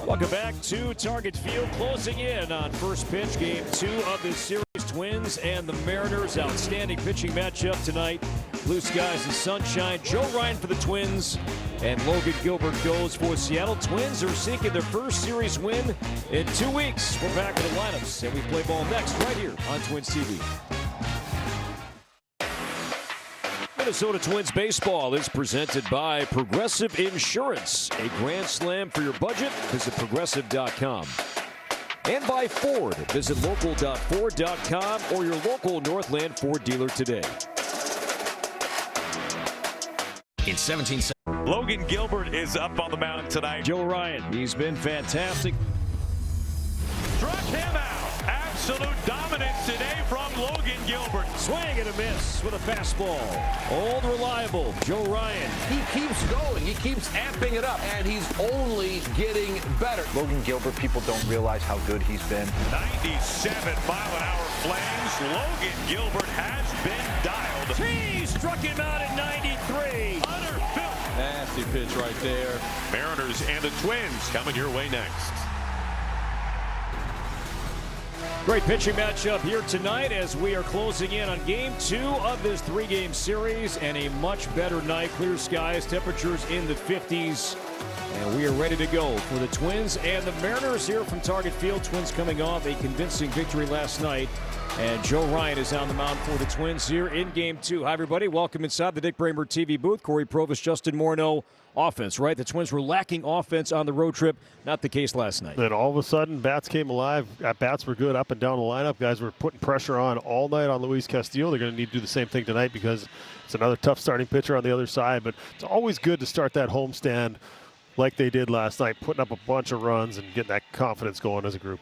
Welcome back to Target Field, closing in on first pitch, game 2 of this series. Twins and the Mariners, outstanding pitching matchup tonight. Blue skies and sunshine. Joe Ryan for the Twins, and Logan Gilbert goes for Seattle. Twins are seeking their first series win in 2 weeks. We're back in the lineups, and we play ball next right here on Twins TV. Minnesota Twins baseball is presented by Progressive Insurance. A grand slam for your budget. Visit progressive.com. And by Ford. Visit local.ford.com or your local Northland Ford dealer today. In 17 seconds. Logan Gilbert is up on the mound tonight. Joe Ryan, he's been fantastic. Struck him out. Absolute dominance today from Logan Gilbert. Swing and a miss with a fastball. Old reliable Joe Ryan. He keeps going. He keeps amping it up, and he's only getting better. Logan Gilbert, people don't realize how good he's been. 97-mile-an-hour flames. Logan Gilbert has been dialed. He struck him out at 93. Utter filth. Nasty pitch right there. Mariners and the Twins coming your way next. Great pitching matchup here tonight as we are closing in on game 2 of this 3-game series, and a much better night. Clear skies, temperatures in the 50s, and we are ready to go for the Twins and the Mariners here from Target Field. Twins coming off a convincing victory last night, and Joe Ryan is on the mound for the Twins here in game 2. Hi everybody, welcome inside the Dick Bramer TV booth. Corey Provis, Justin Morneau. Offense, right? The Twins were lacking offense on the road trip. Not the case last night. Then all of a sudden, bats came alive. At-bats were good up and down the lineup. Guys were putting pressure on all night on Luis Castillo. They're going to need to do the same thing tonight because it's another tough starting pitcher on the other side. But it's always good to start that homestand like they did last night, putting up a bunch of runs and getting that confidence going as a group.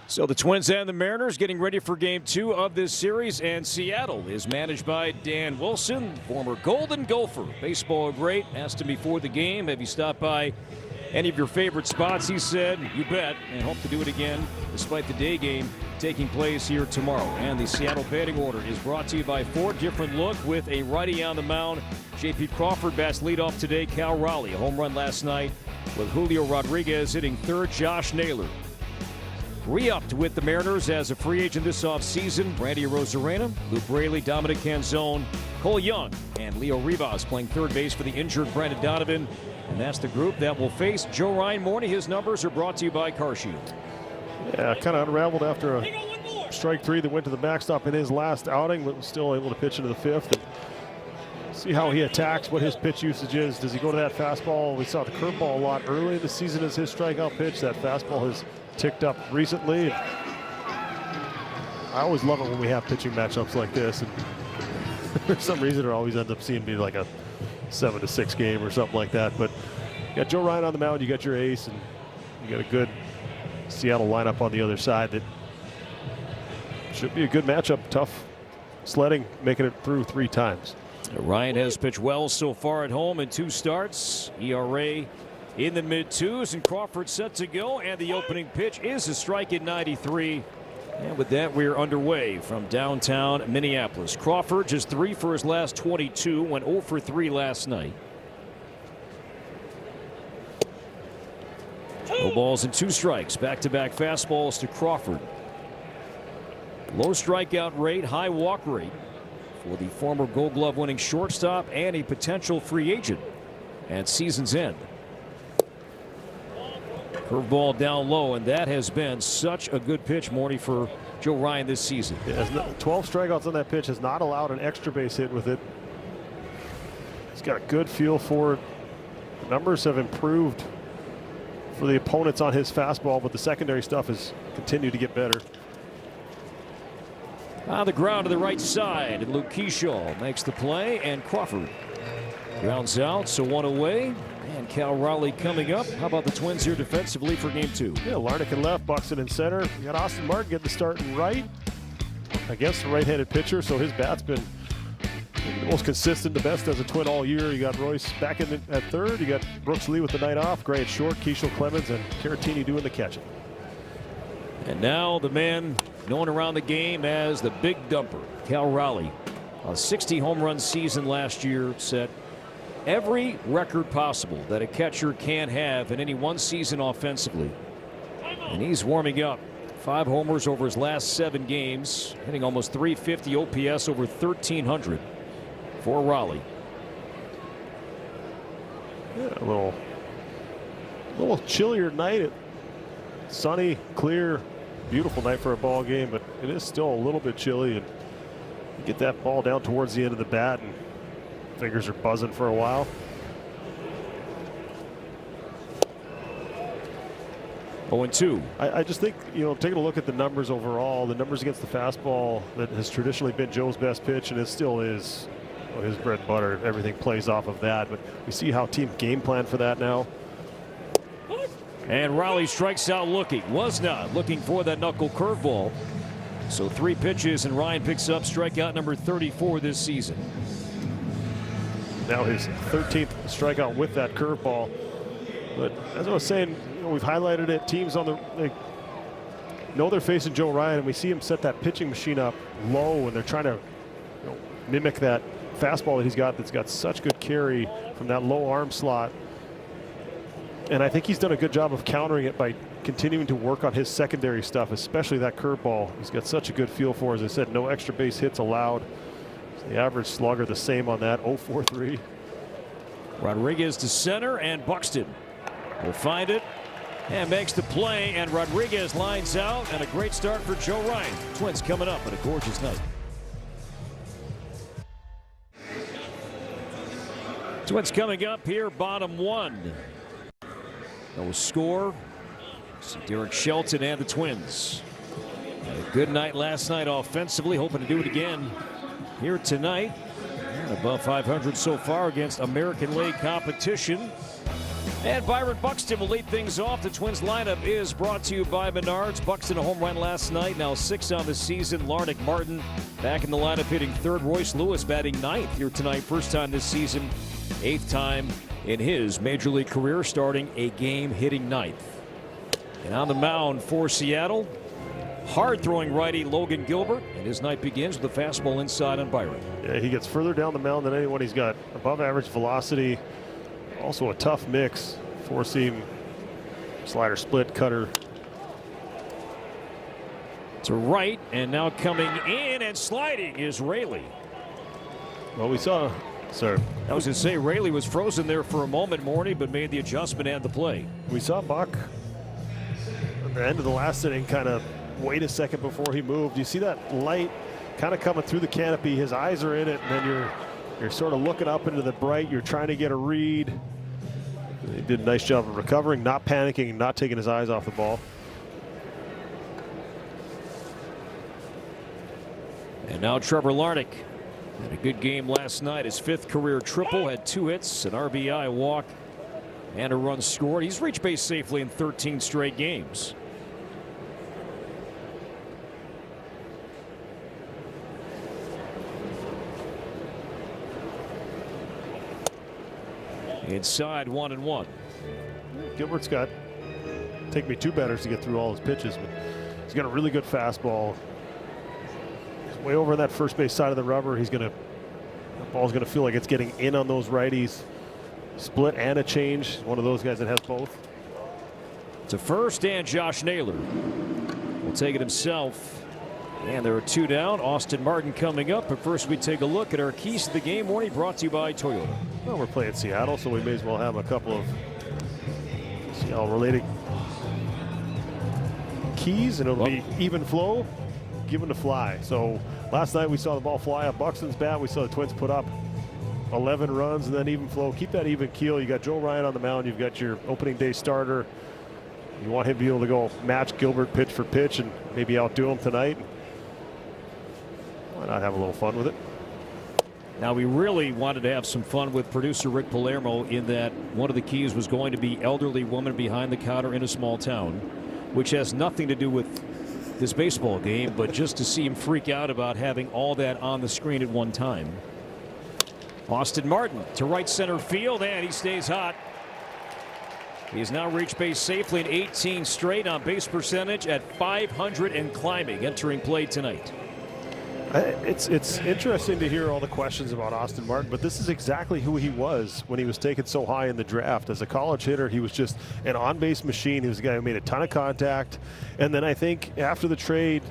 So the Twins and the Mariners getting ready for game 2 of this series, and Seattle is managed by Dan Wilson, former Golden Gopher. Baseball great. Asked him before the game, have you stopped by any of your favorite spots? He said, you bet, and hope to do it again despite the day game taking place here tomorrow. And the Seattle batting order is brought to you by Ford. Different look with a righty on the mound. J.P. Crawford bats leadoff today. Cal Raleigh, a home run last night with Julio Rodriguez hitting third. Josh Naylor re-upped with the Mariners as a free agent this offseason. Randy Arozarena, Luke Braley, Dominic Canzone, Cole Young, and Leo Rivas playing third base for the injured Brandon Donovan. And that's the group that will face Joe Ryan Morning. His numbers are brought to you by CarShield. Yeah, kind of unraveled after a strike 3 that went to the backstop in his last outing, but was still able to pitch into the 5th. And see how he attacks, what his pitch usage is. Does he go to that fastball? We saw the curveball a lot early in the season as his strikeout pitch. That fastball has ticked up recently. I always love it when we have pitching matchups like this, and for some reason it always ends up seeming to be like a 7-6 game or something like that. But you got Joe Ryan on the mound, you got your ace, and you got a good Seattle lineup on the other side that should be a good matchup. Tough sledding, making it through 3 times. Ryan has pitched well so far at home in 2 starts. ERA in the mid-2s, and Crawford set to go, and the opening pitch is a strike at 93. And with that, we're underway from downtown Minneapolis. Crawford just 3 for his last 22, went 0 for 3 last night. No balls and 2 strikes. Back-to-back fastballs to Crawford. Low strikeout rate, high walk rate for the former Gold Glove winning shortstop and a potential free agent at season's end. Curveball down low, and that has been such a good pitch, Morty, for Joe Ryan this season. Yeah, 12 strikeouts on that pitch, has not allowed an extra base hit with it. He's got a good feel for it. The numbers have improved for the opponents on his fastball, but the secondary stuff has continued to get better. On the ground to the right side, and Luke Keyshaw makes the play, and Crawford grounds out, so 1 away. And Cal Raleigh coming up. How about the Twins here defensively for game 2? Yeah, Larnach in left, Buxton in center. You got Austin Martin getting the start in right against the right-handed pitcher, so his bat's been the most consistent, the best as a Twin all year. You got Royce back in at third. You got Brooks Lee with the night off. Gray at short, Keishel Clemens, and Caratini doing the catching. And now the man known around the game as the Big Dumper, Cal Raleigh. A 60 home run season last year set every record possible that a catcher can have in any one season offensively. And he's warming up. 5 homers over his last 7 games, hitting almost 350 OPS over 1,300 for Raleigh. Yeah, a little chillier night. Sunny, clear, beautiful night for a ball game, but it is still a little bit chilly. And you get that ball down towards the end of the bat, and fingers are buzzing for a while. Oh, and 2. I just think, taking a look at the numbers overall, the numbers against the fastball that has traditionally been Joe's best pitch, and it still is his bread and butter. Everything plays off of that, but we see how team game plan for that now. And Raleigh strikes out looking. Was not looking for that knuckle curveball. So 3 pitches, and Ryan picks up strikeout number 34 this season. Now his 13th strikeout with that curveball. But as I was saying, we've highlighted it. Teams they know they're facing Joe Ryan, and we see him set that pitching machine up low, and they're trying to mimic that fastball that he's got that's got such good carry from that low arm slot. And I think he's done a good job of countering it by continuing to work on his secondary stuff, especially that curveball. He's got such a good feel for, as I said, no extra base hits allowed. So the average slugger the same on that, 0.43. Rodriguez to center, and Buxton will find it and makes the play, and Rodriguez lines out, and a great start for Joe Ryan. Twins coming up on a gorgeous night. Twins coming up here, bottom 1. No score. See Derek Shelton and the Twins. Had a good night last night offensively, hoping to do it again here tonight. And above 500 so far against American League competition. And Byron Buxton will lead things off. The Twins lineup is brought to you by Menards. Buxton a home run last night, now 6 on the season. Larnick Martin back in the lineup hitting 3rd. Royce Lewis batting 9th here tonight. First time this season, 8th time in his major league career, starting a game hitting 9th. And on the mound for Seattle, hard throwing righty Logan Gilbert, and his night begins with a fastball inside on Byron. Yeah, he gets further down the mound than anyone. He's got above average velocity, also a tough mix, 4-seam, slider, split, cutter. To right, and now coming in and sliding is Raley. Well, we saw, sir. I was going to say, Raley was frozen there for a moment, Morty, but made the adjustment and the play. We saw Buck at the end of the last inning kind of wait a second before he moved. You see that light kind of coming through the canopy. His eyes are in it, and then you're sort of looking up into the bright. You're trying to get a read. He did a nice job of recovering, not panicking, and not taking his eyes off the ball. And now Trevor Larnick had a good game last night. His 5th career triple, had 2 hits, an RBI, a walk, and a run scored. He's reached base safely in 13 straight games. Inside, 1-1. Gilbert's got, take me 2 batters to get through all his pitches, but he's got a really good fastball. He's way over on that first base side of the rubber. The ball's gonna feel like it's getting in on those righties. Split and a change. He's one of those guys that has both. To first, and Josh Naylor will take it himself. And there are 2 down. Austin Martin coming up. But first, we take a look at our keys to the game. Morning brought to you by Toyota. Well, we're playing Seattle, so we may as well have a couple of Seattle-related keys, and it'll be even flow, given to fly. So last night we saw the ball fly up Buxton's bat. We saw the Twins put up 11 runs, and then even flow. Keep that even keel. You got Joe Ryan on the mound. You've got your opening day starter. You want him to be able to go match Gilbert pitch for pitch and maybe outdo him tonight. Why not have a little fun with it? Now, we really wanted to have some fun with producer Rick Palermo, in that one of the keys was going to be elderly woman behind the counter in a small town, which has nothing to do with this baseball game, but just to see him freak out about having all that on the screen at one time. Austin Martin to right center field, and he stays hot. He has now reached base safely in 18 straight, on base percentage at .500 and climbing, entering play tonight. It's interesting to hear all the questions about Austin Martin, but this is exactly who he was when he was taken so high in the draft. As a college hitter, he was just an on-base machine. He was a guy who made a ton of contact. And then I think after the trade,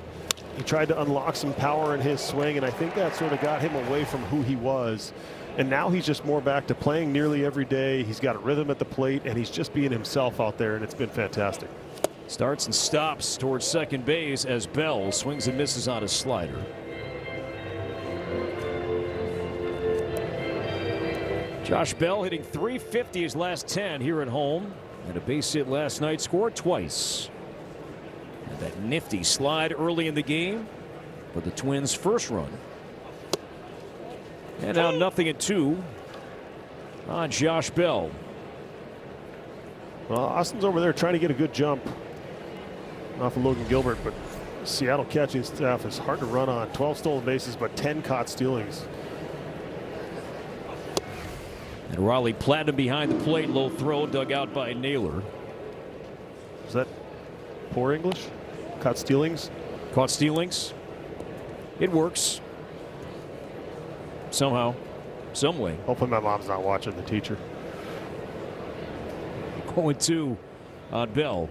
he tried to unlock some power in his swing, and I think that sort of got him away from who he was. And now he's just more back to playing nearly every day. He's got a rhythm at the plate, and he's just being himself out there, and it's been fantastic. Starts and stops towards second base as Bell swings and misses on a slider. Josh Bell hitting .350 his last 10 here at home, and a base hit last night, scored twice. And that nifty slide early in the game for the Twins' first run. And now 0-2 on Josh Bell. Well, Austin's over there trying to get a good jump off of Logan Gilbert, but Seattle catching staff is hard to run on. 12 stolen bases, but 10 caught stealings. And Raleigh Platinum behind the plate, low throw dug out by Naylor. Is that poor English? Caught stealings? Caught stealings. It works. Somehow, some way. Hopefully my mom's not watching, the teacher. 0-2 on Bell.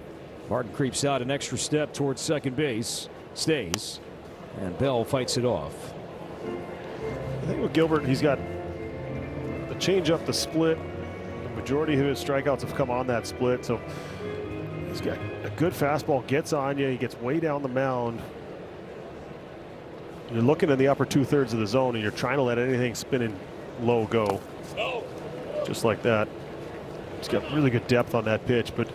Martin creeps out an extra step towards second base, stays, and Bell fights it off. I think with Gilbert, he's got the change up, the split. The majority of his strikeouts have come on that split, so he's got a good fastball, gets on you, he gets way down the mound. You're looking in the upper 2/3 of the zone, and you're trying to let anything spinning low go. Just like that. He's got really good depth on that pitch, but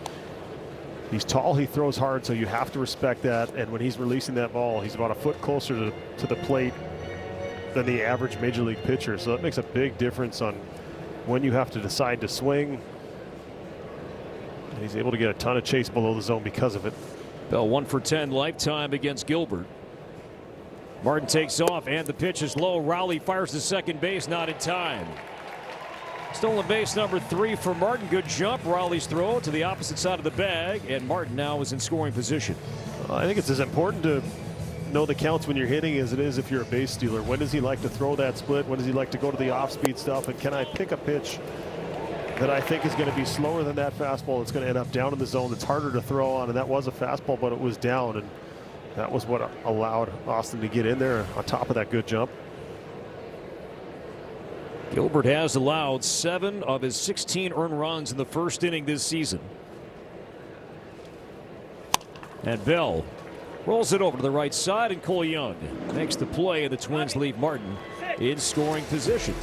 he's tall, he throws hard, so you have to respect that. And when he's releasing that ball, he's about a foot closer to the plate than the average major league pitcher. So that makes a big difference on when you have to decide to swing. And he's able to get a ton of chase below the zone because of it. Bell 1 for 10 lifetime against Gilbert. Martin takes off, and the pitch is low. Rowley fires to second base, not in time. Stolen base number 3 for Martin. Good jump. Rowley's throw to the opposite side of the bag, and Martin now is in scoring position. I think it's as important to know the counts when you're hitting as it is if you're a base stealer. When does he like to throw that split? When does he like to go to the off-speed stuff? And can I pick a pitch that I think is going to be slower than that fastball that's going to end up down in the zone that's harder to throw on? And that was a fastball, but it was down, and that was what allowed Austin to get in there on top of that good jump. Gilbert has allowed 7 of his 16 earned runs in the first inning this season. And Bell rolls it over to the right side, and Cole Young makes the play, and the Twins leave Martin in scoring position.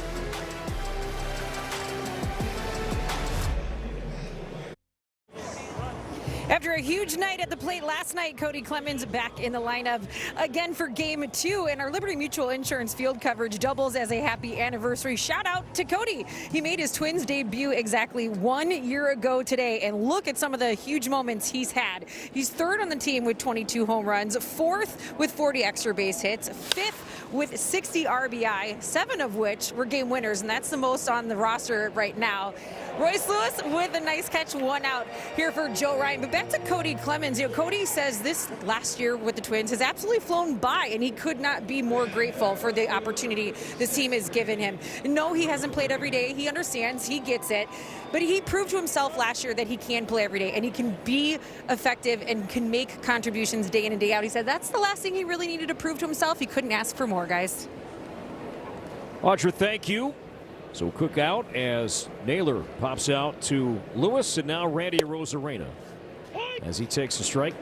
After a huge night at the plate last night, Cody Clemens back in the lineup again for game 2, and our Liberty Mutual Insurance field coverage doubles as a happy anniversary. Shout out to Cody. He made his Twins debut exactly 1 year ago today, and look at some of the huge moments he's had. He's 3rd on the team with 22 home runs, 4th with 40 extra base hits, 5th with 60 RBI, 7 of which were game winners, and that's the most on the roster right now. Royce Lewis with a nice catch, 1 out here for Joe Ryan. But back to Cody Clemens. You know, Cody says this last year with the Twins has absolutely flown by, and he could not be more grateful for the opportunity this team has given him. No, he hasn't played every day. He understands. He gets it. But he proved to himself last year that he can play every day, and he can be effective and can make contributions day in and day out. He said that's the last thing he really needed to prove to himself. He couldn't ask for more, guys. Audra, thank you. So Cook out as Naylor pops out to Lewis, and now Randy Arozarena as he takes a strike.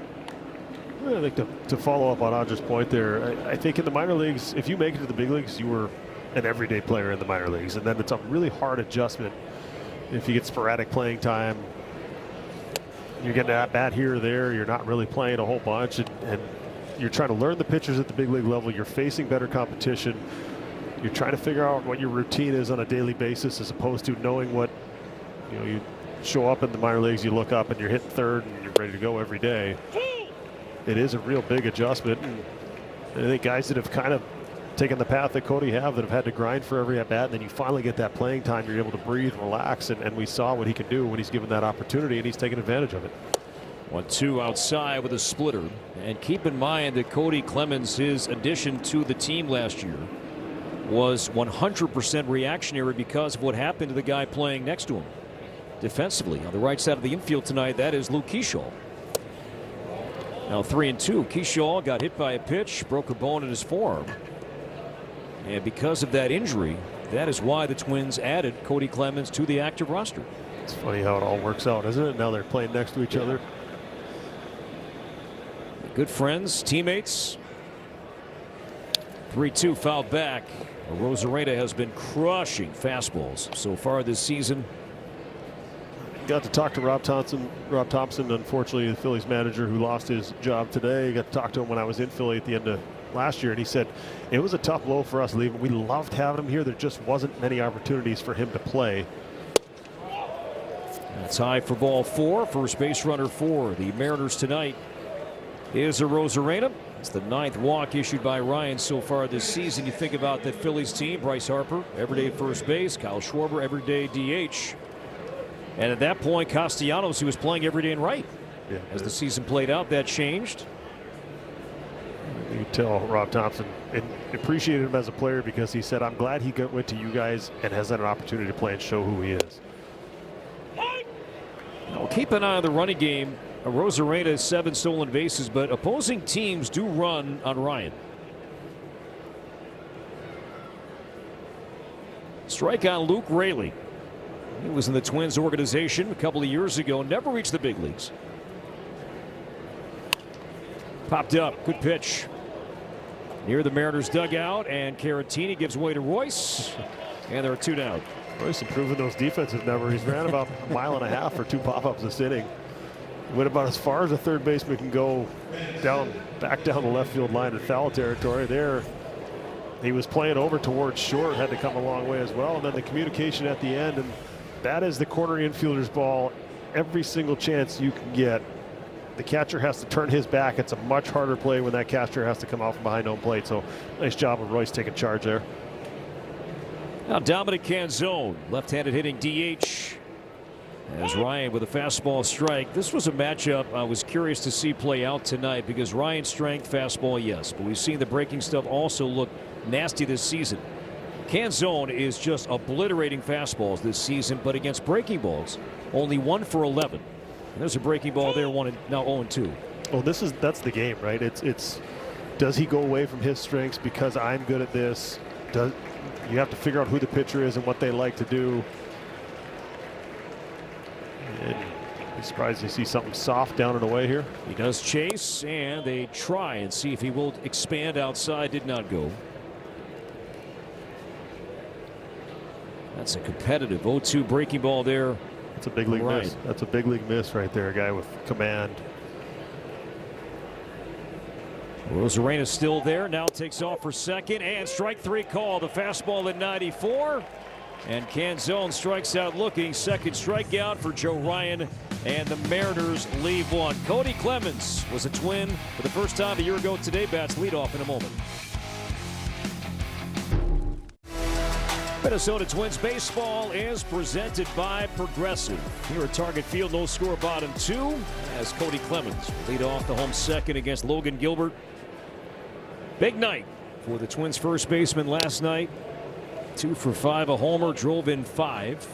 I think to follow up on Audra's point there, I think in the minor leagues, if you make it to the big leagues, you were an everyday player in the minor leagues, and then it's a really hard adjustment if you get sporadic playing time. You're getting at bat here or there, you're not really playing a whole bunch, and you're trying to learn the pitchers at the big league level. You're facing better competition. You're trying to figure out what your routine is on a daily basis, as opposed to knowing what, you show up in the minor leagues, you look up and you're hitting 3rd and you're ready to go every day. It is a real big adjustment, and I think guys that have kind of taken the path that Cody that have had to grind for every at bat, and then you finally get that playing time, you're able to breathe, relax, and we saw what he can do when he's given that opportunity, and he's taken advantage of it. 1-2 outside with a splitter. And keep in mind that Cody Clemens, his addition to the team last year, was 100% reactionary because of what happened to the guy playing next to him. Defensively, on the right side of the infield tonight, that is Luke Keyshaw. Now 3-2. Keyshaw got hit by a pitch, broke a bone in his forearm. And because of that injury, that is why the Twins added Cody Clemens to the active roster. It's funny how it all works out, isn't it? Now they're playing next to each other. Good friends, teammates. 3-2 foul back. Rosarena has been crushing fastballs so far this season. Got to talk to Rob Thompson. Rob Thompson, unfortunately, the Phillies manager who lost his job today. Got to talk to him when I was in Philly at the end of last year, and he said it was a tough blow for us leaving. We loved having him here. There just wasn't many opportunities for him to play. That's high for ball 4. First base runner for the Mariners tonight is a Rosarena. It's the 9th walk issued by Ryan so far this season. You think about that Phillies team: Bryce Harper, everyday first base; Kyle Schwarber, everyday DH. And at that point, Castellanos, who was playing every day in right. Yeah. As the season played out, that changed. You can tell Rob Thompson appreciated him as a player because he said, I'm glad he went to you guys and has had an opportunity to play and show who he is. Now, keep an eye on the running game. Rosarena has 7 stolen bases, but opposing teams do run on Ryan. Strike on Luke Raley. He was in the Twins organization a couple of years ago, never reached the big leagues. Popped up, good pitch. Near the Mariners dugout, and Caratini gives way to Royce, and there are 2 down. Royce improving those defensive numbers. He's ran about a mile and a half for 2 pop-ups this inning. Went about as far as a third baseman can go back down the left field line in foul territory. There, he was playing over towards short, had to come a long way as well. And then the communication at the end, and that is the corner infielder's ball. Every single chance you can get, the catcher has to turn his back. It's a much harder play when that catcher has to come off from behind home plate. So nice job of Royce taking charge there. Now Dominic Canzone, left-handed hitting DH. As Ryan with a fastball strike. This was a matchup I was curious to see play out tonight because Ryan's strength, fastball, yes, but we've seen the breaking stuff also look nasty this season. Canzone is just obliterating fastballs this season, but against breaking balls, only 1 for 11. And there's a breaking ball there, now 0-2. Well, that's the game, right? It's does he go away from his strengths because I'm good at this? You have to figure out who the pitcher is and what they like to do. And be surprised to see something soft down and away here. He does chase, and they try and see if he will expand outside. Did not go. That's a competitive 0-2 breaking ball there. That's a big league miss. That's a big league miss right there. A guy with command. Rosarena still there. Now takes off for second, and strike 3 call. The fastball at 94. And Canzone strikes out looking. Second strikeout for Joe Ryan, and the Mariners leave 1. Cody Clemens was a Twin for the first time a year ago today. Bats leadoff in a moment. Minnesota Twins baseball is presented by Progressive. Here at Target Field, no score bottom 2 as Cody Clemens will lead off the home second against Logan Gilbert. Big night for the Twins first baseman last night. 2 for 5, a homer, drove in 5.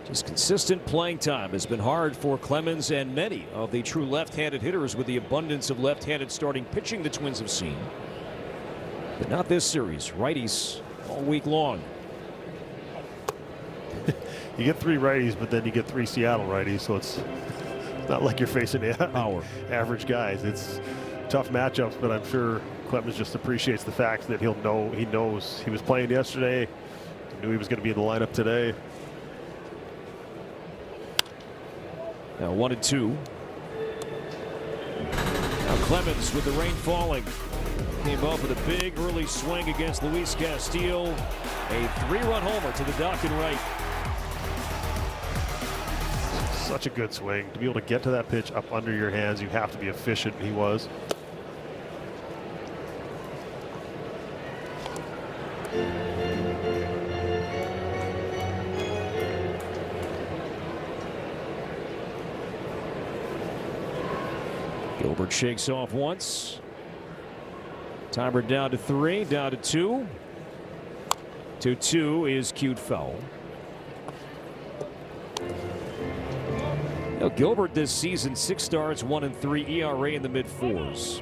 Just consistent playing time has been hard for Clemens and many of the true left-handed hitters with the abundance of left-handed starting pitching the Twins have seen. But not this series. Righties all week long. You get 3 righties, but then you get 3 Seattle righties, so it's not like you're facing the average guys. It's tough matchups, but I'm sure Clemens just appreciates the fact that he knows he was playing yesterday, knew he was going to be in the lineup today. Now 1-2. Now Clemens with the rain falling. Came up with a big early swing against Luis Castillo. A 3-run homer to the dock and right. Such a good swing. To be able to get to that pitch up under your hands, you have to be efficient. He was. Gilbert shakes off once. Timer down to 3, down to 2. 2-2 is cued foul. Now, Gilbert this season, 6 starts, 1-3 ERA in the mid-4s.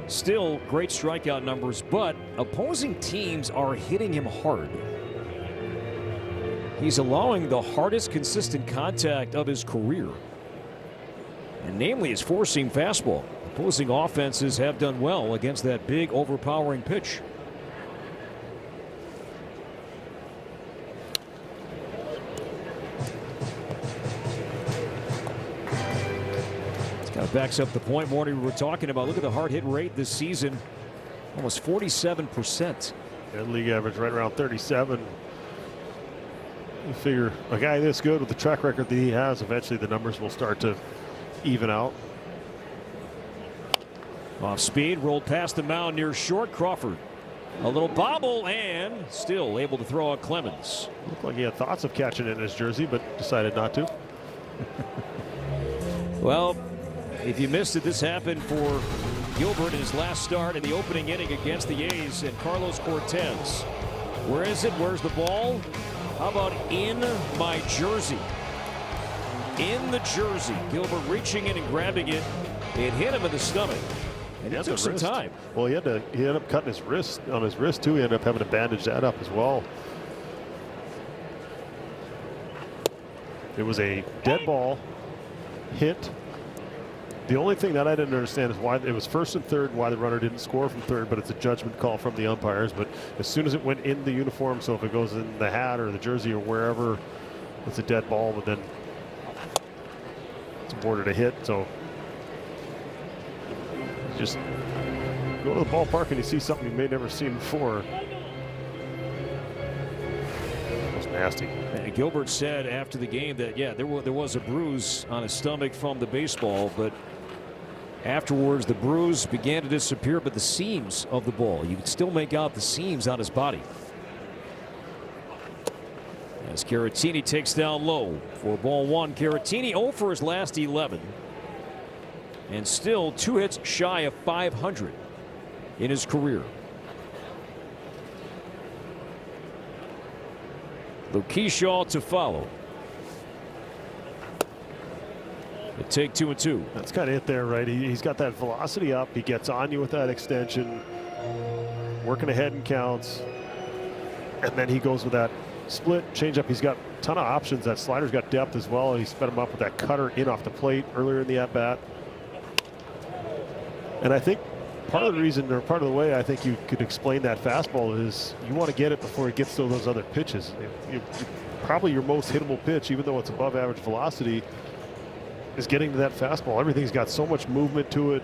Still great strikeout numbers, but opposing teams are hitting him hard. He's allowing the hardest consistent contact of his career, and namely his four-seam fastball. Opposing offenses have done well against that big, overpowering pitch. This kind of backs up the point, Morty, we were talking about. Look at the hard hit rate this season, almost 47%. And league average right around 37. You figure a guy this good with the track record that he has, eventually the numbers will start to even out. Off speed, rolled past the mound near short. Crawford, a little bobble, and still able to throw out Clemens. Looked like he had thoughts of catching it in his jersey, but decided not to. Well, if you missed it, this happened for Gilbert in his last start in the opening inning against the A's and Carlos Cortez. Where is it? Where's the ball? How about in my jersey? In the jersey. Gilbert reaching in and grabbing it. It hit him in the stomach. And it took some time. Well, he ended up cutting his wrist, on his wrist too. He ended up having to bandage that up as well. It was a dead ball hit. The only thing that I didn't understand is why it was first and third, why the runner didn't score from third, but it's a judgment call from the umpires. But as soon as it went in the uniform, so if it goes in the hat or the jersey or wherever, it's a dead ball, but then it's awarded a hit. So just go to the ballpark and you see something you may never seen before. That was nasty. And Gilbert said after the game that, yeah, there was a bruise on his stomach from the baseball, but afterwards the bruise began to disappear, but the seams of the ball, you could still make out the seams on his body. As Caratini takes down low for ball 1. Caratini 0 for his last 11. And still 2 hits shy of 500 in his career. Keyshaw to follow. They take 2-2. That's kind of it there, right? He's got that velocity up. He gets on you with that extension, working ahead in counts, and then he goes with that split changeup. He's got a ton of options. That slider's got depth as well. He sped him up with that cutter in off the plate earlier in the at bat. And I think part of the reason, or part of the way I think you could explain that fastball is you want to get it before it gets to those other pitches. Probably your most hittable pitch, even though it's above average velocity, is getting to that fastball. Everything's got so much movement to it.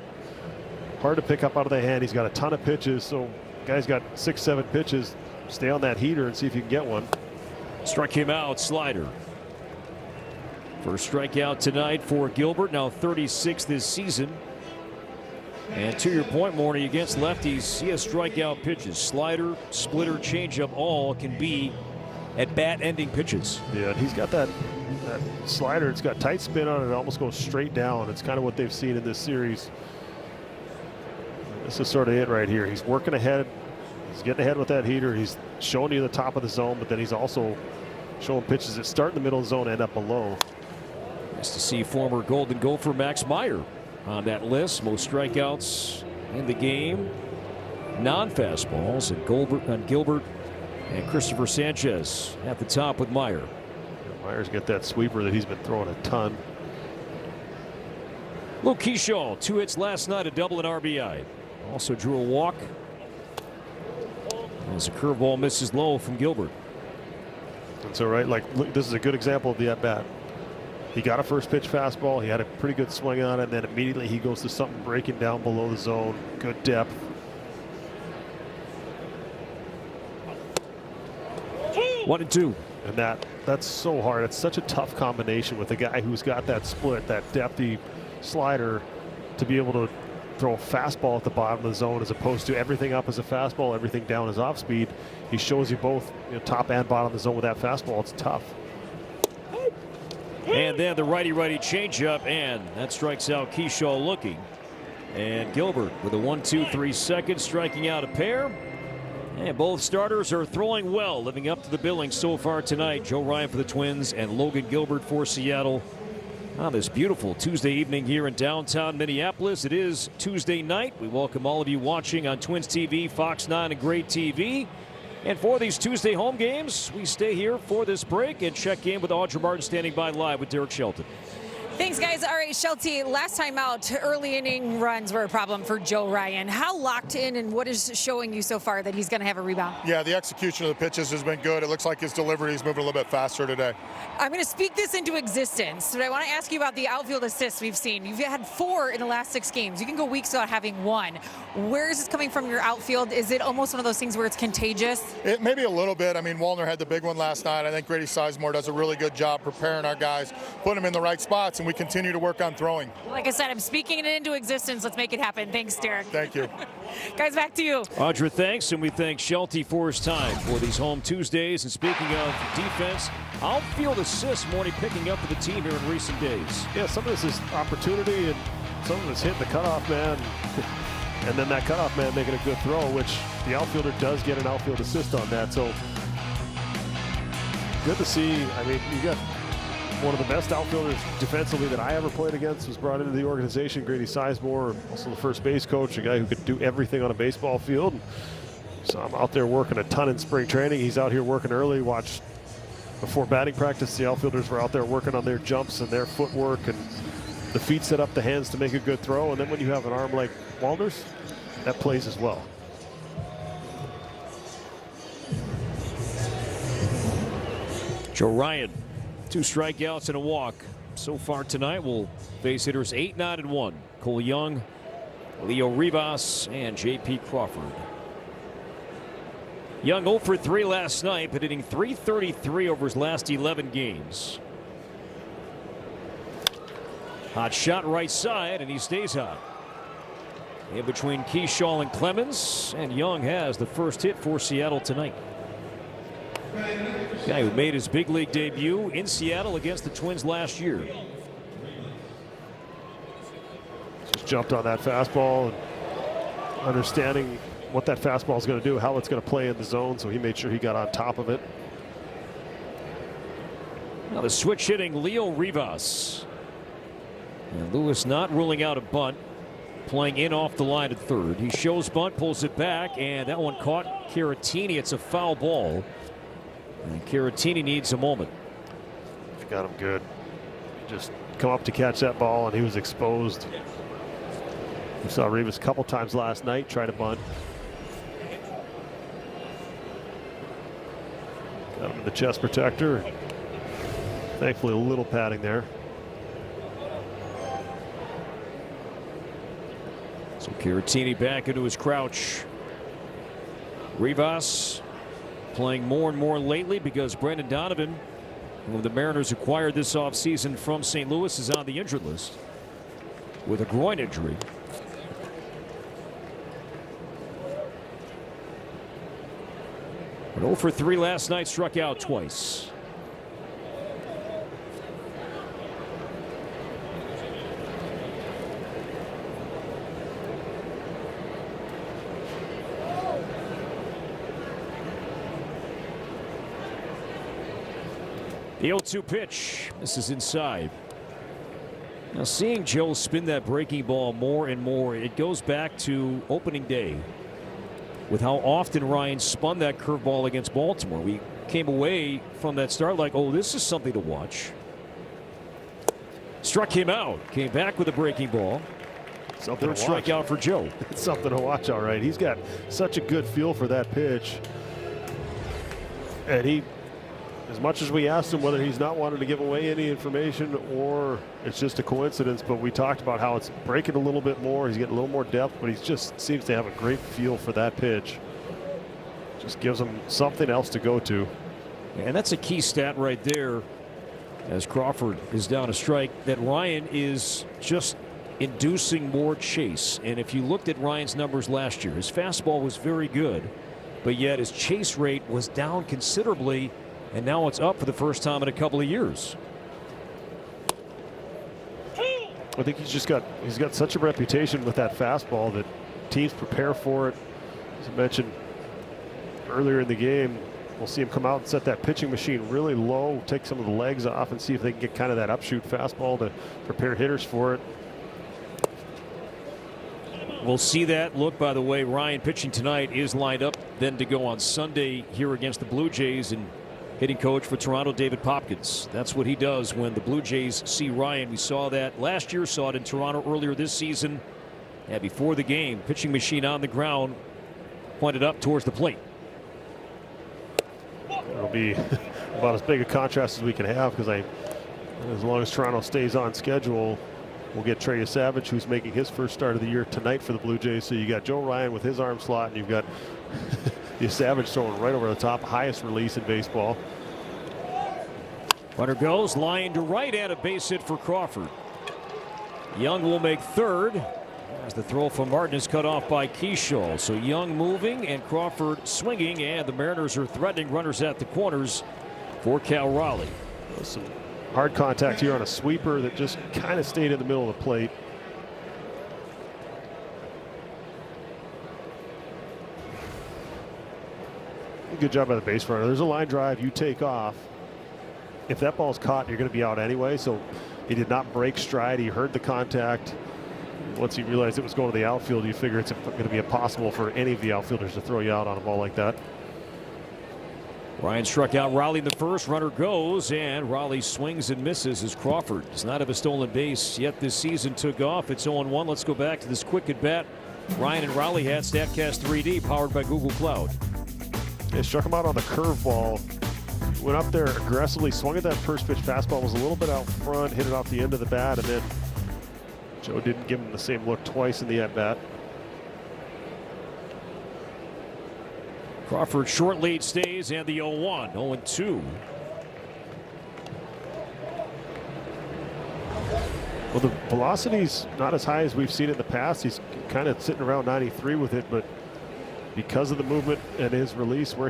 Hard to pick up out of the hand. He's got a ton of pitches, so guy's got 6-7 pitches. Stay on that heater and see if you can get one. Struck him out, slider. First strikeout tonight for Gilbert, now 36 this season. And to your point, Morty, against lefties, he has strikeout pitches. Slider, splitter, changeup, all can be at bat-ending pitches. Yeah, and he's got that slider. It's got tight spin on it. It almost goes straight down. It's kind of what they've seen in this series. This is sort of it right here. He's working ahead. He's getting ahead with that heater. He's showing you the top of the zone, but then he's also showing pitches that start in the middle of the zone and end up below. Nice to see former Golden Gopher Max Meyer on that list. Most strikeouts in the game. Non-fastballs and Gilbert and Christopher Sanchez at the top with Meyer. Meyer's got that sweeper that he's been throwing a ton. Luke Keyshaw, 2 hits last night, a double and RBI. Also drew a walk. As a curveball misses low from Gilbert. And so, right, like, look, this is a good example of the at-bat. He got a first pitch fastball. He had a pretty good swing on it. And then immediately he goes to something breaking down below the zone. Good depth. One and two. And that's so hard. It's such a tough combination with a guy who's got that split, that depthy slider, to be able to throw a fastball at the bottom of the zone as opposed to everything up as a fastball, everything down as off speed. He shows you both, top and bottom of the zone with that fastball. It's tough. And then the righty-righty changeup, and that strikes out Keyshaw looking. And Gilbert with a 1-2-3 second, striking out a pair. And both starters are throwing well, living up to the billing so far tonight. Joe Ryan for the Twins and Logan Gilbert for Seattle. On this beautiful Tuesday evening here in downtown Minneapolis. It is Tuesday night. We welcome all of you watching on Twins TV, Fox 9, and Great TV. And for these Tuesday home games, we stay here for this break and check in with Audra Martin standing by live with Derek Shelton. Thanks, guys. All right, Shelty, last time out, early inning runs were a problem for Joe Ryan. How locked in and what is showing you so far that he's going to have a rebound? Yeah, the execution of the pitches has been good. It looks like his delivery is moving a little bit faster today. I'm going to speak this into existence, but I want to ask you about the outfield assists we've seen. You've had 4 in the last 6 games. You can go weeks without having 1. Where is this coming from your outfield? Is it almost one of those things where it's contagious? It maybe a little bit. I mean, Wallner had the big one last night. I think Grady Sizemore does a really good job preparing our guys, putting them in the right spots, and we continue to work on throwing. Like I said, I'm speaking it into existence. Let's make it happen. Thanks, Derek. Thank you. Guys, back to you. Audra, thanks, and we thank Shelty for his time for these home Tuesdays. And speaking of defense, outfield assists Morty picking up for the team here in recent days. Yeah, some of this is opportunity, and some of it's hitting the cutoff man, and then that cutoff man making a good throw, which the outfielder does get an outfield assist on that. So good to see. I mean, you got one of the best outfielders defensively that I ever played against was brought into the organization, Grady Sizemore, also the first base coach, a guy who could do everything on a baseball field. So I'm out there working a ton in spring training. He's out here working early. Watch before batting practice, the outfielders were out there working on their jumps and their footwork and the feet set up the hands to make a good throw. And then when you have an arm like Wallner's, that plays as well. Joe Ryan, 2 strikeouts and a walk. So far tonight, will base hitters 8, 9, and 1. Cole Young, Leo Rivas, and J.P. Crawford. Young 0 for 3 last night, but hitting .333 over his last 11 games. Hot shot right side, and he stays hot. In between Keyshaw and Clemens, and Young has the first hit for Seattle tonight. Guy who made his big league debut in Seattle against the Twins last year. Just jumped on that fastball, and understanding what that fastball is going to do, how it's going to play in the zone, so he made sure he got on top of it. Now the switch hitting Leo Rivas. And Lewis not ruling out a bunt. Playing in off the line at third. He shows bunt, pulls it back, and that one caught Caratini. It's a foul ball. And Caratini needs a moment. Got him good. Just come up to catch that ball, and he was exposed. We saw Rivas a couple times last night try to bunt. Got him in the chest protector. Thankfully, a little padding there. So Caratini back into his crouch. Rivas playing more and more lately because Brendan Donovan, who the Mariners acquired this offseason from St. Louis, is on the injured list with a groin injury. But 0 for 3 last night, struck out twice. The 0-2 pitch. This is inside. Now seeing Joe spin that breaking ball more and more, it goes back to opening day with how often Ryan spun that curveball against Baltimore. We came away from that start like, oh, this is something to watch. Struck him out. Came back with a breaking ball. Something Third to watch. strikeout for Joe. It's something to watch, all right. He's got such a good feel for that pitch. And he, as much as we asked him whether he's not wanting to give away any information or it's just a coincidence, but we talked about how it's breaking a little bit more. He's getting a little more depth, but he just seems to have a great feel for that pitch. Just gives him something else to go to. And that's a key stat right there as Crawford is down a strike, that Ryan is just inducing more chase. And if you looked at Ryan's numbers last year, his fastball was very good, but yet his chase rate was down considerably. And now it's up for the first time in a couple of years. I think he's got such a reputation with that fastball that teams prepare for it. As I mentioned earlier in the game, we'll see him come out and set that pitching machine really low, take some of the legs off, and see if they can get kind of that upshoot fastball to prepare hitters for it. We'll see that. Look, by the way, Ryan pitching tonight is lined up then to go on Sunday here against the Blue Jays, and hitting coach for Toronto, David Popkins. That's what he does when the Blue Jays see Ryan. We saw that last year, saw it in Toronto earlier this season. And before the game, pitching machine on the ground, pointed up towards the plate. It'll be about as big a contrast as we can have, because as long as Toronto stays on schedule, we'll get Trey Savage, who's making his first start of the year tonight for the Blue Jays. So you got Joe Ryan with his arm slot, and you've got Savage throwing right over the top, highest release in baseball. Runner goes line to right, and a base hit for Crawford. Young will make third as the throw from Martin is cut off by Keyshaw. So Young moving and Crawford swinging, and the Mariners are threatening runners at the corners for Cal Raleigh. Some hard contact here on a sweeper that just kind of stayed in the middle of the plate. Good job by the base runner. There's a line drive, you take off. If that ball's caught, you're going to be out anyway. So he did not break stride. He heard the contact. Once he realized it was going to the outfield, you figure it's going to be impossible for any of the outfielders to throw you out on a ball like that. Ryan struck out Raleigh in the first. Runner goes, and Raleigh swings and misses as Crawford does not have a stolen base yet this season. Took off. It's 0-1. Let's go back to this quick at bat Ryan and Raleigh had. StatCast 3D powered by Google Cloud. They struck him out on the curveball. Went up there aggressively, swung at that first pitch fastball, was a little bit out front, hit it off the end of the bat, and then Joe didn't give him the same look twice in the at bat. Crawford short lead stays, and the 0-1. 0-2. Well, the velocity's not as high as we've seen it in the past. He's kind of sitting around 93 with it, but because of the movement and his release, where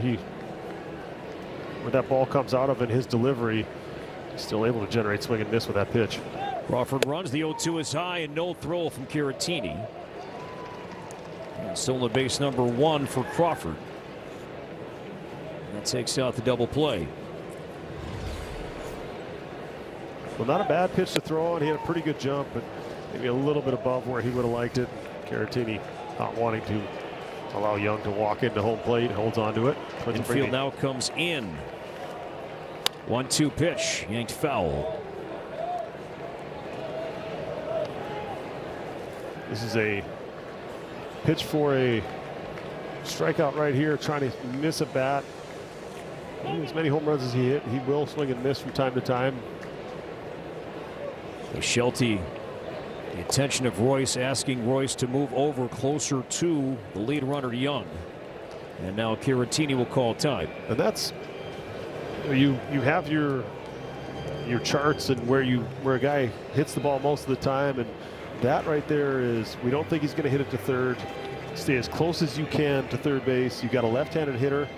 that ball comes out of and his delivery, he's still able to generate swing and miss with that pitch. Crawford runs. The 0-2 is high, and no throw from Caratini. And stolen base number 1 for Crawford. That takes out the double play. Well, not a bad pitch to throw on. He had a pretty good jump, but maybe a little bit above where he would have liked it. Caratini not wanting to allow Young to walk into home plate, holds on to it. Infield now comes in. 1-2 pitch, yanked foul. This is a pitch for a strikeout right here, trying to miss a bat. As many home runs as he hit, he will swing and miss from time to time. Shelty, the attention of Royce, asking Royce to move over closer to the lead runner Young. And now Caratini will call time. And that's, you have your charts and where a guy hits the ball most of the time, and that right there is, we don't think he's going to hit it to third. Stay as close as you can to third base. You got a left-handed hitter,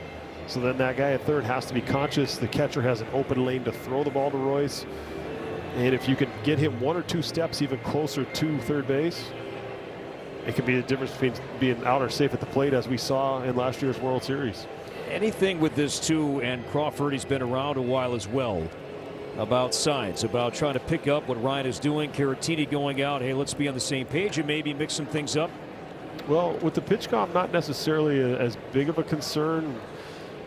so then that guy at third has to be conscious. The catcher has an open lane to throw the ball to Royce, and if you can get him 1 or 2 steps even closer to third base, it can be the difference between being out or safe at the plate, as we saw in last year's World Series. Anything with this too, and Crawford, he's been around a while as well, about signs, about trying to pick up what Ryan is doing. Caratini going out, hey, let's be on the same page and maybe mix some things up. Well, with the pitch comp, not necessarily as big of a concern.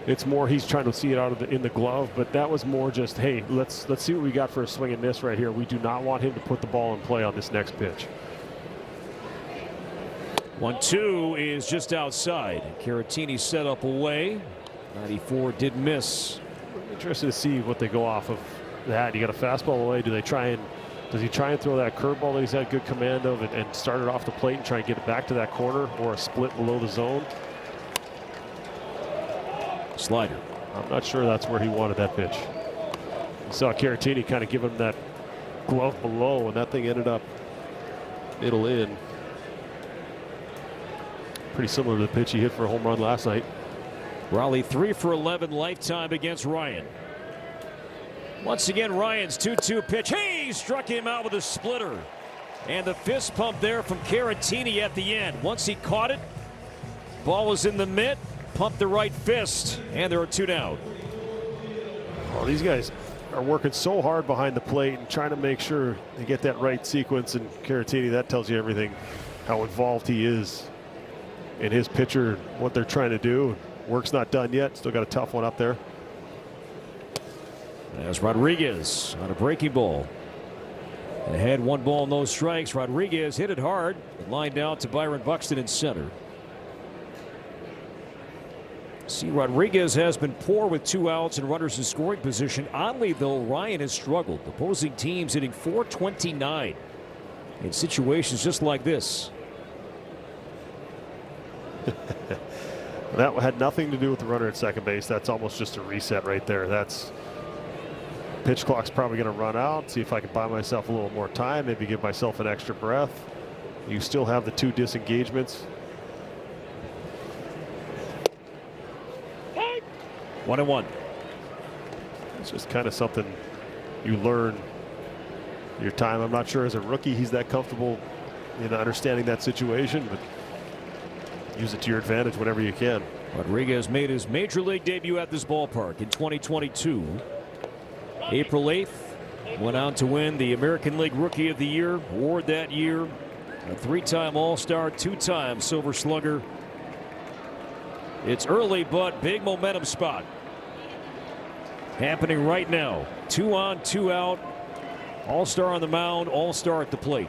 It's more he's trying to see it out of in the glove, but that was more just, hey, let's see what we got for a swing and miss right here. We do not want him to put the ball in play on this next pitch. 1-2 is just outside. Caratini set up away. 94 did miss. I'm interested to see what they go off of that. You got a fastball away. Does he try and throw that curveball that he's had good command of and start it off the plate and try and get it back to that corner, or a split below the zone? Slider. I'm not sure that's where he wanted that pitch. You saw Caratini kind of give him that glove below, and that thing ended up middle in. Pretty similar to the pitch he hit for a home run last night. Raleigh 3 for 11 lifetime against Ryan. Once again, Ryan's 2-2 pitch. Hey, struck him out with a splitter. And the fist pump there from Caratini at the end. Once he caught it, ball was in the mitt, pumped the right fist, and there are 2 down. Well, these guys are working so hard behind the plate and trying to make sure they get that right sequence. And Caratini, that tells you everything, how involved he is in his pitcher, what they're trying to do. Work's not done yet. Still got a tough one up there. As Rodriguez on a breaking ball. Ahead 1 ball, no strikes. Rodriguez hit it hard. Lined out to Byron Buxton in center. See, Rodriguez has been poor with 2 outs and runners in scoring position. Oddly, though, Ryan has struggled. Opposing teams hitting .429 in situations just like this. That had nothing to do with the runner at second base. That's almost just a reset right there. That's pitch clock's probably going to run out. See if I can buy myself a little more time, maybe give myself an extra breath. You still have the 2 disengagements. 1-1. It's just kind of something you learn your time. I'm not sure as a rookie he's that comfortable in understanding that situation, but use it to your advantage whenever you can. Rodriguez made his major league debut at this ballpark in 2022. April 8th, went on to win the American League Rookie of the Year award that year. A 3-time All-Star, 2-time Silver Slugger. It's early, but big momentum spot happening right now. 2 on, 2 out. All-Star on the mound, All-Star at the plate.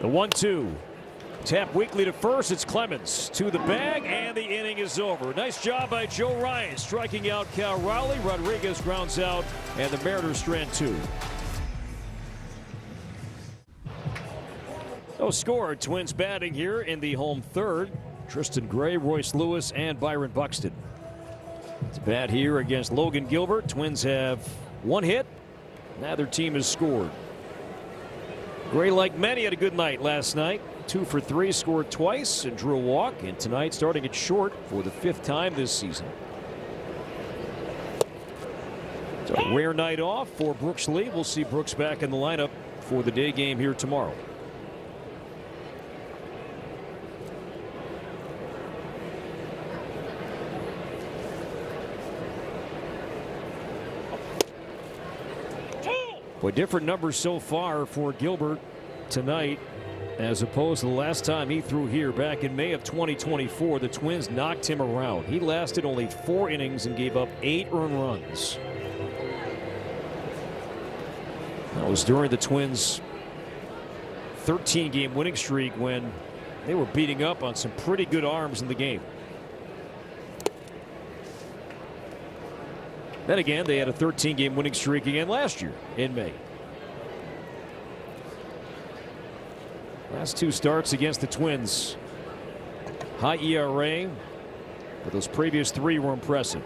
The 1-2. Tap weakly to first. It's Clemens to the bag, and the inning is over. Nice job by Joe Ryan striking out Cal Raleigh. Rodriguez grounds out, and the Mariners strand 2. No score. Twins batting here in the home third. Tristan Gray, Royce Lewis, and Byron Buxton. It's a bat here against Logan Gilbert. Twins have 1 hit. Neither team has scored. Gray, like many, had a good night last night. 2 for 3, scored twice and drew a walk. And tonight, starting at short for the 5th time this season. It's a rare night off for Brooks Lee. We'll see Brooks back in the lineup for the day game here tomorrow. Boy, different numbers so far for Gilbert tonight as opposed to the last time he threw here back in May of 2024. The Twins knocked him around. He lasted only 4 innings and gave up 8 earned runs. That was during the Twins' 13-game winning streak when they were beating up on some pretty good arms in the game. Then again, they had a 13-game winning streak again last year in May. Last 2 starts against the Twins. High ERA, but those previous 3 were impressive.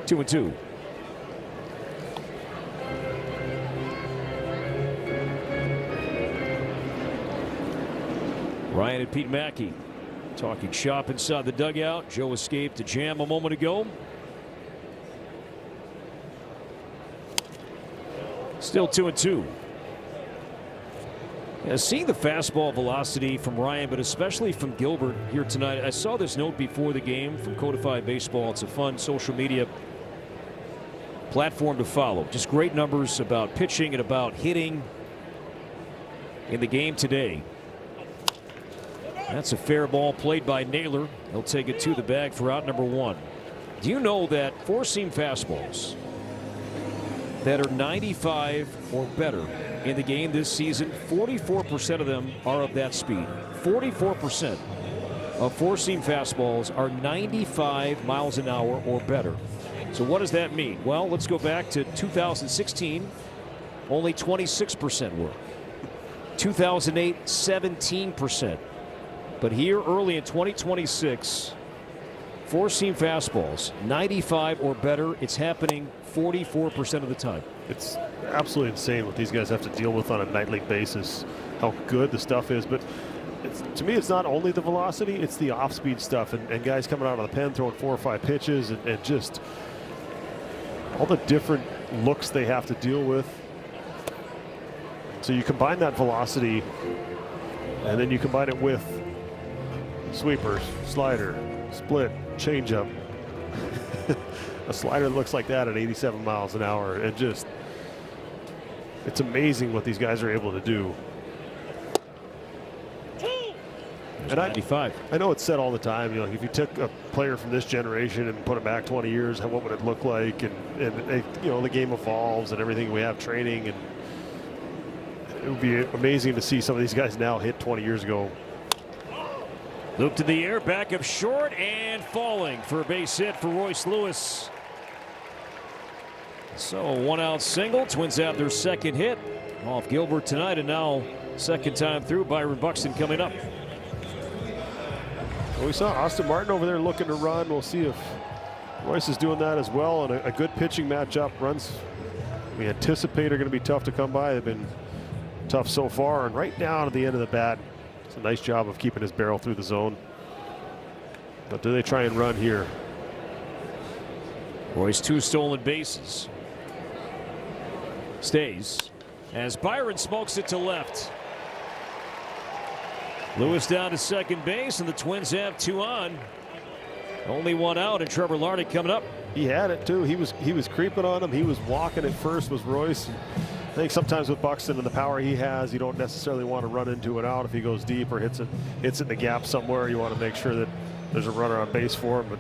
2-2. Ryan and Pete Mackey talking shop inside the dugout. Joe escaped a jam a moment ago. Still 2-2. Seeing the fastball velocity from Ryan, but especially from Gilbert here tonight. I saw this note before the game from Codified Baseball. It's a fun social media platform to follow. Just great numbers about pitching and about hitting in the game today. That's a fair ball played by Naylor. He'll take it to the bag for out number 1. Do you know that 4-seam fastballs that are 95 or better in the game this season, 44% of them are of that speed? 44% of 4-seam fastballs are 95 miles an hour or better. So what does that mean? Well, let's go back to 2016. Only 26% were. 2008, 17%. But here early in 2026, 4-seam fastballs, 95 or better. It's happening 44% of the time. It's absolutely insane what these guys have to deal with on a nightly basis, how good the stuff is. But to me, it's not only the velocity, it's the off-speed stuff. And guys coming out of the pen throwing 4 or 5 pitches and just all the different looks they have to deal with. So you combine that velocity, and then you combine it with sweepers, slider, split, changeup. A slider that looks like that at 87 miles an hour. It's amazing what these guys are able to do. And I know it's said all the time, you know, if you took a player from this generation and put him back 20 years, what would it look like? And you know, the game evolves and everything. We have training, and it would be amazing to see some of these guys now hit 20 years ago. Loop to the air, back up short, and falling for a base hit for Royce Lewis. So a 1-out single. Twins have their second hit off Gilbert tonight, and now second time through. Byron Buxton coming up. Well, we saw Austin Martin over there looking to run. We'll see if Royce is doing that as well. And a good pitching matchup. Runs we anticipate are going to be tough to come by. They've been tough so far. And right down at the end of the bat, it's a nice job of keeping his barrel through the zone. But do they try and run here? Royce 2 stolen bases. Stays as Byron smokes it to left. Lewis down to second base, and the Twins have 2 on. Only 1 out, and Trevor Larnach coming up. He had it too. He was creeping on him. He was walking at first, was Royce. I think sometimes with Buxton and the power he has, you don't necessarily want to run into it out if he goes deep or hits it in the gap somewhere. You want to make sure that there's a runner on base for him. But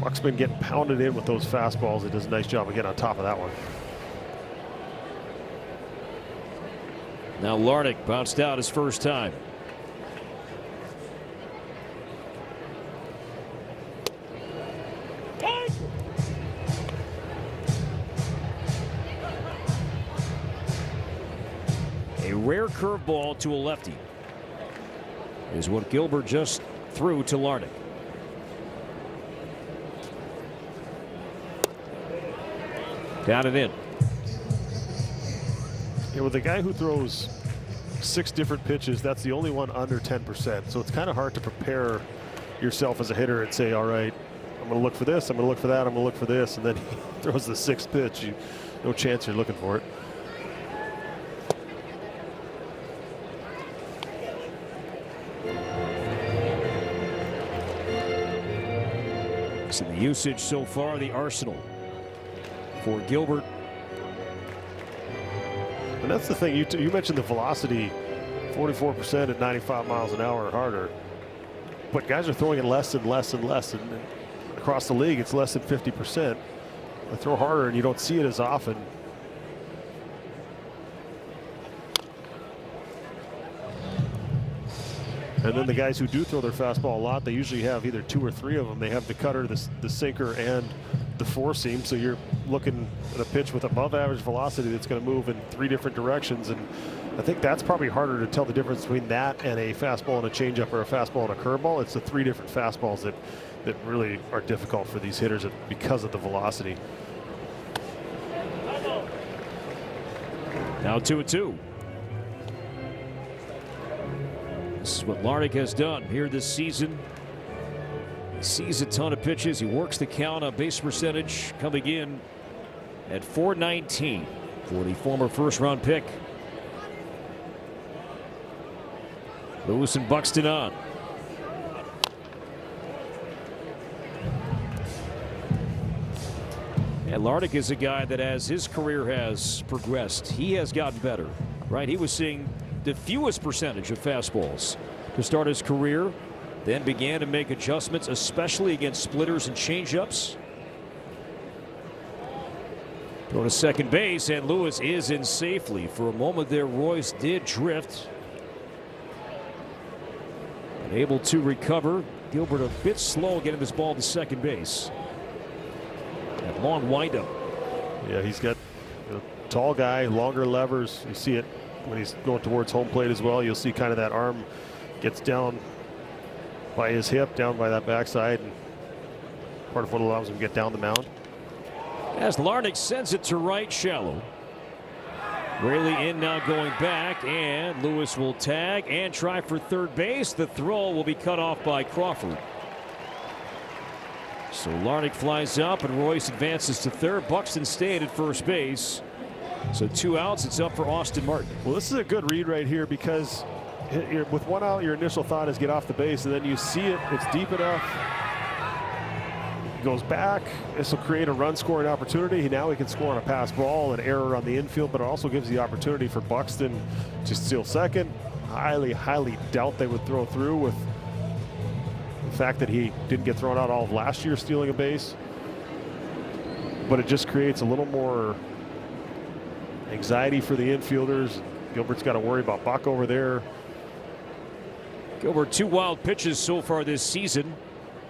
Buck's been getting pounded in with those fastballs. He does a nice job of getting on top of that one. Now Larnach bounced out his first time. A rare curveball to a lefty is what Gilbert just threw to Larnach. Down and in. Yeah, with a guy who throws 6 different pitches, that's the only one under 10%. So it's kind of hard to prepare yourself as a hitter and say, all right, I'm going to look for this, I'm going to look for that, I'm going to look for this, and then he throws the 6th pitch. No chance you're looking for it. So the usage so far, the arsenal for Gilbert. And that's the thing, you mentioned the velocity, 44% at 95 miles an hour or harder. But guys are throwing it less and less and less. And across the league, it's less than 50%. They throw harder, and you don't see it as often. And then the guys who do throw their fastball a lot, they usually have either 2 or 3 of them. They have the cutter, the sinker, and the 4-seam. So you're looking at a pitch with above average velocity that's going to move in 3 different directions. And I think that's probably harder to tell the difference between that and a fastball and a changeup or a fastball and a curveball. It's the 3 different fastballs that really are difficult for these hitters because of the velocity. Now 2-2. This is what Larnach has done here this season. He sees a ton of pitches. He works the count on base percentage, coming in at .419 for the former first-round pick. Lewis and Buxton on. And Larnach is a guy that, as his career has progressed, he has gotten better, right? He was seeing the fewest percentage of fastballs to start his career, then began to make adjustments, especially against splitters and changeups. Go to second base, and Lewis is in safely. For a moment there, Royce did drift. But able to recover. Gilbert a bit slow getting this ball to second base. That long windup. Yeah, he's got a tall guy, longer levers. You see it when he's going towards home plate as well. You'll see kind of that arm gets down by his hip, down by that backside, and part of what allows him to get down the mound. As Larnach sends it to right, shallow. Raley in now, going back, and Lewis will tag and try for third base. The throw will be cut off by Crawford. So Larnach flies up and Royce advances to third. Buxton stayed at first base. So 2 outs. It's up for Austin Martin. Well, this is a good read right here because with 1 out, your initial thought is get off the base, and then you see it. It's deep enough. Goes back. This will create a run scoring opportunity. Now he can score on a pass ball, an error on the infield, but it also gives the opportunity for Buxton to steal second. Highly doubt they would throw through with the fact that he didn't get thrown out all of last year stealing a base. But it just creates a little more anxiety for the infielders. Gilbert's got to worry about Buck over there. Gilbert 2 wild pitches so far this season.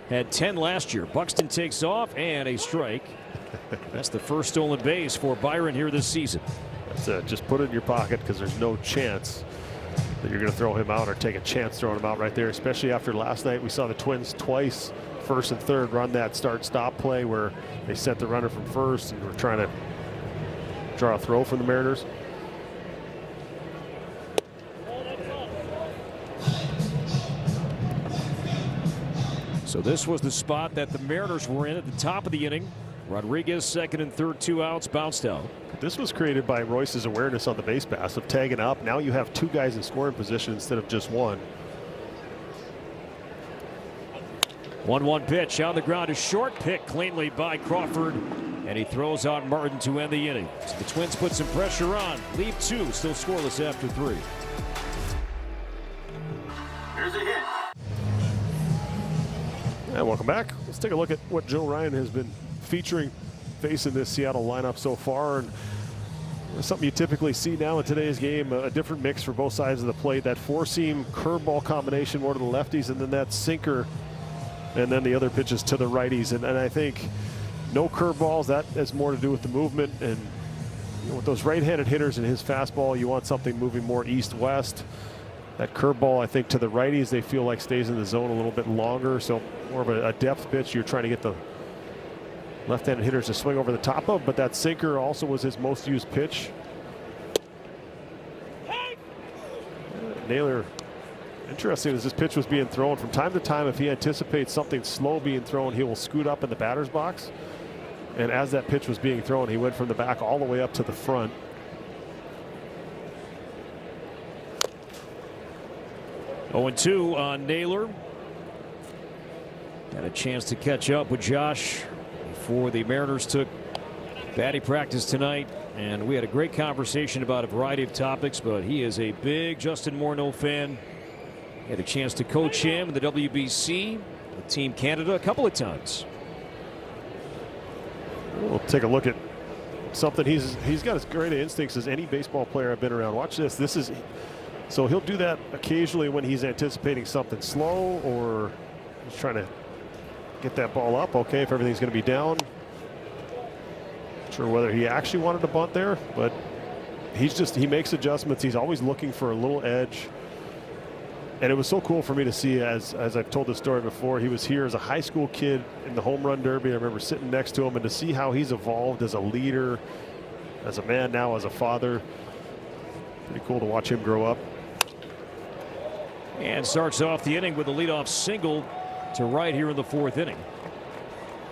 Had 10 last year. Buxton takes off and a strike. That's the first stolen base for Byron here this season. That's it. Just put it in your pocket because there's no chance that you're going to throw him out or take a chance throwing him out right there, especially after last night. We saw the Twins twice, first and third, run that start-stop play where they sent the runner from first and were trying to draw a throw from the Mariners. So this was the spot that the Mariners were in at the top of the inning. Rodriguez second and third, 2 outs, bounced out. This was created by Royce's awareness on the base pass of tagging up. Now you have 2 guys in scoring position instead of just 1. 1-1 pitch on the ground, a short pick cleanly by Crawford, and he throws out Martin to end the inning. So the Twins put some pressure on. Lead 2, still scoreless after 3. Here's a hit. And welcome back. Let's take a look at what Joe Ryan has been featuring facing this Seattle lineup so far. And something you typically see now in today's game, a different mix for both sides of the plate. That 4-seam curveball combination more to the lefties, and then that sinker, and then the other pitches to the righties. And I think no curveballs. That has more to do with the movement. And you know, with those right-handed hitters in his fastball, you want something moving more east-west. That curveball, I think, to the righties, they feel like stays in the zone a little bit longer. So more of a depth pitch you're trying to get the left-handed hitters to swing over the top of. But that sinker also was his most used pitch. Naylor, interesting as this pitch was being thrown. From time to time, if he anticipates something slow being thrown, he will scoot up in the batter's box. And as that pitch was being thrown, he went from the back all the way up to the front. Oh, 2 on Naylor. Had a chance to catch up with Josh before the Mariners took batting practice tonight, and we had a great conversation about a variety of topics, but he is a big Justin Morneau fan. Had a chance to coach him in the WBC with Team Canada a couple of times. We'll take a look at something. He's got as great instincts as any baseball player I've been around. Watch this. This is so he'll do that occasionally when he's anticipating something slow or he's trying to get that ball up. Okay, if everything's going to be down. Not sure whether he actually wanted to bunt there, but he makes adjustments. He's always looking for a little edge. And it was so cool for me to see, as I've told this story before, he was here as a high school kid in the home run derby. I remember sitting next to him, and to see how he's evolved as a leader, as a man now, as a father. Pretty cool to watch him grow up. And starts off the inning with a leadoff single to right here in the 4th inning.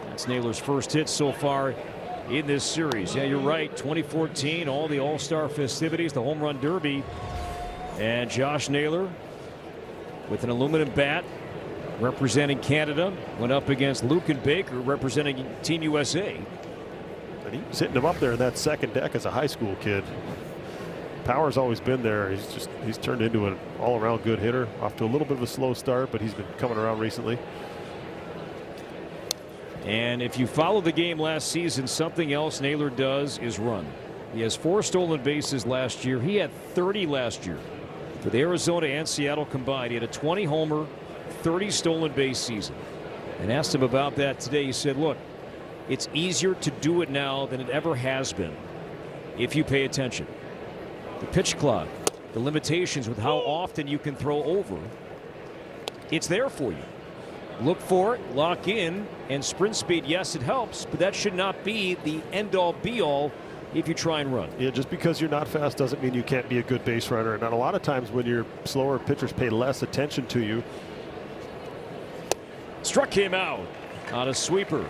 That's Naylor's first hit so far in this series. Yeah, you're right. 2014, all the All-Star festivities, the home run derby. And Josh Naylor with an aluminum bat representing Canada went up against Lucan Baker representing Team USA. And he was hitting him up there in that second deck as a high school kid. Power's always been there. He's turned into an all-around good hitter. Off to a little bit of a slow start, but he's been coming around recently. And if you follow the game last season, something else Naylor does is run. He has 4 stolen bases last year. He had 30 last year for the Arizona and Seattle combined. He had a 20 homer, 30 stolen base season. And asked him about that today. He said, look, it's easier to do it now than it ever has been if you pay attention. The pitch clock, the limitations with how often you can throw over, it's there for you. Look for it, lock in, and sprint speed, yes, it helps, but that should not be the end-all be-all if you try and run. Yeah, just because you're not fast doesn't mean you can't be a good base runner. And a lot of times when you're slower, pitchers pay less attention to you. Struck him out. on a sweeper.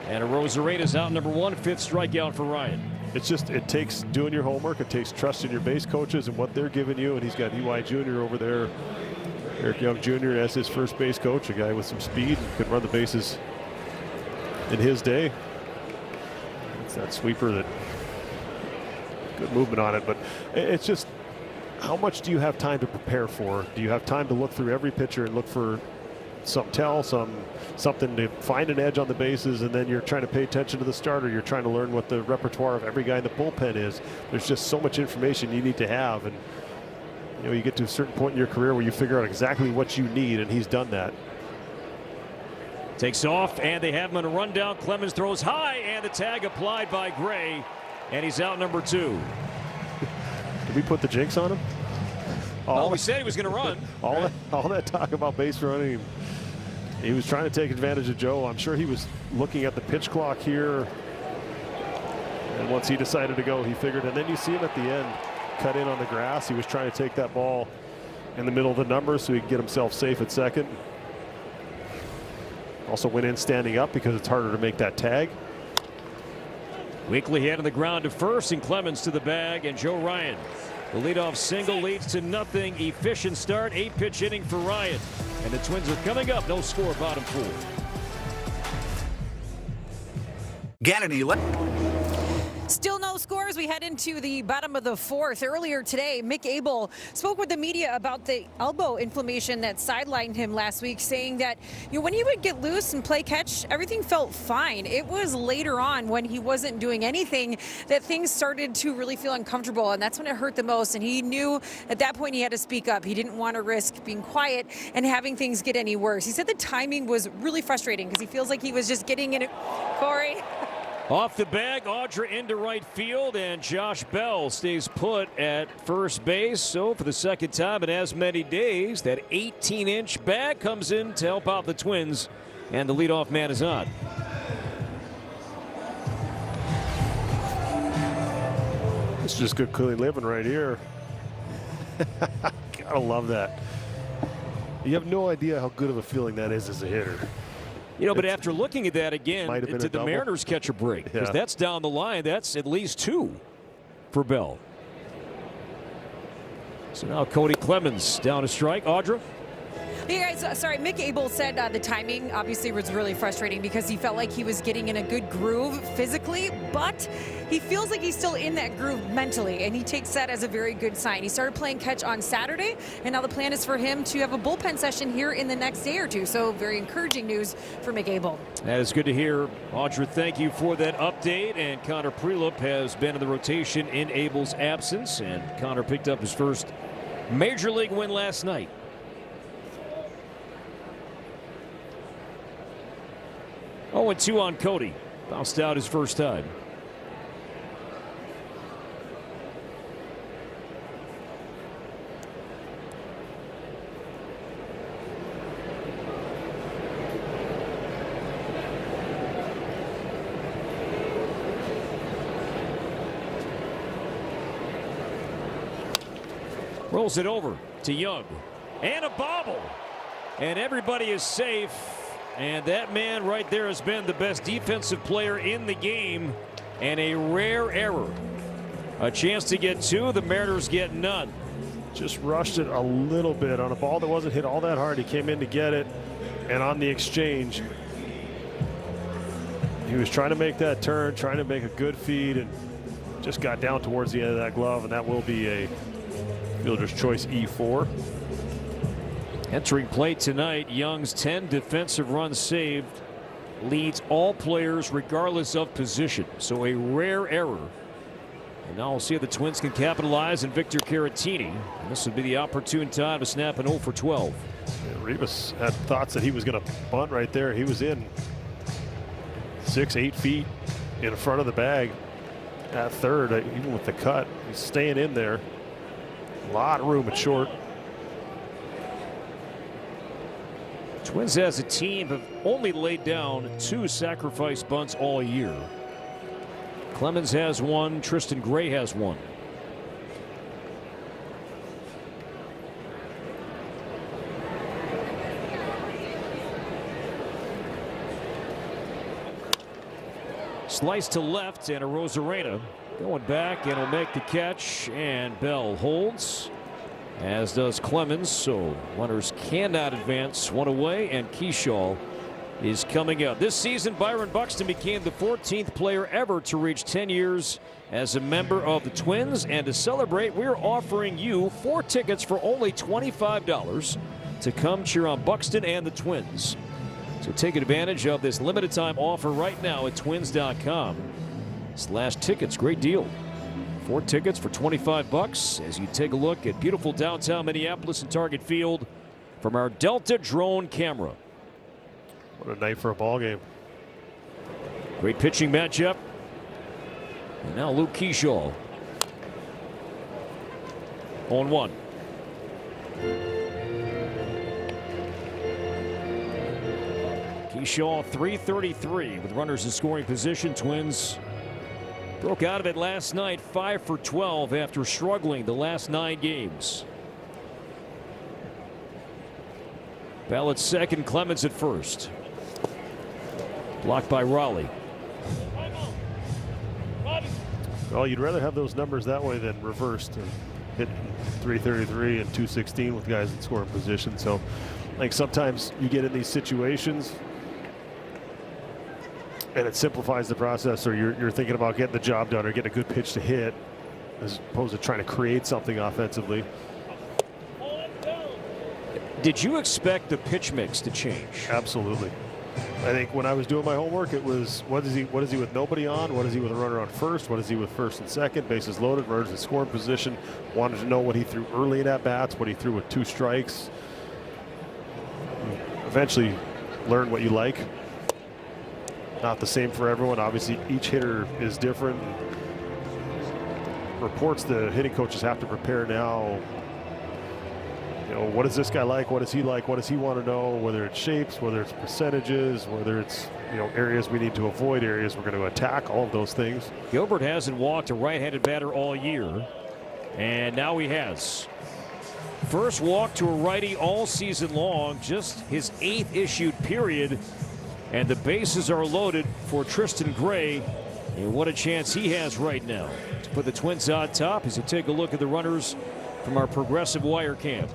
And a Rosarena's out number 1, 5th strikeout for Ryan. It's just, it takes doing your homework. It takes trusting your base coaches and what they're giving you. And he's got EY Jr. over there, Eric Young Jr. as his first base coach, a guy with some speed and could run the bases in his day. It's that sweeper that good movement on it, but it's just how much do you have time to prepare for? Do you have time to look through every pitcher and look for something to find an edge on the bases, and then you're trying to pay attention to the starter. You're trying to learn what the repertoire of every guy in the bullpen is. There's just so much information you need to have, and you know, you get to a certain point in your career where you figure out exactly what you need, and he's done that. Takes off, and they have him on a rundown. Clemens throws high, and the tag applied by Gray, and he's out number 2. Did we put the jinx on him? We said he was going to run. all that talk about base running. He was trying to take advantage of Joe. I'm sure he was looking at the pitch clock here. And once he decided to go, he figured. And then you see him at the end cut in on the grass. He was trying to take that ball in the middle of the numbers so he could get himself safe at second. Also went in standing up because it's harder to make that tag. Weekly hit on the ground to first, and Clemens to the bag, and Joe Ryan. The leadoff single leads to nothing. Efficient start, 8-pitch inning for Ryan. And the Twins are coming up. No score, bottom 4. Gannon, Still no scores. We head into the bottom of the 4th. Earlier today, Mick Abel spoke with the media about the elbow inflammation that sidelined him last week, saying that when he would get loose and play catch, everything felt fine. It was later on when he wasn't doing anything that things started to really feel uncomfortable, and that's when it hurt the most. And he knew at that point he had to speak up. He didn't want to risk being quiet and having things get any worse. He said the timing was really frustrating because he feels like he was just getting in it. Corey. Off the bag, Audra into right field, and Josh Bell stays put at first base. So for the second time in as many days, that 18-inch bag comes in to help out the Twins, and the leadoff man is on. It's just good clean living right here. Gotta love that. You have no idea how good of a feeling that is as a hitter. But after looking at that again, did the Mariners catch a break? Because that's down the line. That's at least 2 for Bell. So now Cody Clemens down a strike. Audra? Hey guys, sorry, Mick Abel said the timing obviously was really frustrating because he felt like he was getting in a good groove physically, but he feels like he's still in that groove mentally, and he takes that as a very good sign. He started playing catch on Saturday, and now the plan is for him to have a bullpen session here in the next day or two, so very encouraging news for Mick Abel. That is good to hear. Audra, thank you for that update, and Connor Prelup has been in the rotation in Abel's absence, and Connor picked up his first Major League win last night. 0-2 on Cody. Bounced out his first time. Rolls it over to Young. And a bobble. And everybody is safe. And that man right there has been the best defensive player in the game, and a rare error. A chance to get 2, the Mariners get none. Just rushed it a little bit on a ball that wasn't hit all that hard. He came in to get it, and on the exchange, he was trying to make that turn, trying to make a good feed, and just got down towards the end of that glove, and that will be a fielder's choice E4. Entering play tonight, Young's 10 defensive runs saved leads all players regardless of position. So a rare error. And now we'll see if the Twins can capitalize, and Victor Caratini. And this would be the opportune time to snap an 0 for 12. Yeah, Rivas had thoughts that he was going to bunt right there. He was in 6-8 feet in front of the bag at third, even with the cut. He's staying in there. A lot of room at short. Twins as a team have only laid down 2 sacrifice bunts all year. Clemens has 1, Tristan Gray has 1. Slice to left, and a Rosarena going back, and he'll make the catch, and Bell holds, as does Clemens. So runners cannot advance. One away, and Keyshaw is coming up. This season, Byron Buxton became the 14th player ever to reach 10 years as a member of the Twins. And to celebrate, we're offering you 4 tickets for only $25 to come cheer on Buxton and the Twins. So take advantage of this limited time offer right now at twins.com/tickets. Great deal. 4 tickets for $25 as you take a look at beautiful downtown Minneapolis and Target Field from our Delta drone camera. What a night for a ball game. Great pitching matchup. And now Luke Keyshaw. 0-1. Keyshaw 333 with runners in scoring position. Twins broke out of it last night, 5 for 12 after struggling the last 9 games. Bell at second, Clemens at first. Blocked by Raleigh. Well, you'd rather have those numbers that way than reversed and hit 333 and 216 with guys in scoring position. So, like, sometimes you get in these situations and it simplifies the process, or you're thinking about getting the job done or getting a good pitch to hit as opposed to trying to create something offensively. Did you expect the pitch mix to change? Absolutely. I think when I was doing my homework, it was what is he with nobody on? What is he with a runner on first? What is he with first and second? Bases loaded, runners in scoring position. Wanted to know what he threw early in at bats, what he threw with 2 strikes. Eventually learn what you like. Not the same for everyone. Obviously, each hitter is different. Reports the hitting coaches have to prepare now. You know, what is this guy like? What does he like? What does he want to know? Whether it's shapes, whether it's percentages, whether it's, you know, areas we need to avoid, areas we're going to attack, all of those things. Gilbert hasn't walked a right-handed batter all year, and now he has. First walk to a righty all season long, just his 8th issued period, and the bases are loaded for Tristan Gray, and what a chance he has right now to put the Twins on top as you take a look at the runners from our Progressive Wire Cam.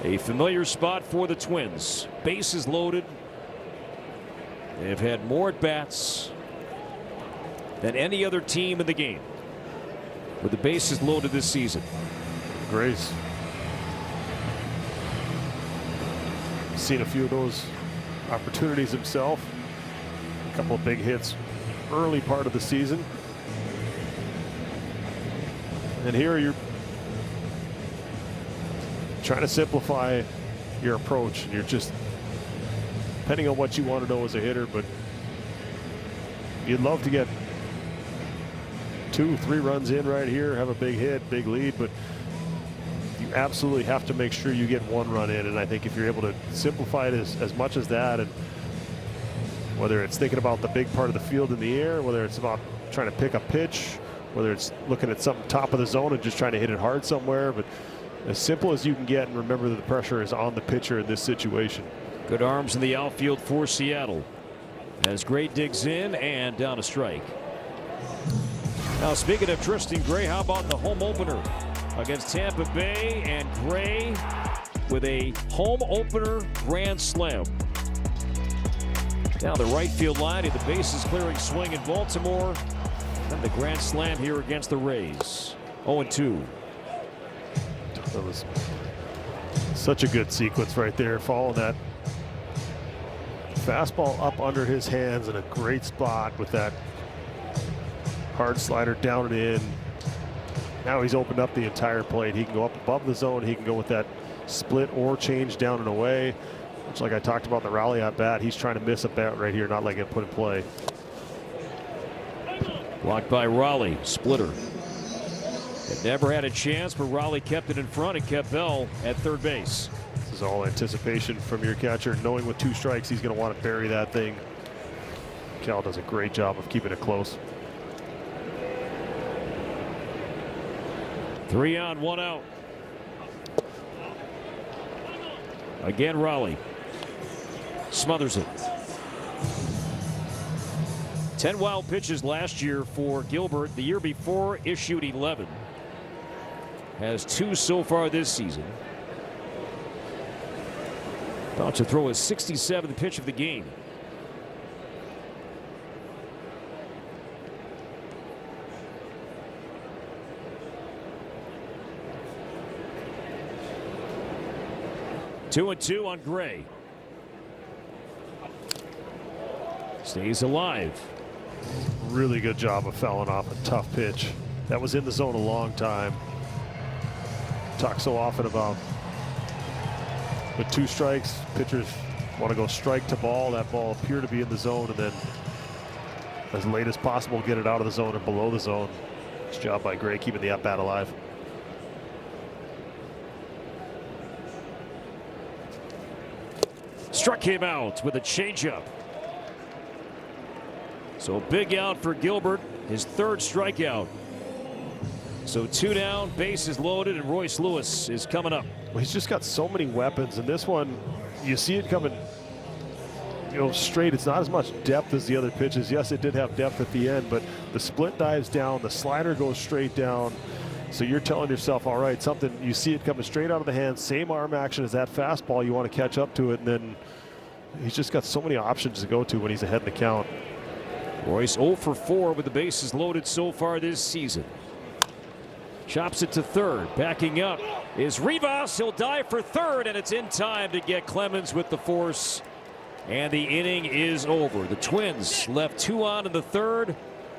A familiar spot for the Twins. Bases loaded. They've had more at-bats than any other team in the game with the bases loaded this season. Gray's seen a few of those opportunities himself. A couple of big hits early part of the season. And here you're trying to simplify your approach, and you're just, depending on what you want to know as a hitter, but you'd love to get 2-3 runs in right here, have a big hit, big lead, but you absolutely have to make sure you get 1 run in. And I think if you're able to simplify it as much as that, and whether it's thinking about the big part of the field in the air, whether it's about trying to pick a pitch, whether it's looking at something top of the zone and just trying to hit it hard somewhere, but as simple as you can get, and remember that the pressure is on the pitcher in this situation. Good arms in the outfield for Seattle as Gray digs in and down a strike. Now, speaking of Tristan Gray, how about the home opener against Tampa Bay, and Gray with a home opener grand slam down the right field line at the bases clearing swing in Baltimore, and the grand slam here against the Rays. 0-2. That was such a good sequence right there, following that fastball up under his hands in a great spot with that hard slider down and in. Now he's opened up the entire plate. He can go up above the zone. He can go with that split or change down and away, which, like I talked about the Raleigh at bat, he's trying to miss a bat right here, not letting it put in play. Blocked by Raleigh, splitter. It never had a chance, but Raleigh kept it in front and kept Bell at third base. This is all anticipation from your catcher, knowing with 2 strikes he's going to want to bury that thing. Cal does a great job of keeping it close. 3 on, 1 out. Again, Raleigh smothers it. 10 wild pitches last year for Gilbert. The year before issued 11. Has 2 so far this season. About to throw his 67th pitch of the game. Two and two on Gray. Stays alive. Really good job of fouling off a tough pitch. That was in the zone a long time. Talk so often about with 2 strikes, pitchers want to go strike to ball. That ball appear to be in the zone, and then as late as possible get it out of the zone or below the zone. Nice job by Gray keeping the at-bat alive. Struck him out with a changeup. So big out for Gilbert, his 3rd strikeout. So 2 down, bases loaded, and Royce Lewis is coming up. Well, he's just got so many weapons, and this one, you see it coming, straight. It's not as much depth as the other pitches. Yes, it did have depth at the end, but the split dives down, the slider goes straight down. So you're telling yourself, all right, something, you see it coming straight out of the hand, same arm action as that fastball. You want to catch up to it, and then he's just got so many options to go to when he's ahead in the count. Royce 0 for 4 with the bases loaded so far this season. Chops it to 3rd. Backing up is Rivas. He'll dive for 3rd, and it's in time to get Clemens with the force. And the inning is over. The Twins left 2 on in the 3rd.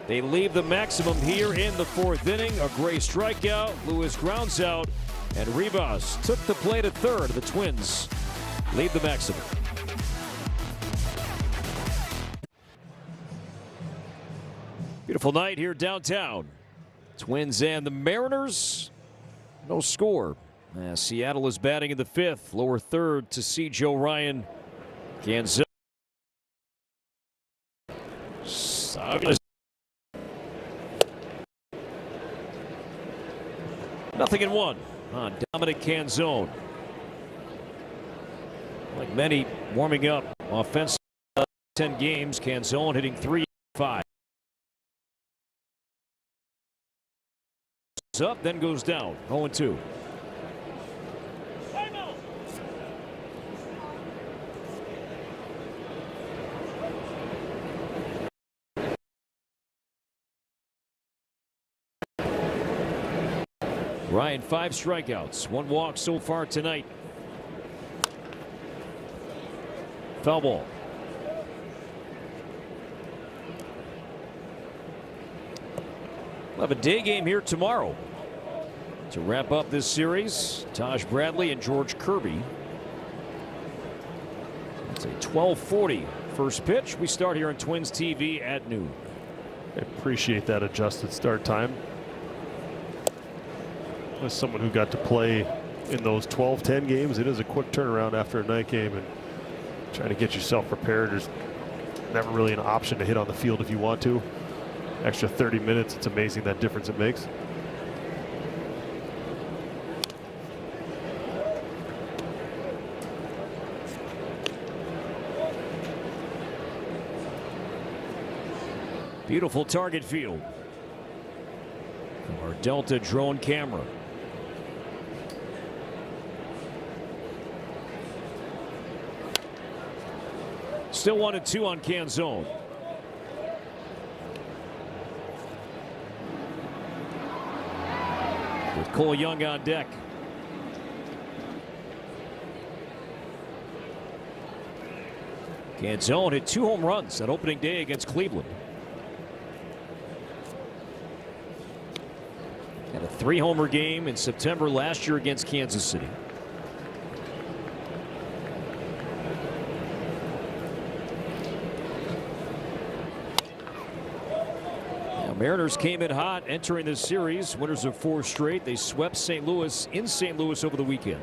They leave the maximum here in the 4th inning. A Gray strikeout. Lewis grounds out, and Rivas took the play to 3rd. The Twins leave the maximum. Beautiful night here downtown. Twins and the Mariners. No score. Seattle is batting in the 5th. Lower 3rd to see Joe Ryan. Kansas. Nothing in 1 on Dominic Canzone. Like many warming up offensive 10 games, Canzone hitting .385. Up, then goes down. 0-2. Ryan, 5 strikeouts, 1 walk so far tonight. Foul ball. We'll have a day game here tomorrow to wrap up this series. Taj Bradley and George Kirby. It's a 12:40 first pitch. We start here on Twins TV at noon. I appreciate that adjusted start time. As someone who got to play in those 12-10 games, it is a quick turnaround after a night game, and trying to get yourself prepared. There's never really an option to hit on the field if you want to. Extra 30 minutes, it's amazing that difference it makes. Beautiful target field from our Delta drone camera. Still 1-2 on Canzone. With Cole Young on deck. Canzone hit 2 home runs on opening day against Cleveland. Had a 3-homer game in September last year against Kansas City. Mariners came in hot entering this series, winners of 4 straight. They swept St. Louis in St. Louis over the weekend.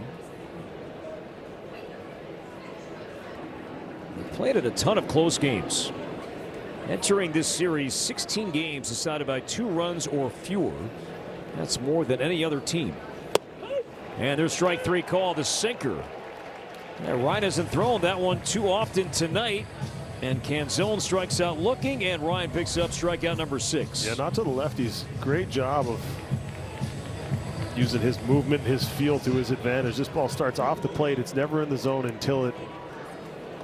They played at a ton of close games. Entering this series, 16 games decided by 2 runs or fewer. That's more than any other team. And their strike 3 call, the sinker. Yeah, Ryan hasn't thrown that one too often tonight. And Canzone strikes out looking, and Ryan picks up strikeout number 6. Yeah, not to the lefties. Great job of using his movement, his feel to his advantage. This ball starts off the plate. It's never in the zone until it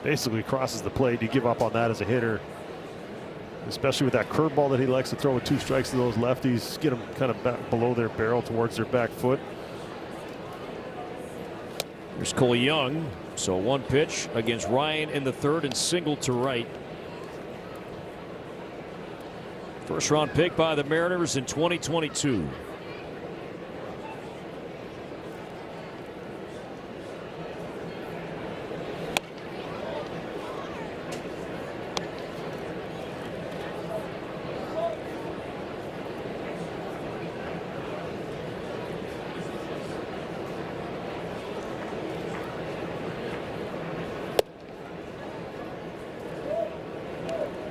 basically crosses the plate. You give up on that as a hitter, especially with that curveball that he likes to throw with 2 strikes to those lefties. Get them kind of back below their barrel towards their back foot. Here's Cole Young. So 1 pitch against Ryan in the 3rd and single to right. First round pick by the Mariners in 2022.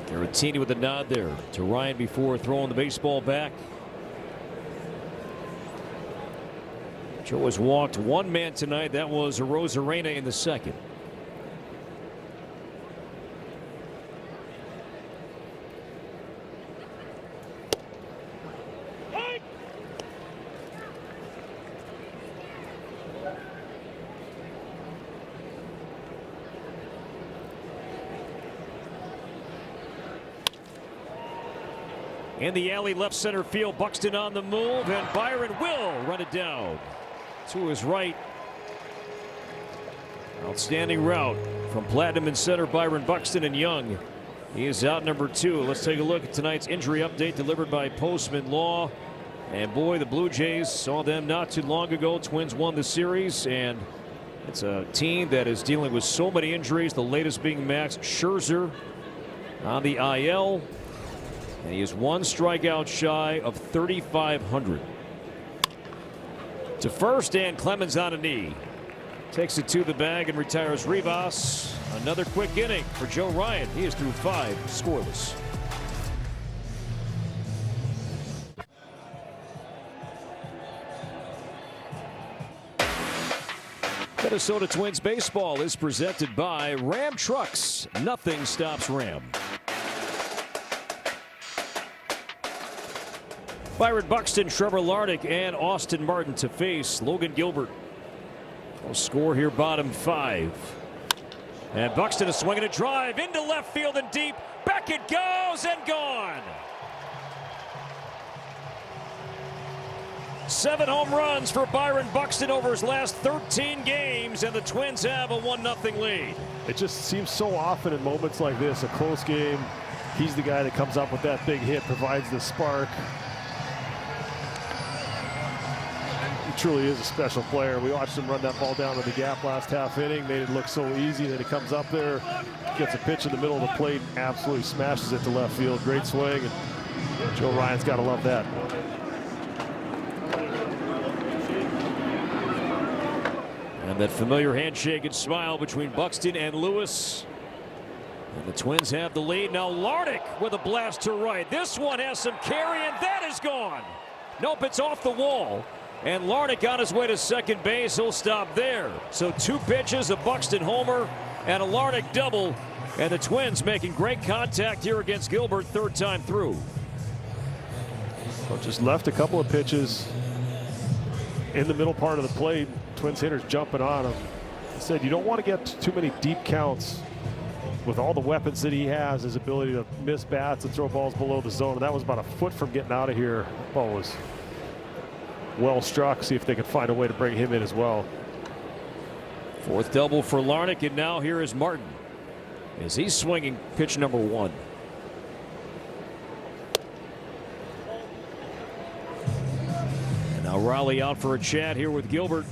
Garrettini with a nod there to Ryan before throwing the baseball back. Joe has walked 1 man tonight. That was Arozarena in the 2nd. In the alley, left center field, Buxton on the move, and Byron will run it down to his right. Outstanding route from Platinum in center, Byron Buxton, and Young. He is out number 2. Let's take a look at tonight's injury update delivered by Postman Law. And boy, the Blue Jays saw them not too long ago. Twins won the series, and it's a team that is dealing with so many injuries, the latest being Max Scherzer on the IL. And he is 1 strikeout shy of 3,500. To first, and Clemens on a knee. Takes it to the bag and retires Rivas. Another quick inning for Joe Ryan. He is through 5 scoreless. Minnesota Twins baseball is presented by Ram Trucks. Nothing stops Ram. Byron Buxton, Trevor Larnach, and Austin Martin to face Logan Gilbert. We'll score here, bottom 5. And Buxton is swinging a drive into left field and deep. Back it goes and gone. 7 home runs for Byron Buxton over his last 13 games, and the Twins have a 1-0 lead. It just seems so often in moments like this, a close game, he's the guy that comes up with that big hit, provides the spark. He truly is a special player. We watched him run that ball down to the gap last half inning, made it look so easy. Then he comes up there, gets a pitch in the middle of the plate, absolutely smashes it to left field. Great swing, and Joe Ryan's got to love that. And that familiar handshake and smile between Buxton and Lewis. And the Twins have the lead. Now Larnach with a blast to right. This one has some carry, and that is gone. Nope, it's off the wall. And Larnach on his way to second base. He'll stop there. So 2 pitches, a Buxton homer and a Larnach double. And the Twins making great contact here against Gilbert, 3rd time through. Well, just left a couple of pitches in the middle part of the plate. Twins hitters jumping on him. I said you don't want to get too many deep counts with all the weapons that he has, his ability to miss bats and throw balls below the zone. And that was about a foot from getting out of here. The ball was well struck. See if they can find a way to bring him in as well. 4th double for Larnach, and now here is Martin as he's swinging pitch number 1. And now Raleigh out for a chat here with Gilbert.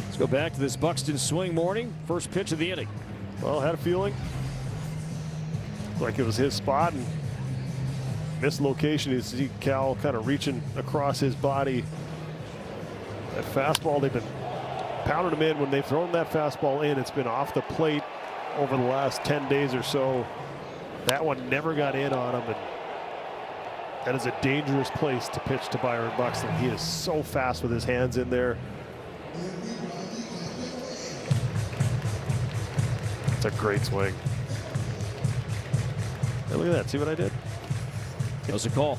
Let's go back to this Buxton swing morning. First pitch of the inning. Well, had a feeling like it was his spot, and mislocation. You see Cal kind of reaching across his body. That fastball, they've been pounding him in. When they've thrown that fastball in, it's been off the plate over the last 10 days or so. That one never got in on him, and that is a dangerous place to pitch to Byron Buxton. He is so fast with his hands in there. It's a great swing. Hey, look at that. See what I did? That was a call.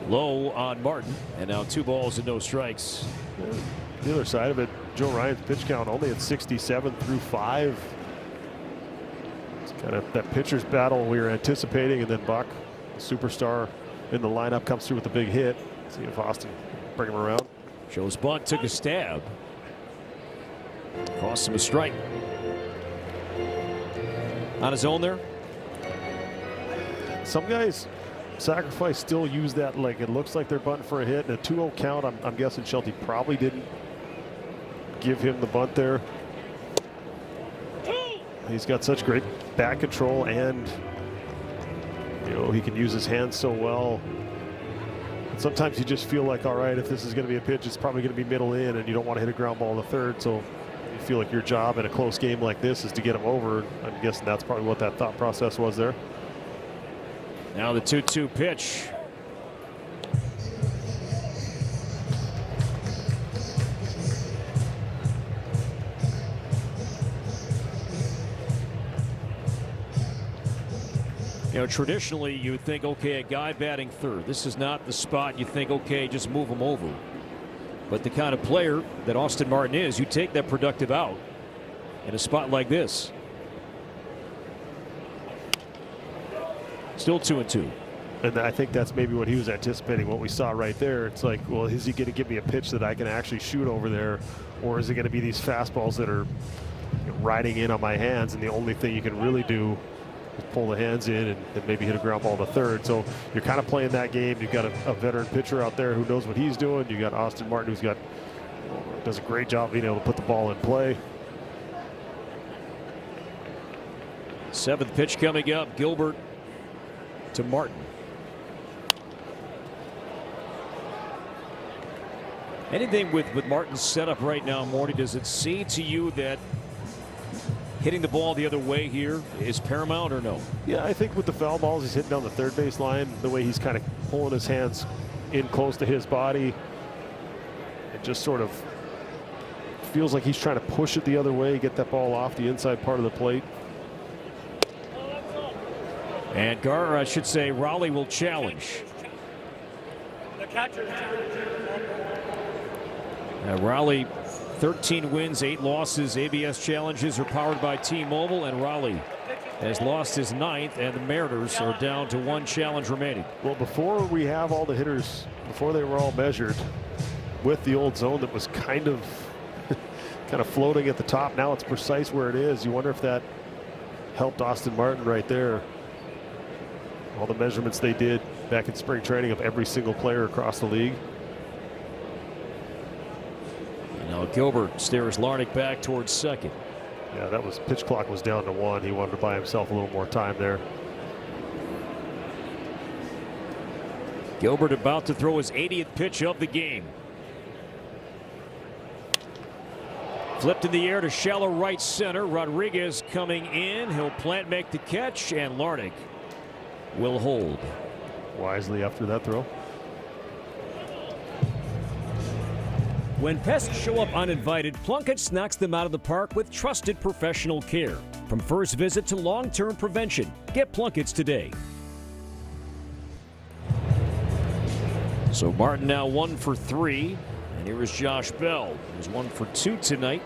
Low on Martin, and now 2 balls and no strikes. The other side of it, Joe Ryan's pitch count only at 67 through 5. It's kind of that pitcher's battle we were anticipating, and then Buck, the superstar in the lineup, comes through with a big hit. See if Austin bring him around. Joe's bunt took a stab. Cost him a strike. On his own there. Some guys sacrifice still use that, like it looks like they're bunting for a hit, and a 2-0 count. I'm guessing Shelty probably didn't give him the bunt there. He's got such great bat control, and he can use his hands so well. And sometimes you just feel like, all right, if this is going to be a pitch, it's probably going to be middle in, and you don't want to hit a ground ball in the third. So you feel like your job in a close game like this is to get him over. I'm guessing that's probably what that thought process was there. Now the 2-2 pitch. Traditionally you would think, okay, a guy batting third, this is not the spot you think, okay, just move him over. But the kind of player that Austin Martin is, you take that productive out in a spot like this. Still 2-2. And I think that's maybe what he was anticipating, what we saw right there. It's like, well, is he going to give me a pitch that I can actually shoot over there, or is it going to be these fastballs that are riding in on my hands, and the only thing you can really do is pull the hands in and maybe hit a ground ball to third. So you're kind of playing that game. You've got a veteran pitcher out there who knows what he's doing. You got Austin Martin, who's does a great job being able to put the ball in play. 7th pitch coming up. Gilbert to Martin. Anything with Martin's setup right now, Morty, does it seem to you that hitting the ball the other way here is paramount, or no? Yeah, I think with the foul balls, he's hitting down the third base line, the way he's kind of pulling his hands in close to his body. It just sort of feels like he's trying to push it the other way, get that ball off the inside part of the plate. And I should say Raleigh will challenge. Raleigh, 13 wins, 8 losses. ABS challenges are powered by T-Mobile, and Raleigh has lost his 9th, and the Mariners are down to 1 challenge remaining. Well, before we have all the hitters, before they were all measured with the old zone that was kind of floating at the top, now it's precise where it is. You wonder if that helped Austin Martin right there. All the measurements they did back in spring training of every single player across the league. Now Gilbert stares Larnach back towards second. Yeah, that was, pitch clock was down to 1. He wanted to buy himself a little more time there. Gilbert about to throw his 80th pitch of the game. Flipped in the air to shallow right center. Rodriguez coming in. He'll plant, make the catch, and Larnach will hold. Wisely after that throw. When pests show up uninvited, Plunkett knocks them out of the park with trusted professional care. From first visit to long-term prevention, get Plunkett's today. So Martin now 1 for 3, and here is Josh Bell, who's 1 for 2 tonight.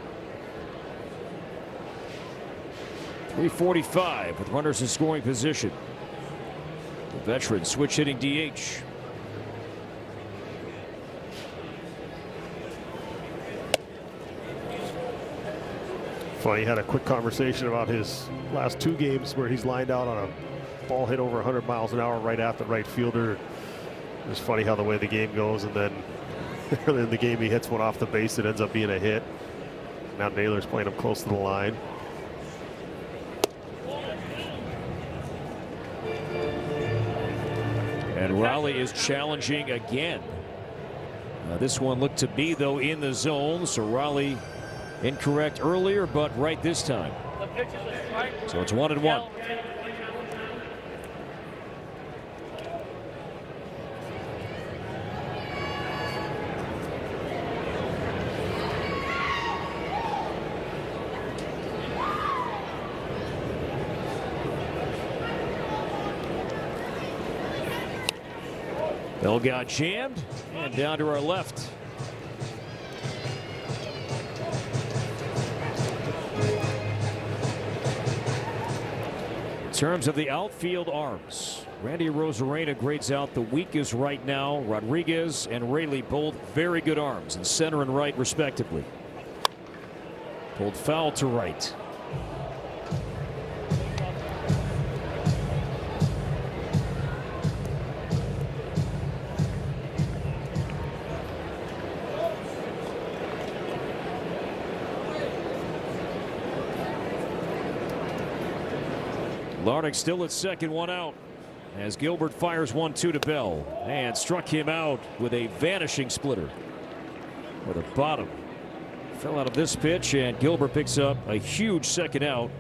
345 with runners in scoring position. The veteran switch hitting DH. Funny, had a quick conversation about his last 2 games where he's lined out on a ball hit over 100 miles an hour right at the right fielder. It's funny how the way the game goes, and then early in the game he hits one off the base that ends up being a hit. Now Naylor's playing him close to the line. And Raleigh is challenging again. This one looked to be, though, in the zone. So Raleigh incorrect earlier, but right this time. So it's 1-1. Bell got jammed and down to our left. In terms of the outfield arms, Randy Rosarena grades out the weakest right now. Rodriguez and Raley both very good arms in center and right respectively. Pulled foul to right. Larnach still at second, one out, as Gilbert fires 1-2 to Bell and struck him out with a vanishing splitter. Or the bottom fell out of this pitch, and Gilbert picks up a huge second out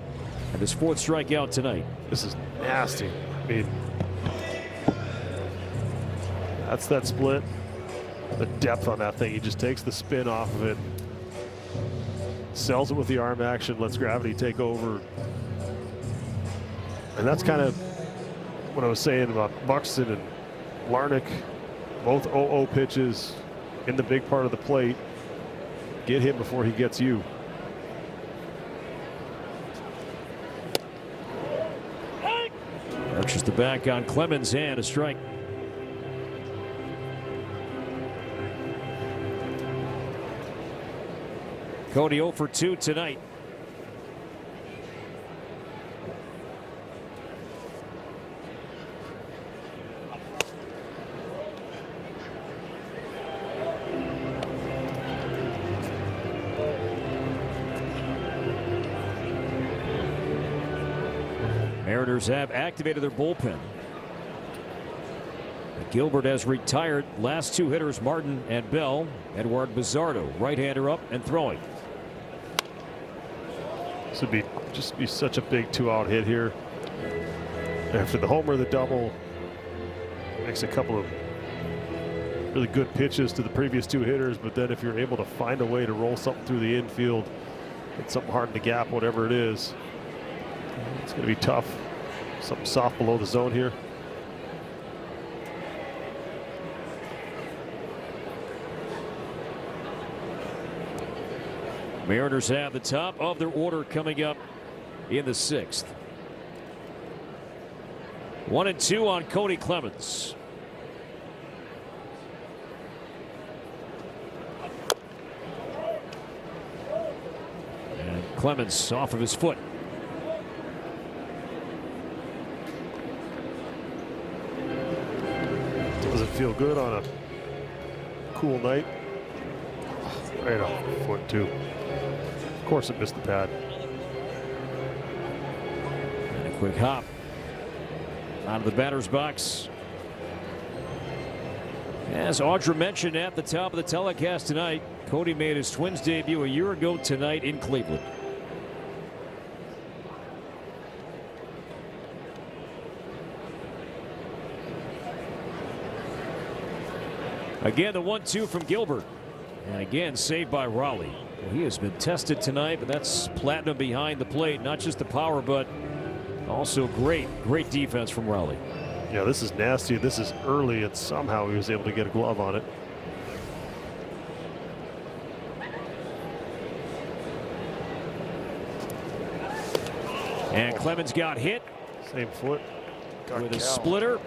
and his fourth strikeout tonight. This is nasty. I mean, that's that split. The depth on that thing. He just takes the spin off of it, sells it with the arm action, lets gravity take over. And that's kind of what I was saying about Buxton and Larnach. Both 0-0 pitches in the big part of the plate. Get him before he gets you. Arches the back on Clemens and a strike. Cody 0 for 2 tonight. Mariners have activated their bullpen. Gilbert has retired. Last two hitters, Martin and Bell. Edward Bizzardo, right-hander up and throwing. This would just be such a big 2-out hit here. After the homer, the double makes a couple of really good pitches to the previous two hitters, but then if you're able to find a way to roll something through the infield, hit something hard in the gap, whatever it is, it's going to be tough. Something soft below the zone here. Mariners have the top of their order coming up in the sixth. 1-2 on Cody Clemens. And Clemens off of his foot. Does it feel good on a cool night? Right off the foot too. Of course it missed the pad. And a quick hop out of the batter's box. As Audra mentioned at the top of the telecast tonight, Cody made his Twins debut a year ago tonight in Cleveland. Again, the 1-2 from Gilbert. And again, saved by Raleigh. Well, he has been tested tonight, but that's platinum behind the plate. Not just the power, but also great defense from Raleigh. Yeah, this is nasty. This is early, and somehow he was able to get a glove on it. And Clemens got hit. Same foot. Got with a Cal. splitter.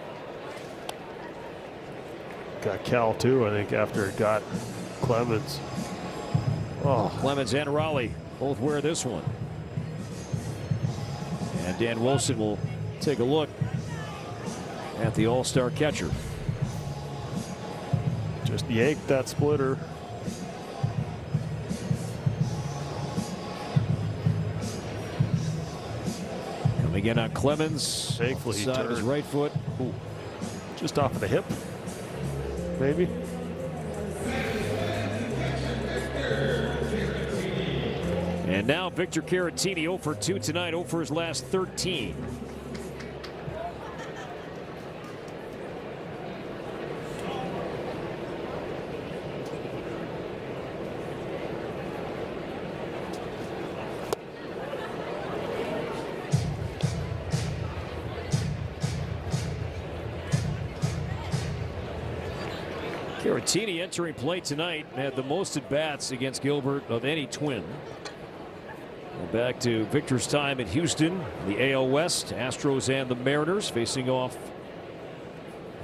Got Cal too, I think, after it got Clemens. Oh. Clemens and Raleigh both wear this one. And Dan Wilson will take a look at the all-star catcher. Just yanked that splitter. Coming in on Clemens. Thankfully he side of his turned. right foot. Ooh. Just off of the hip, maybe. And now Victor Caratini 0 for 2 tonight, 0 for his last 13. Caratini entering play tonight had the most at bats against Gilbert of any Twin. Back to Victor's time at Houston, the AL West, Astros and the Mariners facing off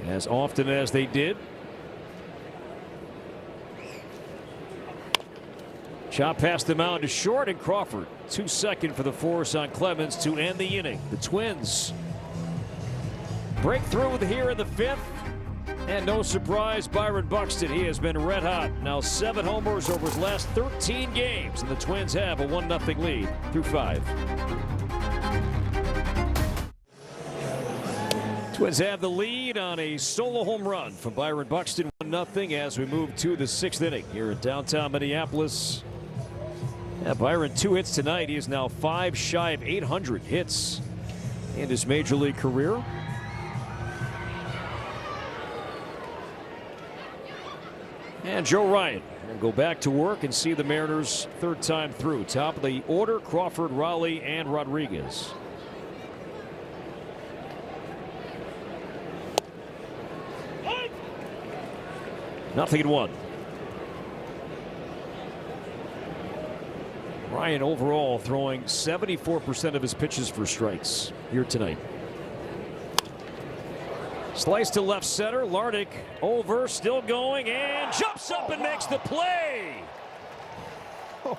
as often as they did. Chop past the mound to short, and Crawford 2-2 for the force on Clemens to end the inning. The Twins break through here in the 5th. And no surprise, Byron Buxton, he has been red hot. Now 7 homers over his last 13 games, and the Twins have a 1-0 lead through 5. Twins have the lead on a solo home run from Byron Buxton, 1-0 as we move to the 6th inning here in downtown Minneapolis. Yeah, Byron 2 hits tonight. He is now 5 shy of 800 hits in his major league career. And Joe Ryan will go back to work and see the Mariners 3rd time through. Top of the order, Crawford, Raleigh, and Rodriguez. Nothing at 1. Ryan overall throwing 74% of his pitches for strikes here tonight. Slice to left center. Larnach over, still going, and jumps up and makes the play. Oh,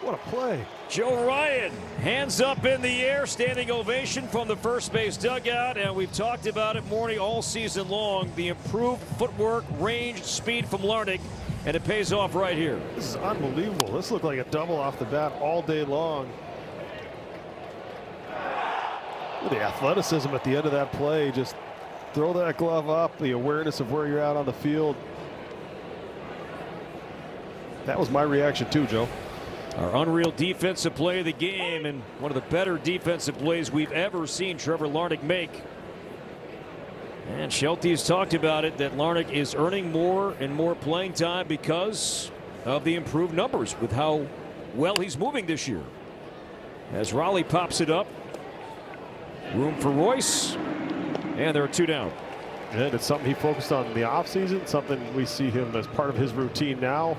what a play. Joe Ryan, hands up in the air, standing ovation from the first base dugout, and we've talked about it morning all season long. The improved footwork, range, speed from Larnach, and it pays off right here. This is unbelievable. This looked like a double off the bat all day long. The athleticism at the end of that play, just throw that glove up, the awareness of where you're at on the field. That was my reaction too, Joe. Our unreal defensive play of the game, and one of the better defensive plays we've ever seen Trevor Larnach make. And Shelty's talked about it, that Larnach is earning more and more playing time because of the improved numbers with how well he's moving this year. As Raleigh pops it up. Room for Royce, and there are 2 down. And it's something he focused on in the offseason, something we see him as part of his routine now.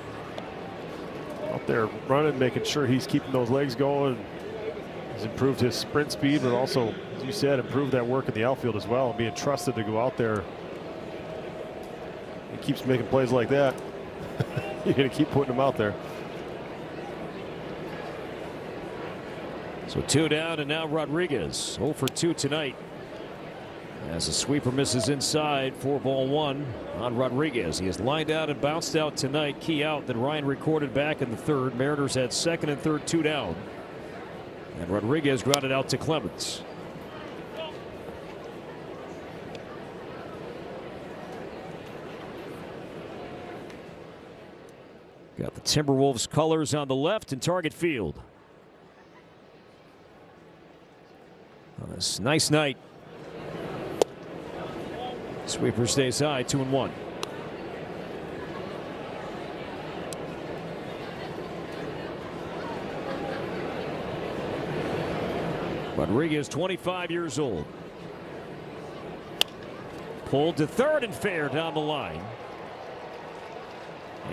Out there running, making sure he's keeping those legs going. He's improved his sprint speed, but also, as you said, improved that work in the outfield as well, and being trusted to go out there. He keeps making plays like that. You're going to keep putting him out there. So 2 down, and now Rodriguez 0 for 2 tonight. As the sweeper misses inside, 4-1 on Rodriguez. He has lined out and bounced out tonight. Key out that Ryan recorded back in the 3rd. Mariners had 2nd and 3rd, 2 down. And Rodriguez grounded out to Clemens. Got the Timberwolves colors on the left in target field. On this nice night. Sweeper stays high, 2-1. Rodriguez, 25 years old. Pulled to 3rd and fair down the line.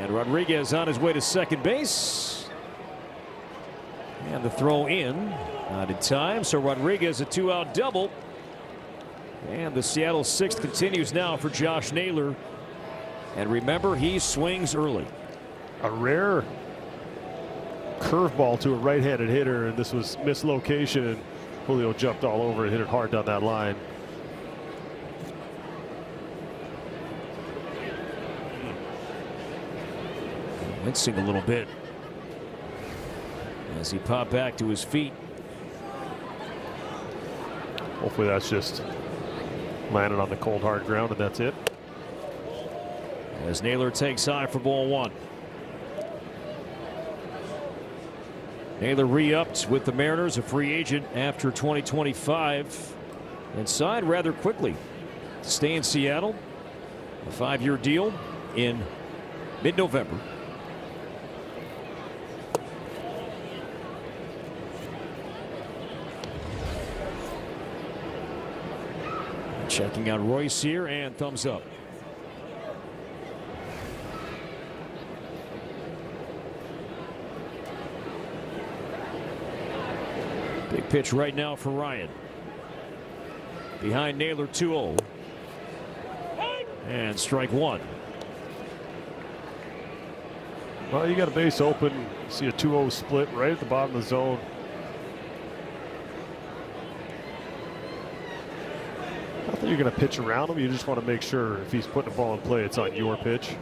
And Rodriguez on his way to 2nd base. And the throw in. Not in time, so Rodriguez a 2-out double. And the Seattle 6th continues now for Josh Naylor. And remember, he swings early. A rare curveball to a right-handed hitter, and this was mislocation, and Julio jumped all over and hit it hard down that line. Wincing a little bit as he popped back to his feet. Hopefully that's just landed on the cold hard ground, and that's it. As Naylor takes high for ball 1. Naylor re-upped with the Mariners, a free agent after 2025, and signed rather quickly to stay in Seattle. A 5-year deal in mid-November. Checking out Royce here, and thumbs up. Big pitch right now for Ryan. Behind Naylor, 2-0. And strike one. Well, you got a base open. See a 2-0 split right at the bottom of the zone. Not that you're going to pitch around him. You just want to make sure if he's putting the ball in play, it's on your pitch.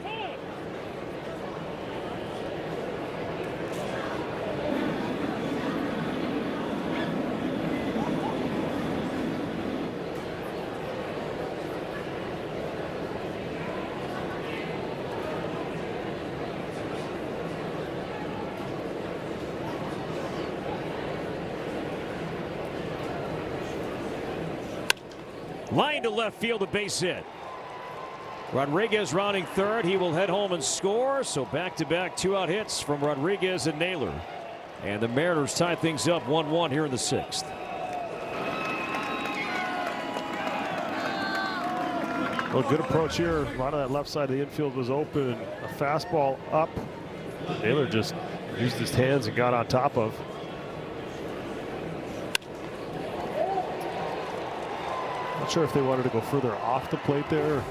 Line to left field, a base hit. Rodriguez rounding third. He will head home and score. So back-to-back 2-out hits from Rodriguez and Naylor. And the Mariners tie things up 1-1 here in the 6th. Well, good approach here. A lot of that left side of the infield was open. A fastball up. Naylor just used his hands and got on top of. Not sure if they wanted to go further off the plate there.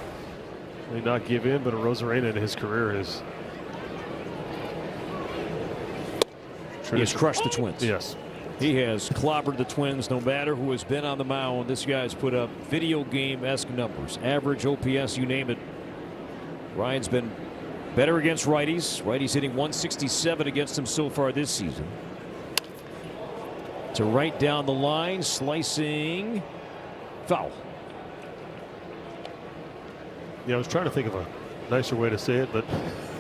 They not give in, but Rosarena in his career is. He has crushed the Twins. Yes. He has clobbered the Twins no matter who has been on the mound. This guy's put up video game-esque numbers. Average, OPS, you name it. Ryan's been better against righties. Righties hitting 167 against him so far this season. To right down the line, slicing. Foul. Yeah, I was trying to think of a nicer way to say it, but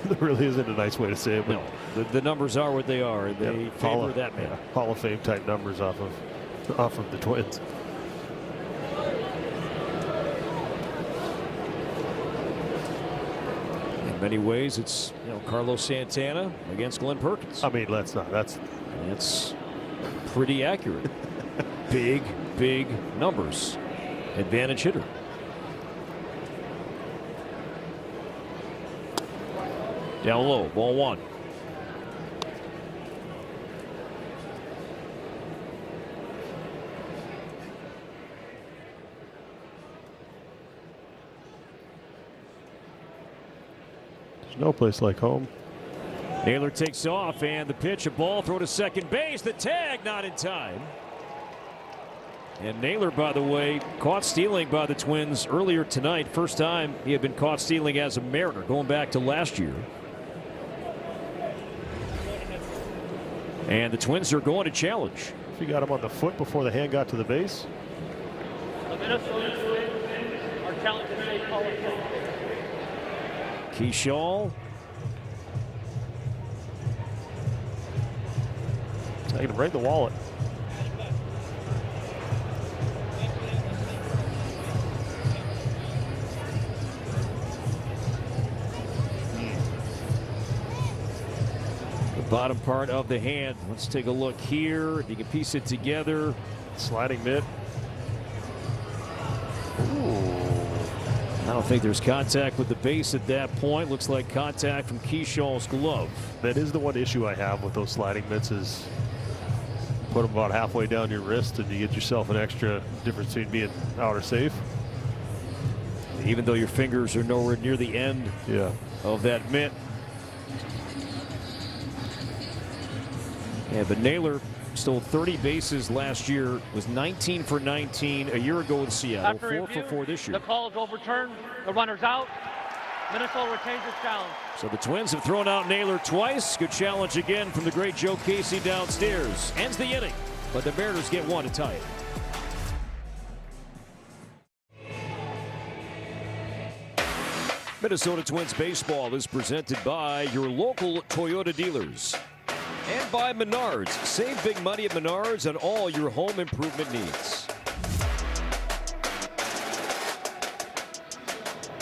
there really isn't a nice way to say it. But no, the numbers are what they are. They favor that man. Yeah, Hall of Fame type numbers off of the Twins. In many ways, it's Carlos Santana against Glenn Perkins. I mean, that's pretty accurate. big numbers. Advantage hitter. Down low, ball one. There's no place like home. Naylor takes off, and the pitch, a ball, throw to second base. The tag not in time. And Naylor, by the way, caught stealing by the Twins earlier tonight. First time he had been caught stealing as a Mariner, going back to last year. And the Twins are going to challenge. If he got him on the foot before the hand got to the base. The Minnesota Twins are challenging the Hall of Fame. Keyshaw. Taking him right in the wallet. Bottom part of the hand. Let's take a look here. If you can piece it together. Sliding mitt. I don't think there's contact with the base at that point. Looks like contact from Keyshaw's glove. That is the one issue I have with those sliding mitts is put them about halfway down your wrist and you get yourself an extra difference between being out or safe. Even though your fingers are nowhere near the end of that mitt. Yeah, but Naylor stole 30 bases last year, was 19 for 19 a year ago in Seattle, After 4 for 4 this year. The call is overturned. The runner's out. Minnesota retains its challenge. So the Twins have thrown out Naylor twice. Good challenge again from the great Joe Casey downstairs. Ends the inning, but the Mariners get one to tie it. Minnesota Twins baseball is presented by your local Toyota dealers. And by Menards. Save big money at Menards on all your home improvement needs.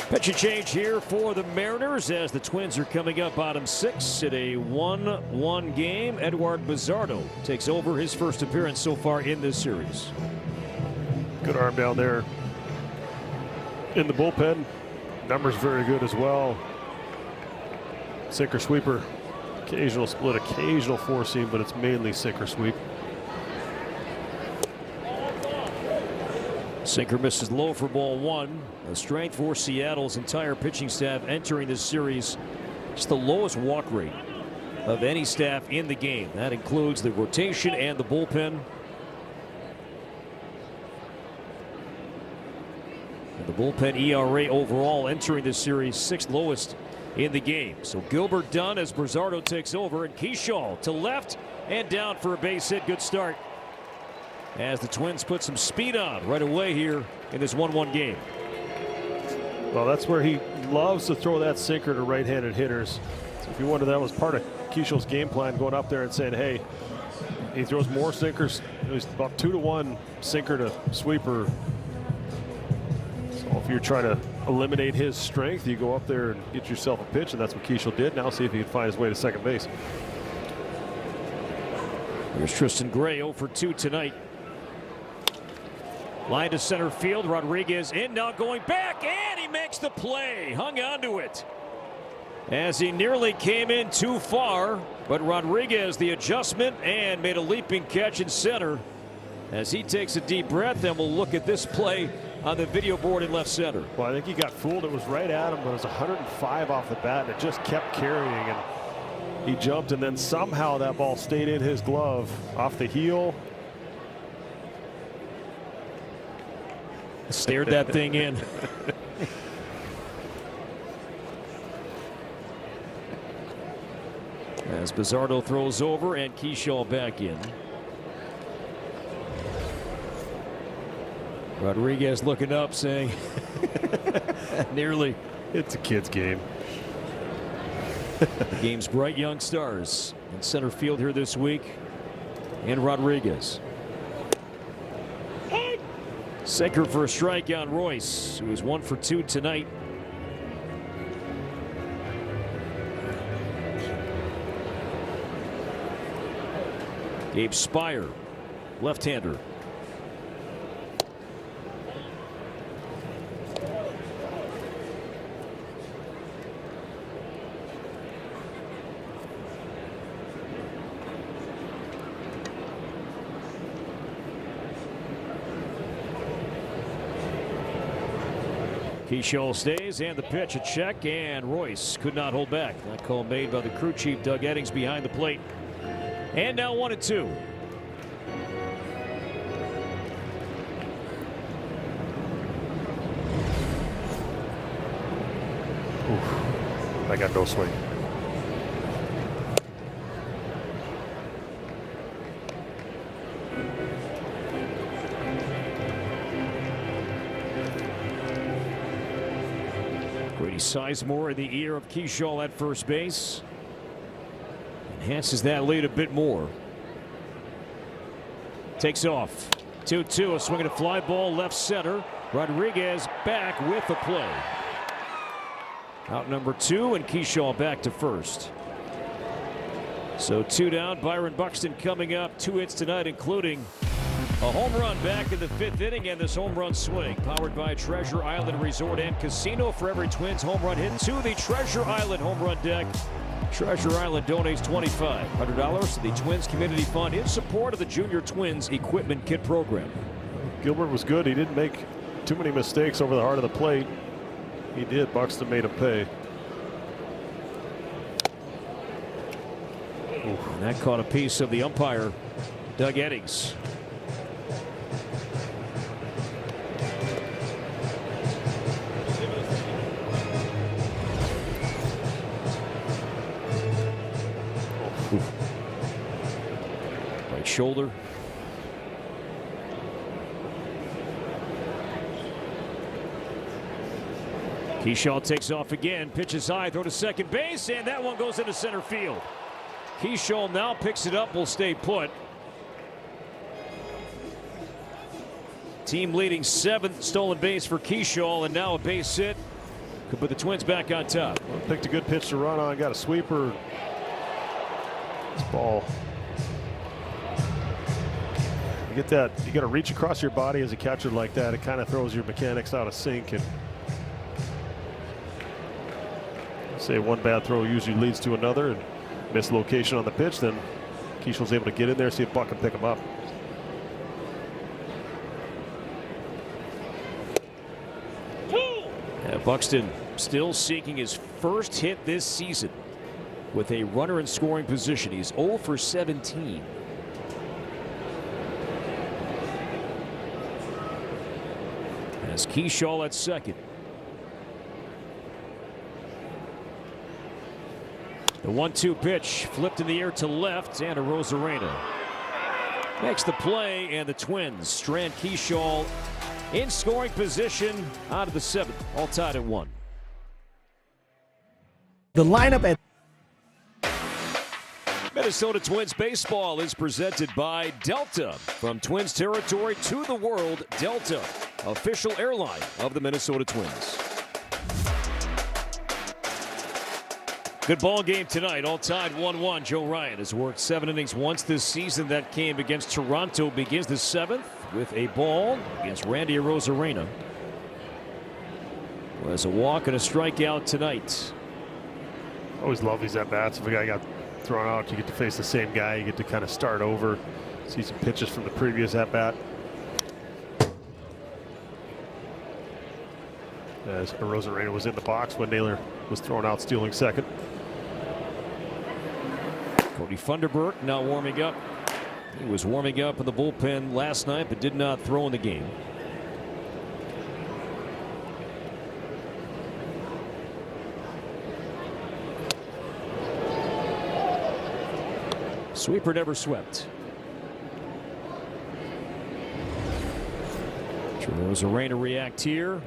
Pitch and change here for the Mariners as the Twins are coming up bottom 6 in a 1-1 game. Eduard Bizzardo takes over his first appearance so far in this series. Good arm down there in the bullpen. Numbers very good as well. Sinker sweeper, occasional split, occasional four seam, but it's mainly sinker sweep. Sinker misses low for ball 1. A strength for Seattle's entire pitching staff entering this series. It's the lowest walk rate of any staff in the game. That includes the rotation and the bullpen. And the bullpen ERA overall entering this series 6th lowest in the game. So Gilbert done as Bizzardo takes over, and Keyshaw to left and down for a base hit. Good start as the Twins put some speed on right away here in this 1-1 game. Well, that's where he loves to throw that sinker to right-handed hitters. So if you wonder, that was part of Keyshaw's game plan, going up there and saying, hey, he throws more sinkers. It was about 2-to-1 sinker to sweeper. So if you're trying to eliminate his strength, you go up there and get yourself a pitch, and that's what Keyshaw did. Now see if he can find his way to second base. Here's Tristan Gray 0 for 2 tonight. Line to center field. Rodriguez in, now going back, and he makes the play. Hung on to it as he nearly came in too far, but Rodriguez the adjustment and made a leaping catch in center. As he takes a deep breath, and we'll look at this play on the video board in left center. Well, I think he got fooled. It was right at him, but it was 105 off the bat, and it just kept carrying, and he jumped, and then somehow that ball stayed in his glove off the heel. Stared that thing in. As Bizzardo throws over and Keyshaw back in. Rodriguez looking up saying nearly. It's a kid's game. The game's bright young stars in center field here this week. And Rodriguez. Sinker for a strike on Royce, who is 1 for 2 tonight. Gabe Spire, left-hander. Keyshaw stays, and the pitch, a check, and Royce could not hold back. That call made by the crew chief, Doug Eddings, behind the plate. And now 1-2. Oof. I got no swing. Grady Sizemore in the ear of Keyshaw at first base. Enhances that lead a bit more. Takes off. 2-2, a swing and a fly ball left center. Rodriguez back with the play. Out number 2, and Keyshaw back to first. So 2 down. Byron Buxton coming up. 2 hits tonight, including a home run back in the 5th inning, and this home run swing powered by Treasure Island Resort and Casino. For every Twins home run hit to the Treasure Island home run deck, Treasure Island donates $2,500 to the Twins Community Fund in support of the Junior Twins Equipment Kit program. Gilbert was good. He didn't make too many mistakes over the heart of the plate. He did. Buxton made him pay. And that caught a piece of the umpire, Doug Eddings. Right shoulder. Keyshaw takes off again, pitches high, throw to second base, and that one goes into center field. Keyshaw now picks it up, will stay put. Team leading 7th stolen base for Keyshaw, and now a base hit. Could put the Twins back on top. Well, picked a good pitch to run on, got a sweeper. This ball. You get that, you got to reach across your body as a catcher like that. It kind of throws your mechanics out of sync. And say one bad throw usually leads to another, and mislocation on the pitch, then Keyshaw's able to get in there, see if Buck can pick him up. Buxton still seeking his first hit this season with a runner in scoring position. He's 0 for 17. As Keyshaw at second. The 1-2 pitch flipped in the air to left, and Arozarena makes the play, and the Twins strand Keyshaw in scoring position out of the 7th, all tied at 1. The lineup at Minnesota Twins baseball is presented by Delta. From Twins territory to the world, Delta, official airline of the Minnesota Twins. Good ball game tonight, all tied 1-1. Joe Ryan has worked 7 innings once this season. That game against Toronto begins the 7th with a ball against Randy Arozarena. Was a walk and a strikeout tonight. Always love these at-bats. If a guy got thrown out, you get to face the same guy. You get to kind of start over, see some pitches from the previous at-bat. As Arozarena was in the box when Naylor was thrown out, stealing second. Cody Funderburk now warming up. He was warming up in the bullpen last night, but did not throw in the game. Sweeper never swept. Arozarena react here.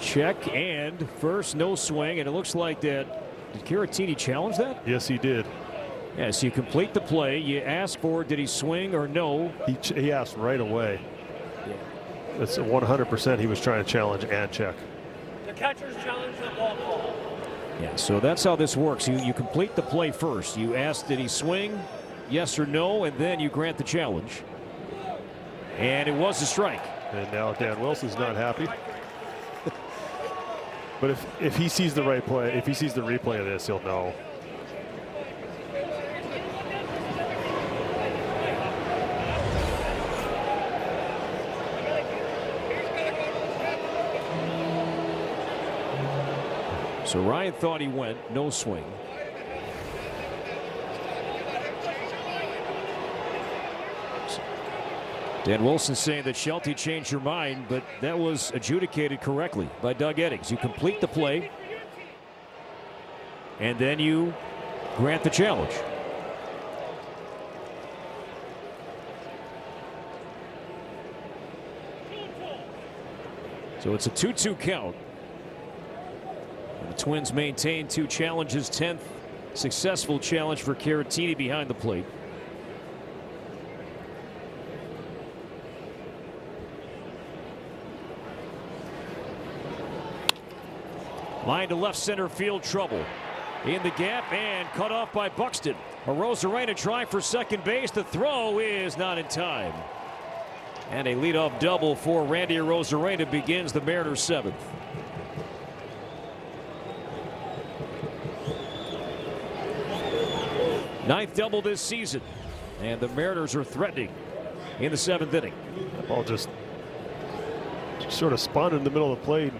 Check and first, no swing, and it looks like that. Did Caratini challenge that? Yes, he did. Yes, you complete the play. You ask for did he swing or no. He asked right away. Yeah. That's 100% he was trying to challenge and check. The catcher's challenge the ball call. Yeah, so that's how this works. You complete the play first. You ask did he swing, yes or no, and then you grant the challenge. And it was a strike. And now Dan Wilson's not happy. But if he sees the right play, if he sees the replay of this, he'll know. So Ryan thought he went, no swing. Dan Wilson saying that Shelty changed your mind, but that was adjudicated correctly by Doug Eddings. You complete the play, and then you grant the challenge. So it's a 2-2 count. The Twins maintain 2 challenges, 10th successful challenge for Caratini behind the plate. Line to left center field, trouble in the gap and cut off by Buxton. Arozarena trying for second base. The throw is not in time. And a leadoff double for Randy Arozarena begins the Mariners' 7th. Ninth double this season, and the Mariners are threatening in the 7th inning. That ball just sort of spun in the middle of the plate.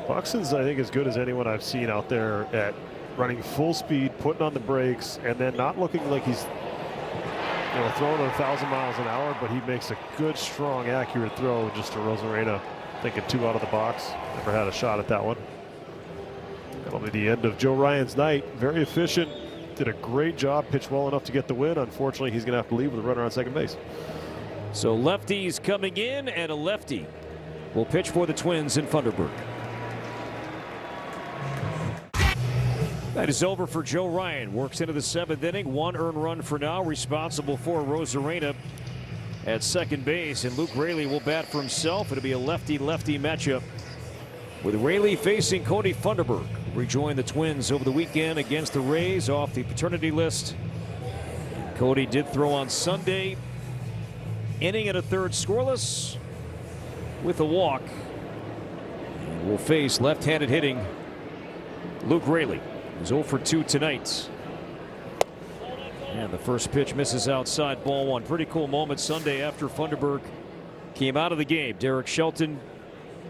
Buxton's, I think, as good as anyone I've seen out there at running full speed, putting on the brakes, and then not looking like he's throwing 1,000 miles an hour, but he makes a good, strong, accurate throw. Just to Arozarena, thinking 2 out of the box. Never had a shot at that one. That'll be the end of Joe Ryan's night. Very efficient. Did a great job, pitched well enough to get the win. Unfortunately, he's going to have to leave with a runner on second base. So lefties coming in, and a lefty will pitch for the Twins in Funderburg. That is over for Joe Ryan. Works into the 7th inning. 1 earned run for now. Responsible for Rosarena at second base. And Luke Raley will bat for himself. It'll be a lefty-lefty matchup with Raley facing Cody Funderburg. Rejoined the Twins over the weekend against the Rays off the paternity list. Cody did throw on Sunday. Inning and a third scoreless with a walk. And will face left-handed hitting Luke Raley. He's 0 for 2 tonight. And the first pitch misses outside, ball 1. Pretty cool moment Sunday after Funderburg came out of the game. Derek Shelton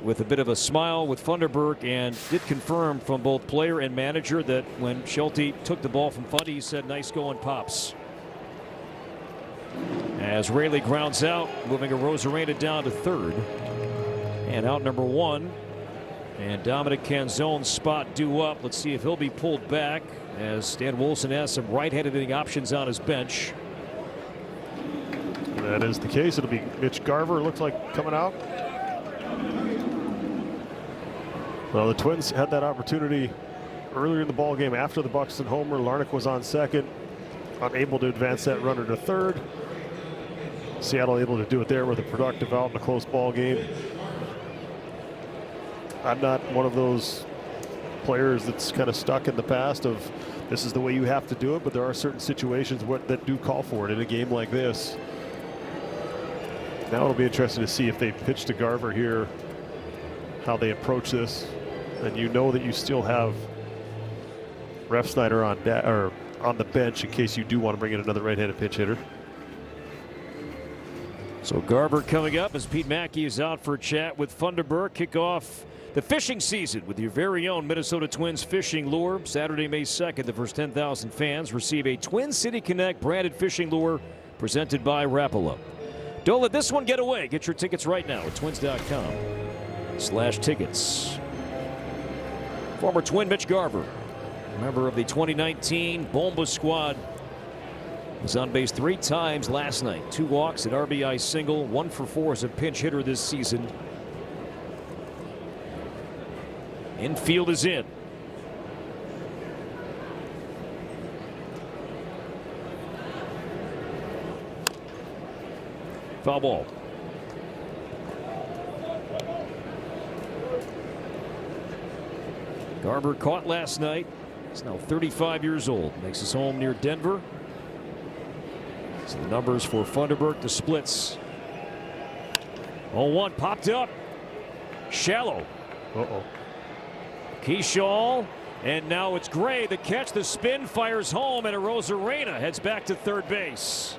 with a bit of a smile with Funderburg, and did confirm from both player and manager that when Shelty took the ball from Fundy, he said, "Nice going, Pops." As Raley grounds out, moving a Rosarena down to third. And out number 1. And Dominic Canzone's spot due up. Let's see if he'll be pulled back, as Stan Wilson has some right-handed hitting options on his bench. That is the case. It'll be Mitch Garver, looks like, coming out. Well, the Twins had that opportunity earlier in the ball game after the Buxton homer. Larnach was on second, unable to advance that runner to third. Seattle able to do it there with a productive out in a close ball game. I'm not one of those players that's kind of stuck in the past of this is the way you have to do it, but there are certain situations that do call for it in a game like this. Now it'll be interesting to see if they pitch to Garver here, how they approach this. And you know that you still have Ref Snyder on the bench in case you do want to bring in another right-handed pitch hitter. So Garver coming up as Pete Mackey is out for a chat with Funderburg. Kick off the fishing season with your very own Minnesota Twins fishing lure. Saturday, May 2nd, the first 10,000 fans receive a Twin City Connect branded fishing lure presented by Rapala. Don't let this one get away. Get your tickets right now at twins.com/tickets. Former Twin Mitch Garver, member of the 2019 Bomba squad, was on base 3 times last night. 2 walks, an RBI single, 1 for 4 as a pinch hitter this season. Infield is in. Foul ball. Garver caught last night. He's now 35 years old. Makes his home near Denver. So the numbers for Funderburg, the splits. 0-1 popped up. Shallow. Keyshaw, and now it's Gray. The catch, the spin, fires home, and Rosarena heads back to third base.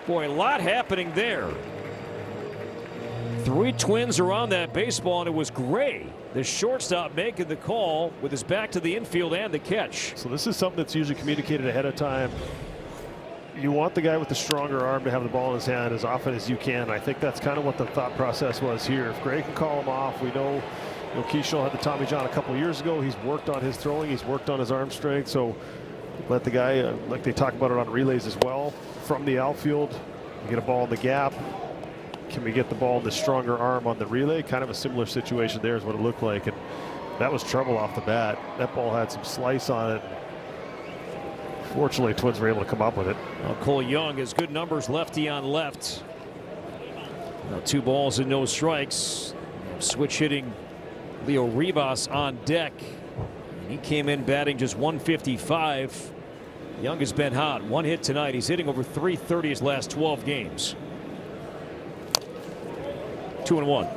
Boy, a lot happening there. 3 Twins are on that baseball, and it was Gray, the shortstop, making the call with his back to the infield and the catch. So this is something that's usually communicated ahead of time. You want the guy with the stronger arm to have the ball in his hand as often as you can. I think that's kind of what the thought process was here. If Gray can call him off, we know Keyshaw had the Tommy John a couple years ago. He's worked on his throwing. He's worked on his arm strength. So let the guy, like they talk about it on relays as well, from the outfield, you get a ball in the gap. Can we get the ball in the stronger arm on the relay? Kind of a similar situation there is what it looked like. And that was trouble off the bat. That ball had some slice on it. Fortunately, Twins were able to come up with it. Well, Cole Young has good numbers, lefty on left. Now 2 balls and no strikes. Switch hitting Leo Rivas on deck. He came in batting just 155. Young has been hot. 1 hit tonight. He's hitting over .330 his last 12 games. 2-1.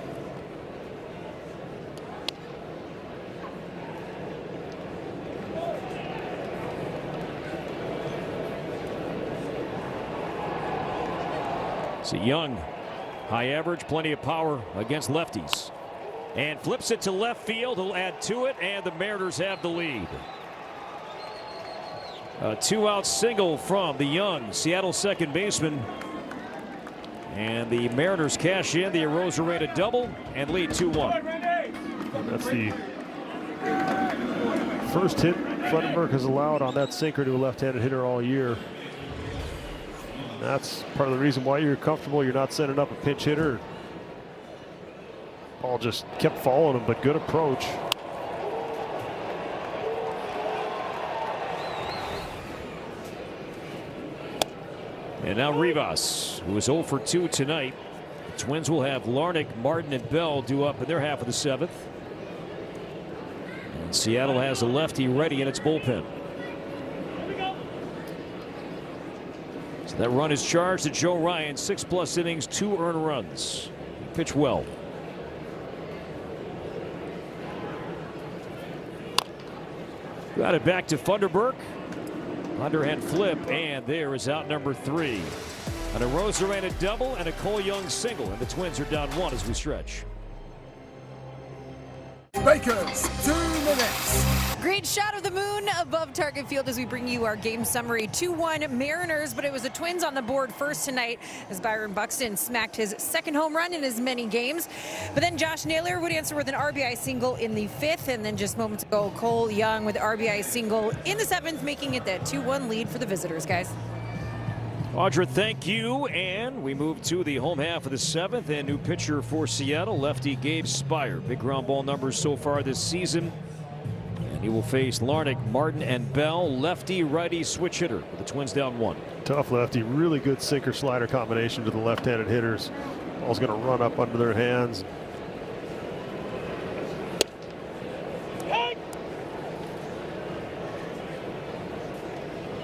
So Young, high average, plenty of power against lefties. And flips it to left field. He'll add to it, and the Mariners have the lead. A 2-out single from the young Seattle second baseman. And the Mariners cash in the Rosarena double and lead 2-1. That's the first hit Funderburg has allowed on that sinker to a left-handed hitter all year. That's part of the reason why you're comfortable. You're not sending up a pinch hitter. Ball just kept following him, but good approach. And now Rivas, who is 0 for 2 tonight. The Twins will have Larnach, Martin, and Bell due up in their half of the 7th. And Seattle has a lefty ready in its bullpen. So that run is charged to Joe Ryan. 6+ innings, 2 earned runs. He pitched well. Got it back to Funderburk. Underhand flip, and there is out number 3. And a Rosarena double and a Cole Young single, and the Twins are down 1 as we stretch. Baker's 2 minutes. Great shot of the moon above Target Field as we bring you our game summary. 2-1 Mariners, but it was the Twins on the board first tonight as Byron Buxton smacked his 2nd home run in as many games. But then Josh Naylor would answer with an RBI single in the 5th, and then just moments ago, Cole Young with RBI single in the 7th, making it that 2-1 lead for the visitors, guys. Audra, thank you. And we move to the home half of the 7th, and new pitcher for Seattle, lefty Gabe Spire. Big ground ball numbers so far this season. And he will face Larnach, Martin, and Bell, lefty righty switch hitter with the Twins down 1. Tough lefty, really good sinker slider combination to the left-handed hitters. Ball's going to run up under their hands.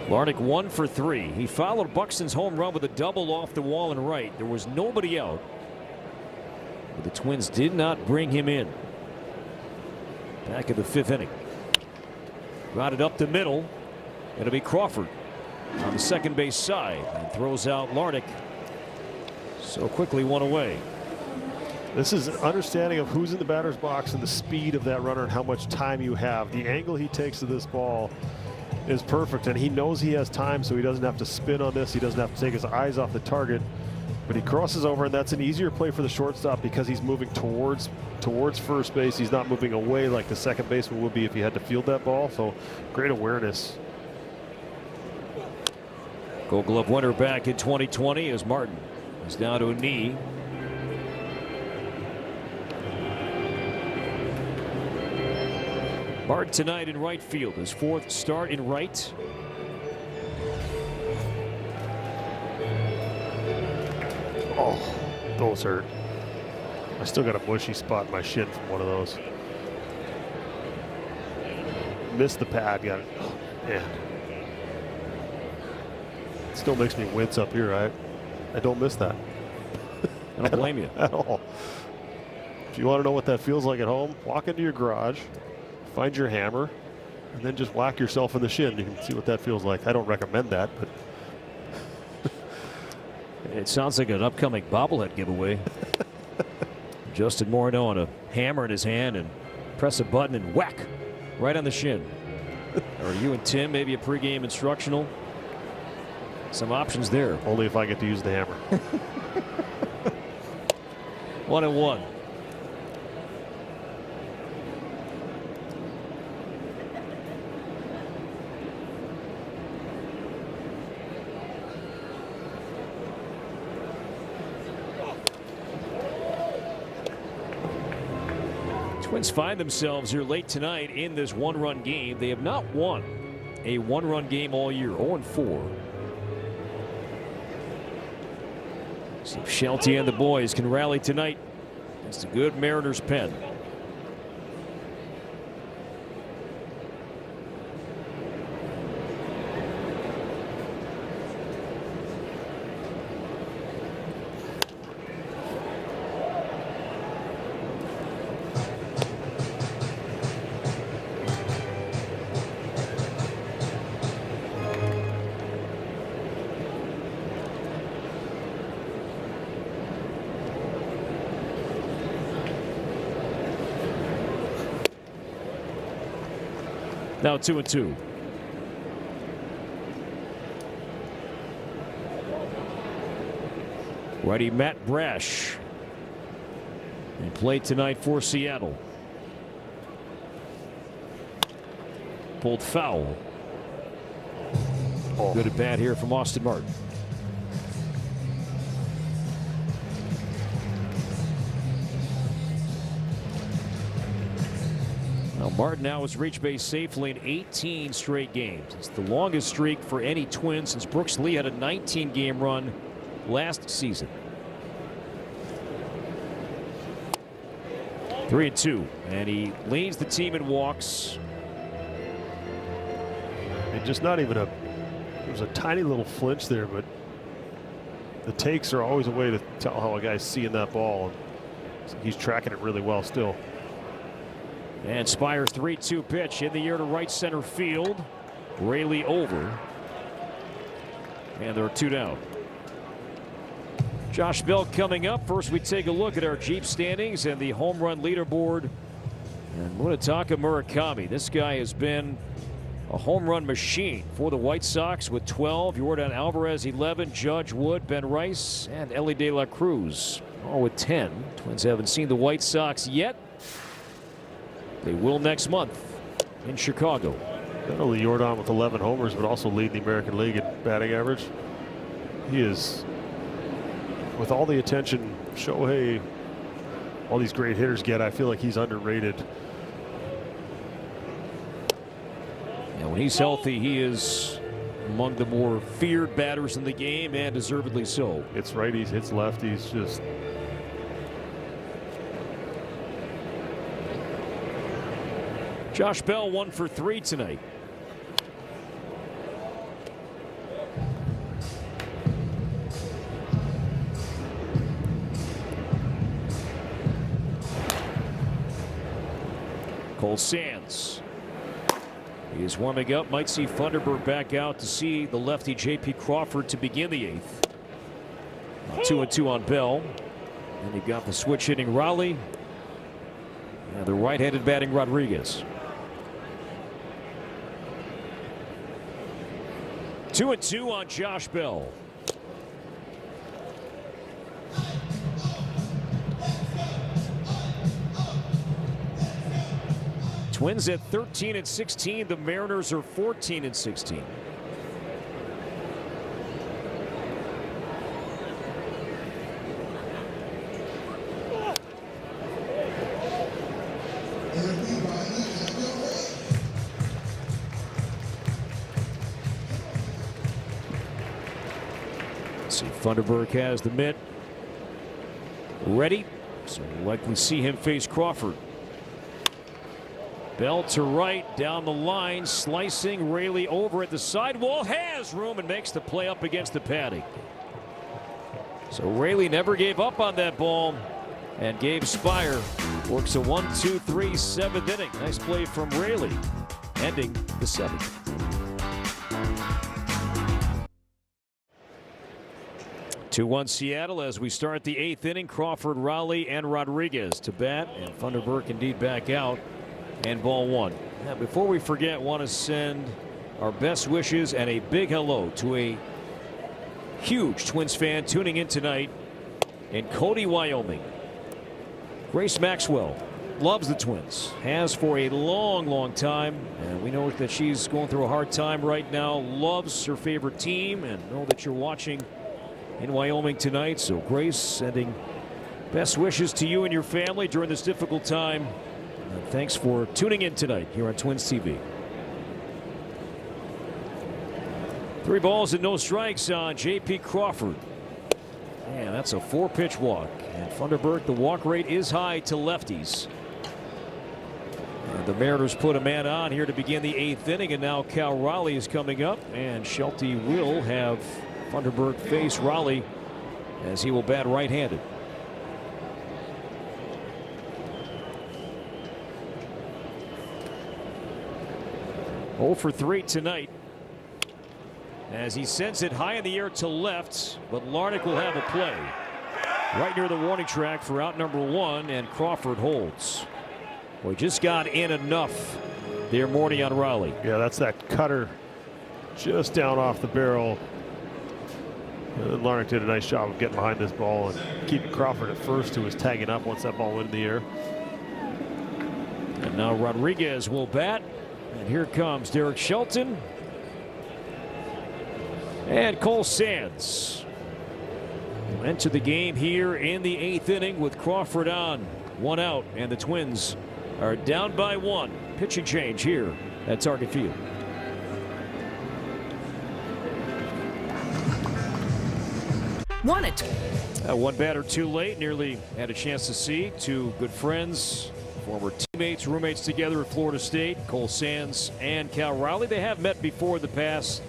Larnach 1 for 3. He followed Buxton's home run with a double off the wall and right. There was nobody out, but the Twins did not bring him in. Back in the 5th inning. Grounded up the middle. It'll be Crawford on the second base side and throws out Larnach. So quickly 1 away. This is an understanding of who's in the batter's box and the speed of that runner and how much time you have. The angle he takes to this ball is perfect, and he knows he has time, so he doesn't have to spin on this. He doesn't have to take his eyes off the target, but he crosses over, and that's an easier play for the shortstop because he's moving towards first base. He's not moving away like the second baseman would be if he had to field that ball. So great awareness. Gold Glove winner back in 2020 as Martin is down to a knee. Martin tonight in right field, his 4th start in right. Oh, those hurt. I still got a bushy spot in my shin from one of those. Missed the pad, got it. Oh, man. It still makes me wince up here. I don't miss that. I don't blame you. At all. If you want to know what that feels like at home, walk into your garage, find your hammer, and then just whack yourself in the shin. You can see what that feels like. I don't recommend that, but it sounds like an upcoming bobblehead giveaway. Justin Morneau on a hammer in his hand and press a button and whack right on the shin. Or you and Tim, maybe a pregame instructional. Some options there. Only if I get to use the hammer. 1-1. Twins find themselves here late tonight in this 1-run game. They have not won a 1-run game all year. 0-4. See if Shelty and the boys can rally tonight. It's a good Mariners pen. Now 2-2. Righty Matt Brash in play tonight for Seattle. Pulled foul. Good at bat here from Austin Martin. Martin now has reached base safely in 18 straight games. It's the longest streak for any Twin since Brooks Lee had a 19-game run last season. 3-2, and he leads the team in walks. And just not even there's a tiny little flinch there, but the takes are always a way to tell how a guy's seeing that ball. He's tracking it really well still. And Spire's 3-2 pitch in the air to right center field. Raley over. And there are 2 down. Josh Bell coming up. First, we take a look at our Jeep standings and the home run leaderboard. And Munetaka Murakami, this guy has been a home run machine for the White Sox with 12. Yordan Alvarez 11, Judge, Wood, Ben Rice, and Ellie De La Cruz all with 10. Twins haven't seen the White Sox yet. They will next month in Chicago. Not only Yordan with 11 homers, but also leading the American League in batting average. He is, with all the attention Shohei, all these great hitters get, I feel like he's underrated. And when he's healthy, he is among the more feared batters in the game, and deservedly so. It's righties, hits lefties, just. Josh Bell 1 for 3 tonight. Cole Sands. He is warming up. Might see Funderburk back out to see the lefty J.P. Crawford to begin the 8th. 2-2 on Bell. And you've got the switch hitting Raleigh. And the right-handed batting Rodriguez. 2-2 on Josh Bell. Twins at 13-16. The Mariners are 14-16. See, Funderburk has the mitt ready, so we'll likely see him face Crawford. Bell to right, down the line, slicing. Raley over at the sidewall, has room and makes the play up against the padding. So Raley never gave up on that ball, and Gabe Spire works a 1-2-3 7th inning. Nice play from Raley, ending the 7th. Two 2-1 Seattle as we start the 8th inning. Crawford, Raleigh, and Rodriguez to bat, and Funderburk indeed back out, and ball 1. Now, before we forget, want to send our best wishes and a big hello to a huge Twins fan tuning in tonight in Cody, Wyoming. Grace Maxwell loves the Twins, has for a long time, and we know that she's going through a hard time right now. Loves her favorite team, and know that you're watching in Wyoming tonight. So Grace, sending best wishes to you and your family during this difficult time. And thanks for tuning in tonight here on Twins TV. 3 balls and no strikes on J.P. Crawford. And that's a 4-pitch walk. And Funderburk, the walk rate is high to lefties. And the Mariners put a man on here to begin the 8th inning, and now Cal Raleigh is coming up, and Shelty will have Funderburk face Raleigh as he will bat right-handed. Oh for 3 tonight as he sends it high in the air to left, but Larnach will have a play right near the warning track for out number 1, and Crawford holds. Well, he just got in enough there, Morty, on Raleigh. Yeah, that's that cutter just down off the barrel. And Larnach did a nice job of getting behind this ball and keeping Crawford at first, who was tagging up once that ball went in the air. And now Rodriguez will bat. And here comes Derek Shelton. And Cole Sands will enter the game here in the 8th inning with Crawford on. 1 out, and the Twins are down by 1. pitching change here at Target Field. Want it. One batter too late. Nearly had a chance to see two good friends, former teammates, roommates together at Florida State, Cole Sands and Cal Raleigh. They have met before in the past.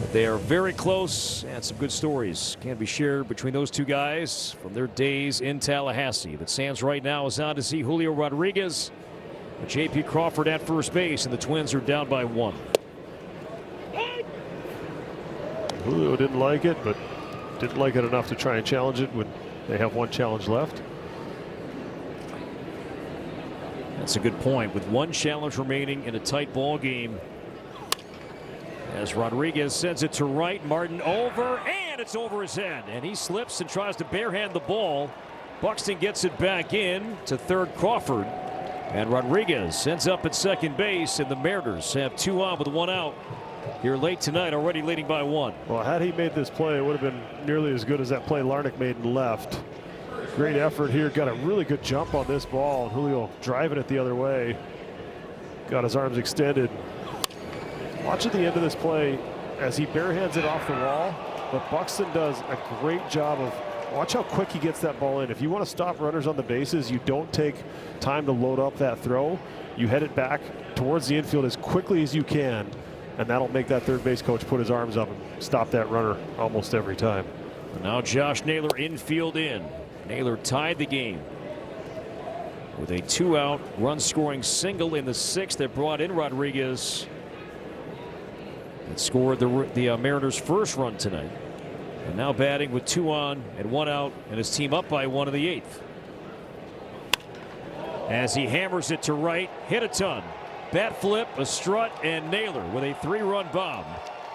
But they are very close, and some good stories can be shared between those two guys from their days in Tallahassee. But Sands right now is on to see Julio Rodriguez, J.P. Crawford at first base, and the Twins are down by 1. Julio didn't like it, but didn't like it enough to try and challenge it when they have one challenge left. That's a good point. With one challenge remaining in a tight ball game, as Rodriguez sends it to right, Martin over, and it's over his head, and he slips and tries to barehand the ball. Buxton gets it back in to third, Crawford, and Rodriguez ends up at second base, and the Mariners have 2 on with 1 out here late tonight, already leading by 1. Well, had he made this play, it would have been nearly as good as that play Larnach made and left. Great effort here. Got a really good jump on this ball. Julio driving it the other way. Got his arms extended. Watch at the end of this play as he barehands it off the wall. But Buxton does a great job of, watch how quick he gets that ball in. If you want to stop runners on the bases, you don't take time to load up that throw. You head it back towards the infield as quickly as you can. And that'll make that third base coach put his arms up and stop that runner almost every time. And now Josh Naylor infield in. Naylor tied the game with a 2-out run-scoring single in the 6th that brought in Rodriguez. It scored the Mariners' first run tonight. And now batting with 2 on and 1 out, and his team up by 1 in the 8th. As he hammers it to right, hit a ton. Bat flip, a strut, and Naylor with a 3-run bomb.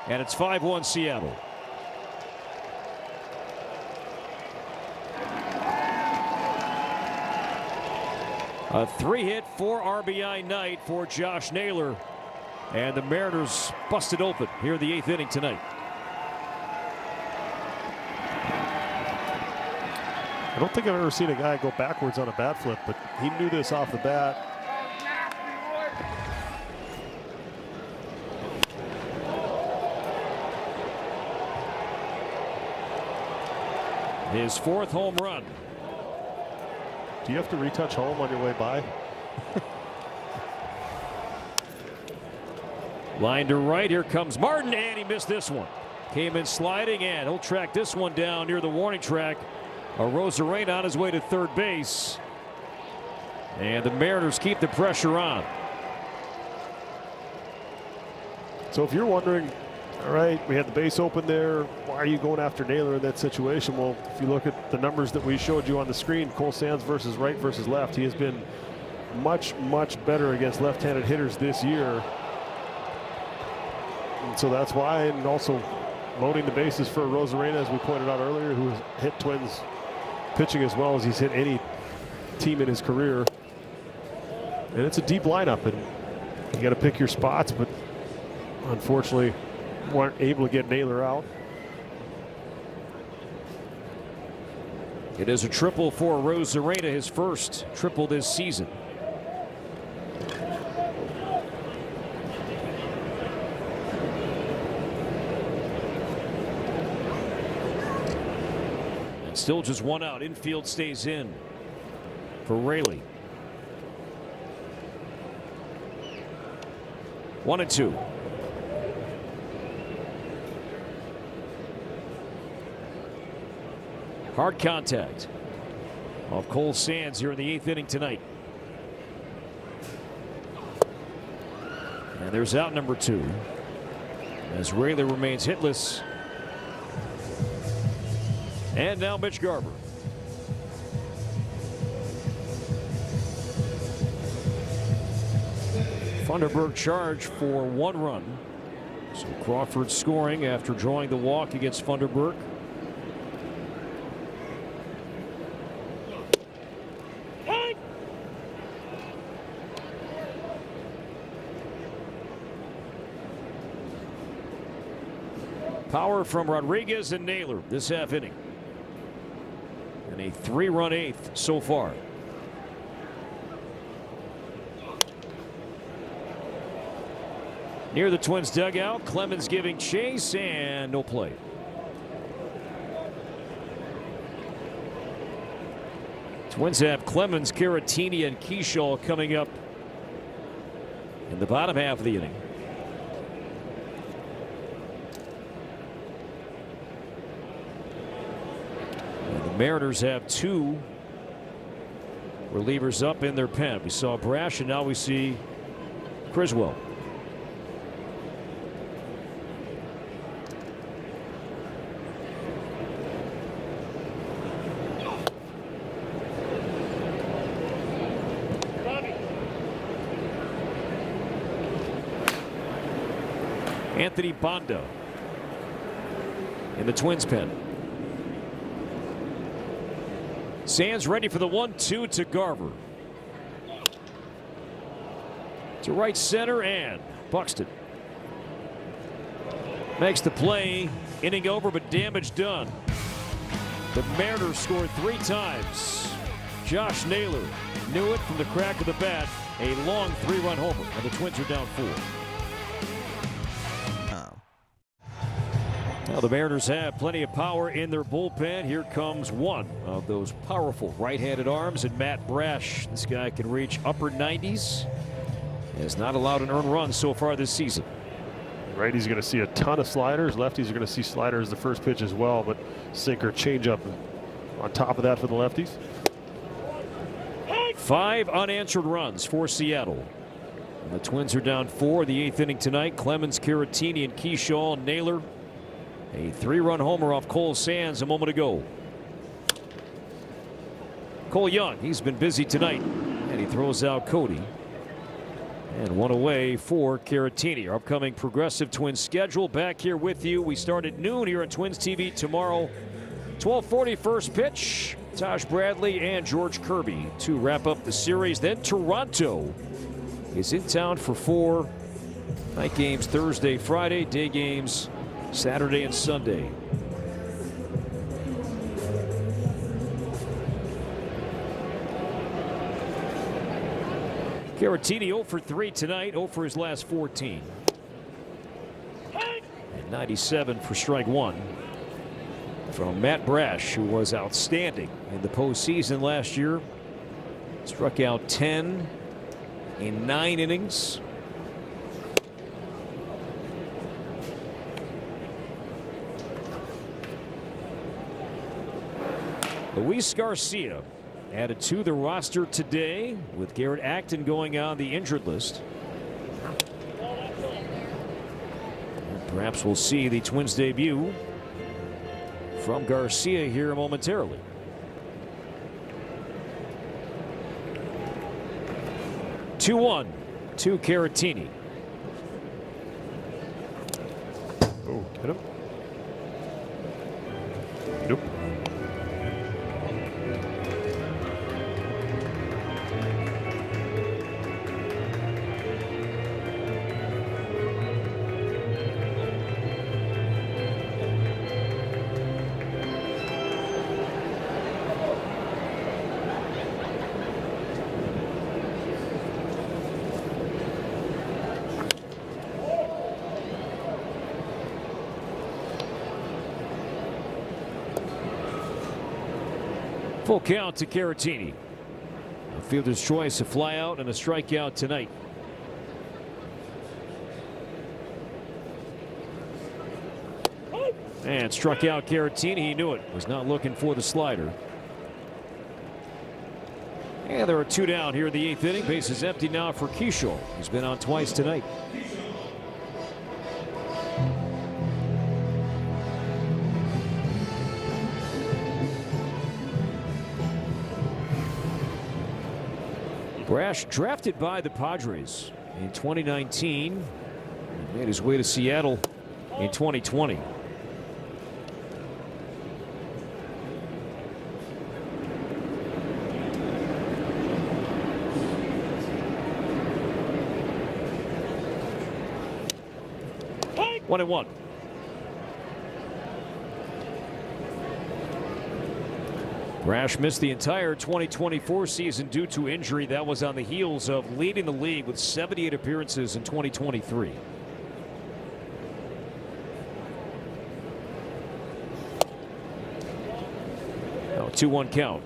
And it's 5-1 Seattle. A 3-hit, 4 RBI night for Josh Naylor. And the Mariners busted open here in the 8th inning tonight. I don't think I've ever seen a guy go backwards on a bat flip, but he knew this off the bat. His 4th home run. Do you have to retouch home on your way by? Line to right. Here comes Martin, and he missed this one. Came in sliding, and he'll track this one down near the warning track. Rosarena on his way to third base. And the Mariners keep the pressure on. So if you're wondering, all right, we had the base open there, why are you going after Naylor in that situation? Well, if you look at the numbers that we showed you on the screen, Cole Sands versus right versus left, he has been much, much better against left-handed hitters this year. And so that's why, and also loading the bases for Rosarena, as we pointed out earlier, who has hit Twins pitching as well as he's hit any team in his career. And it's a deep lineup, and you got to pick your spots, but unfortunately weren't able to get Naylor out. It is a triple for Rosarena, his first triple this season. And still just 1 out. Infield stays in for Raley. 1-2. Hard contact of Cole Sands here in the 8th inning tonight. And there's out number 2 as Raley remains hitless. And now Mitch Garver. Funderburk charged for 1 run. So Crawford scoring after drawing the walk against Funderburk. Power from Rodriguez and Naylor this half inning. And a 3-run 8th so far. Near the Twins dugout, Clemens giving chase and no play. Twins have Clemens, Caratini, and Keyshaw coming up in the bottom half of the inning. And the Mariners have 2 relievers up in their pen. We saw Brash, and now we see Criswell. Anthony Bonda in the Twins pen. Sands ready for the 1-2 to Garver. To right center, and Buxton makes the play. Inning over, but damage done. The Mariners scored 3 times. Josh Naylor knew it from the crack of the bat. A long 3-run homer, and the Twins are down 4. Now the Mariners have plenty of power in their bullpen. Here comes one of those powerful right-handed arms, and Matt Brash. This guy can reach upper 90s. Has not allowed an earned run so far this season. Righty's going to see a ton of sliders. Lefties are going to see sliders the first pitch as well, but sinker, changeup on top of that for the lefties. 5 unanswered runs for Seattle. And the Twins are down 4 in the 8th inning tonight. Clemens, Caratini, and Keyshaw. Naylor, a 3-run homer off Cole Sands a moment ago. Cole Young, he's been busy tonight, and he throws out Cody. And 1 away for Caratini. Our upcoming Progressive Twins schedule back here with you. We start at noon here on Twins TV tomorrow. 12:40 first pitch. Taj Bradley and George Kirby to wrap up the series. Then Toronto is in town for 4 night games Thursday, Friday, day games Saturday and Sunday. Caratini 0 for 3 tonight, 0 for his last 14. And 97 for strike 1 from Matt Brash, who was outstanding in the postseason last year. Struck out 10 in 9 innings. Luis Garcia added to the roster today, with Garrett Acton going on the injured list. And perhaps we'll see the Twins debut from Garcia here momentarily. Two-1 to Caratini. Oh, hit him. Nope. Full count to Caratini. A fielder's choice, a fly out and a strikeout tonight. And struck out Caratini. He knew it. Was not looking for the slider. And there are 2 down here in the 8th inning. Base is empty now for Keyshaw. He's been on twice tonight. Brash drafted by the Padres in 2019. He made his way to Seattle in 2020. One and 1. Brash missed the entire 2024 season due to injury. That was on the heels of leading the league with 78 appearances in 2023. Now 2-1 count.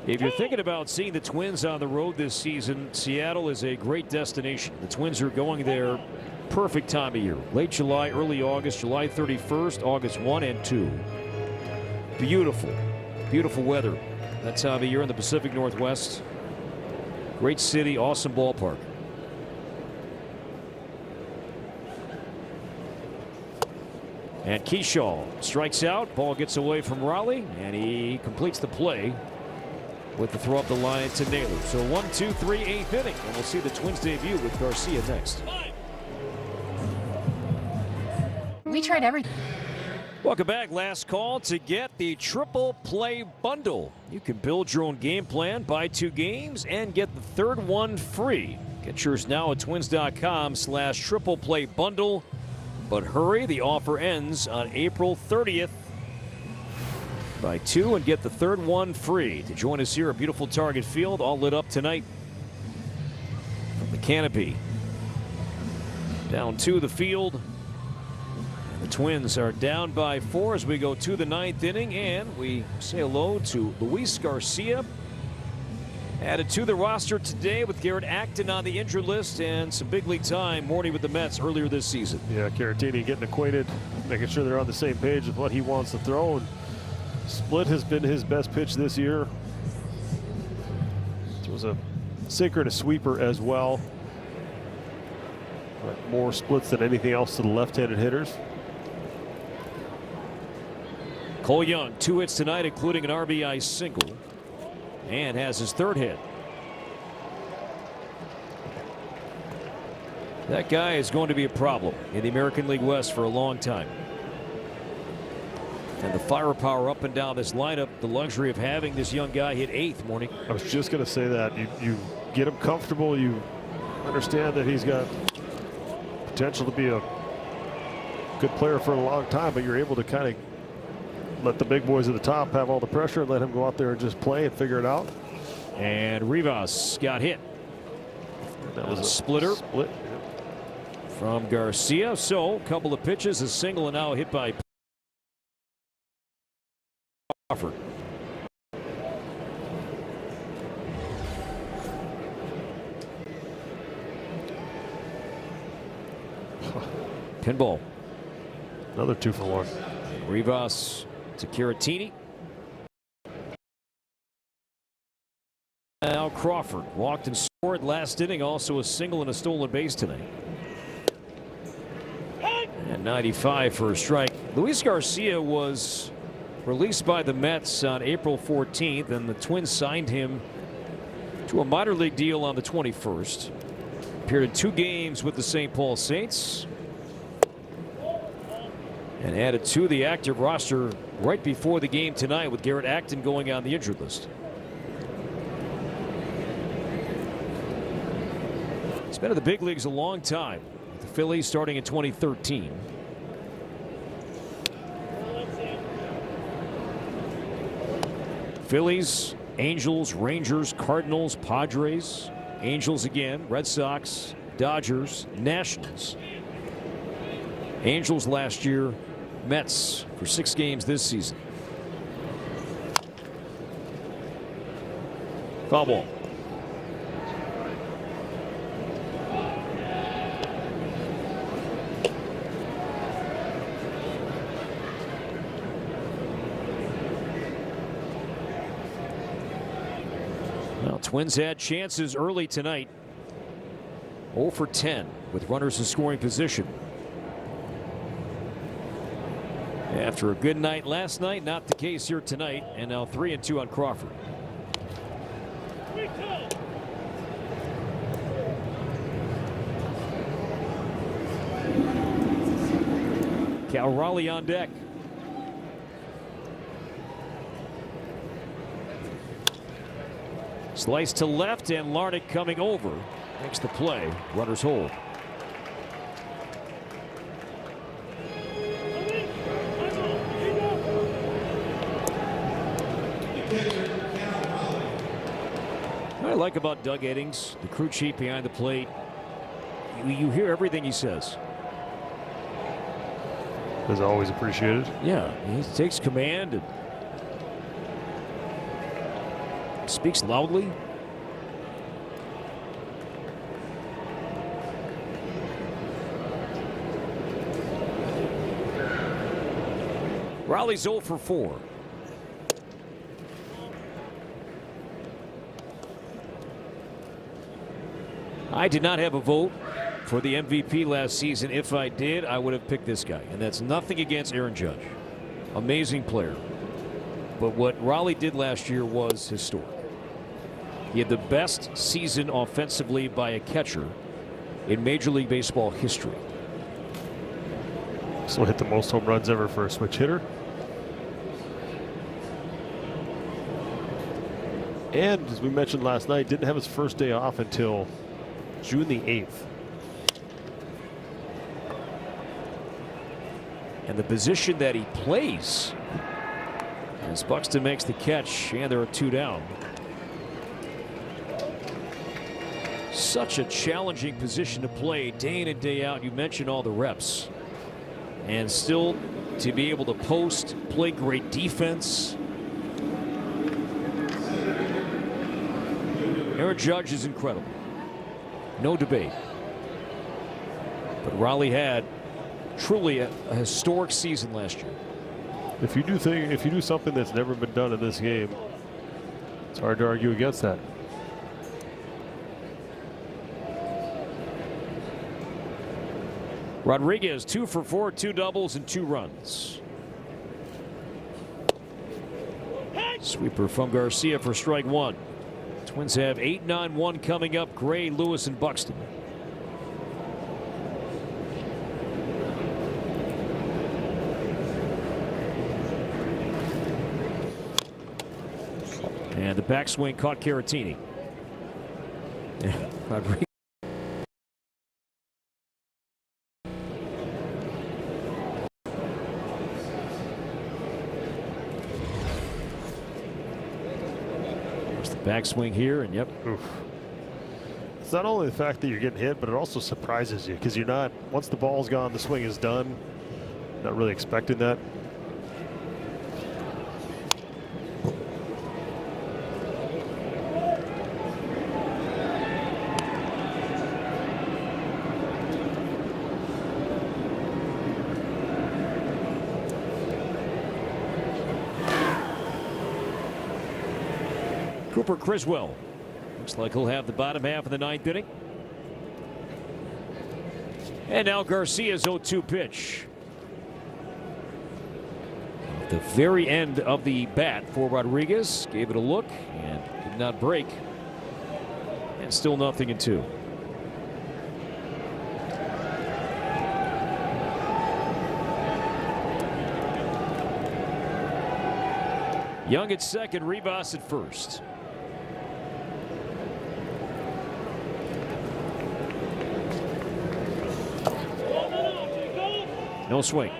If you're thinking about seeing the Twins on the road this season, Seattle is a great destination. The Twins are going there perfect time of year. Late July, early August, July 31st, August 1 and 2. Beautiful, beautiful weather that time of year in the Pacific Northwest. Great city, awesome ballpark. And Kershaw strikes out. Ball gets away from Raleigh, and he completes the play with the throw up the line to Naylor. So 1-2-3, 8th inning, and we'll see the Twins debut with Garcia next. We tried everything. Welcome back. Last call to get the triple play bundle. You can build your own game plan, buy 2 games, and get the third one free. Get yours now at twins.com/triple play bundle. But hurry, the offer ends on April 30th. Buy 2 and get the third one free. To join us here at beautiful Target Field, all lit up tonight from the canopy down to the field. And the Twins are down by 4 as we go to the 9th inning, and we say hello to Luis Garcia. Added to the roster today with Garrett Acton on the injured list and some big league time morning with the Mets earlier this season. Yeah, Caratini getting acquainted, making sure they're on the same page with what he wants to throw. And split has been his best pitch this year. It was a sinker and a sweeper as well. But more splits than anything else to the left-handed hitters. Cole Young, 2 hits tonight, including an RBI single, and has his 3rd hit. That guy is going to be a problem in the American League West for a long time. And the firepower up and down this lineup, the luxury of having this young guy hit 8th morning. I was just going to say that. You get him comfortable. You understand that he's got potential to be a good player for a long time, but you're able to kind of let the big boys at the top have all the pressure and let him go out there and just play and figure it out. And Rivas got hit. That was a splitter split from Garcia. So a couple of pitches, a single, and now a hit by Crawford. Pinball. Another 2 for 1. Rivas to Caratini. Now Crawford walked and scored last inning, also a single and a stolen base tonight. And 95 for a strike. Luis Garcia was released by the Mets on April 14th, and the Twins signed him to a minor league deal on the 21st. Appeared in 2 games with the St. Paul Saints, and added to the active roster right before the game tonight with Garrett Acton going on the injured list. He's been in the big leagues a long time, with the Phillies starting in 2013. Phillies, Angels, Rangers, Cardinals, Padres, Angels again, Red Sox, Dodgers, Nationals. Angels last year, Mets for 6 games this season. Foul ball. Well, Twins had chances early tonight. 0 for 10 with runners in scoring position. After a good night last night, not the case here tonight, and now 3-2 on Crawford. Cal Raleigh on deck. Slice to left, and Larnach coming over. Makes the play. Runners hold. like about Doug Eddings, the crew chief behind the plate? You hear everything he says. Is always appreciated. Yeah, he takes command and speaks loudly. Raleigh's 0 for 4. I did not have a vote for the MVP last season. If I did, I would have picked this guy. And that's nothing against Aaron Judge. Amazing player. But what Raleigh did last year was historic. He had the best season offensively by a catcher in Major League Baseball history. So hit the most home runs ever for a switch hitter. And as we mentioned last night, didn't have his first day off until June the 8th. And the position that he plays, as Buxton makes the catch, and there are 2 down. Such a challenging position to play day in and day out. You mentioned all the reps. And still to be able to post, play great defense. Aaron Judge is incredible. No debate. But Raleigh had truly a historic season last year. If you do something that's never been done in this game, it's hard to argue against that. Rodriguez 2 for 4, 2 doubles and 2 runs. Sweeper from Garcia for strike 1. Twins have 8-9-1 coming up. Gray, Lewis, and Buxton. And the backswing caught Caratini. Rodriguez. Backswing here, and yep. Oof. It's not only the fact that you're getting hit, but it also surprises you because you're not, once the ball's gone, the swing is done. Not really expecting that. Cooper Criswell. Looks like he'll have the bottom half of the 9th inning. And now Garcia's 0-2 pitch. At the very end of the bat for Rodriguez. Gave it a look and did not break. And still 0-2. Young at second, Rivas at first. No swing.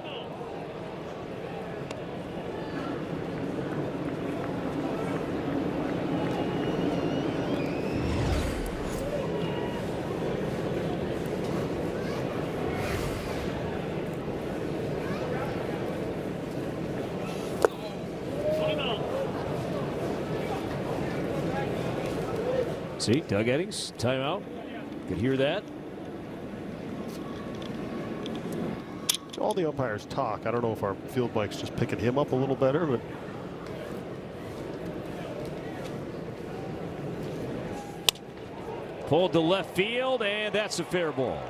See, Doug Eddings, timeout. Could hear that. All the umpires talk. I don't know if our field mic's just picking him up a little better, but pulled to left field, and that's a fair ball.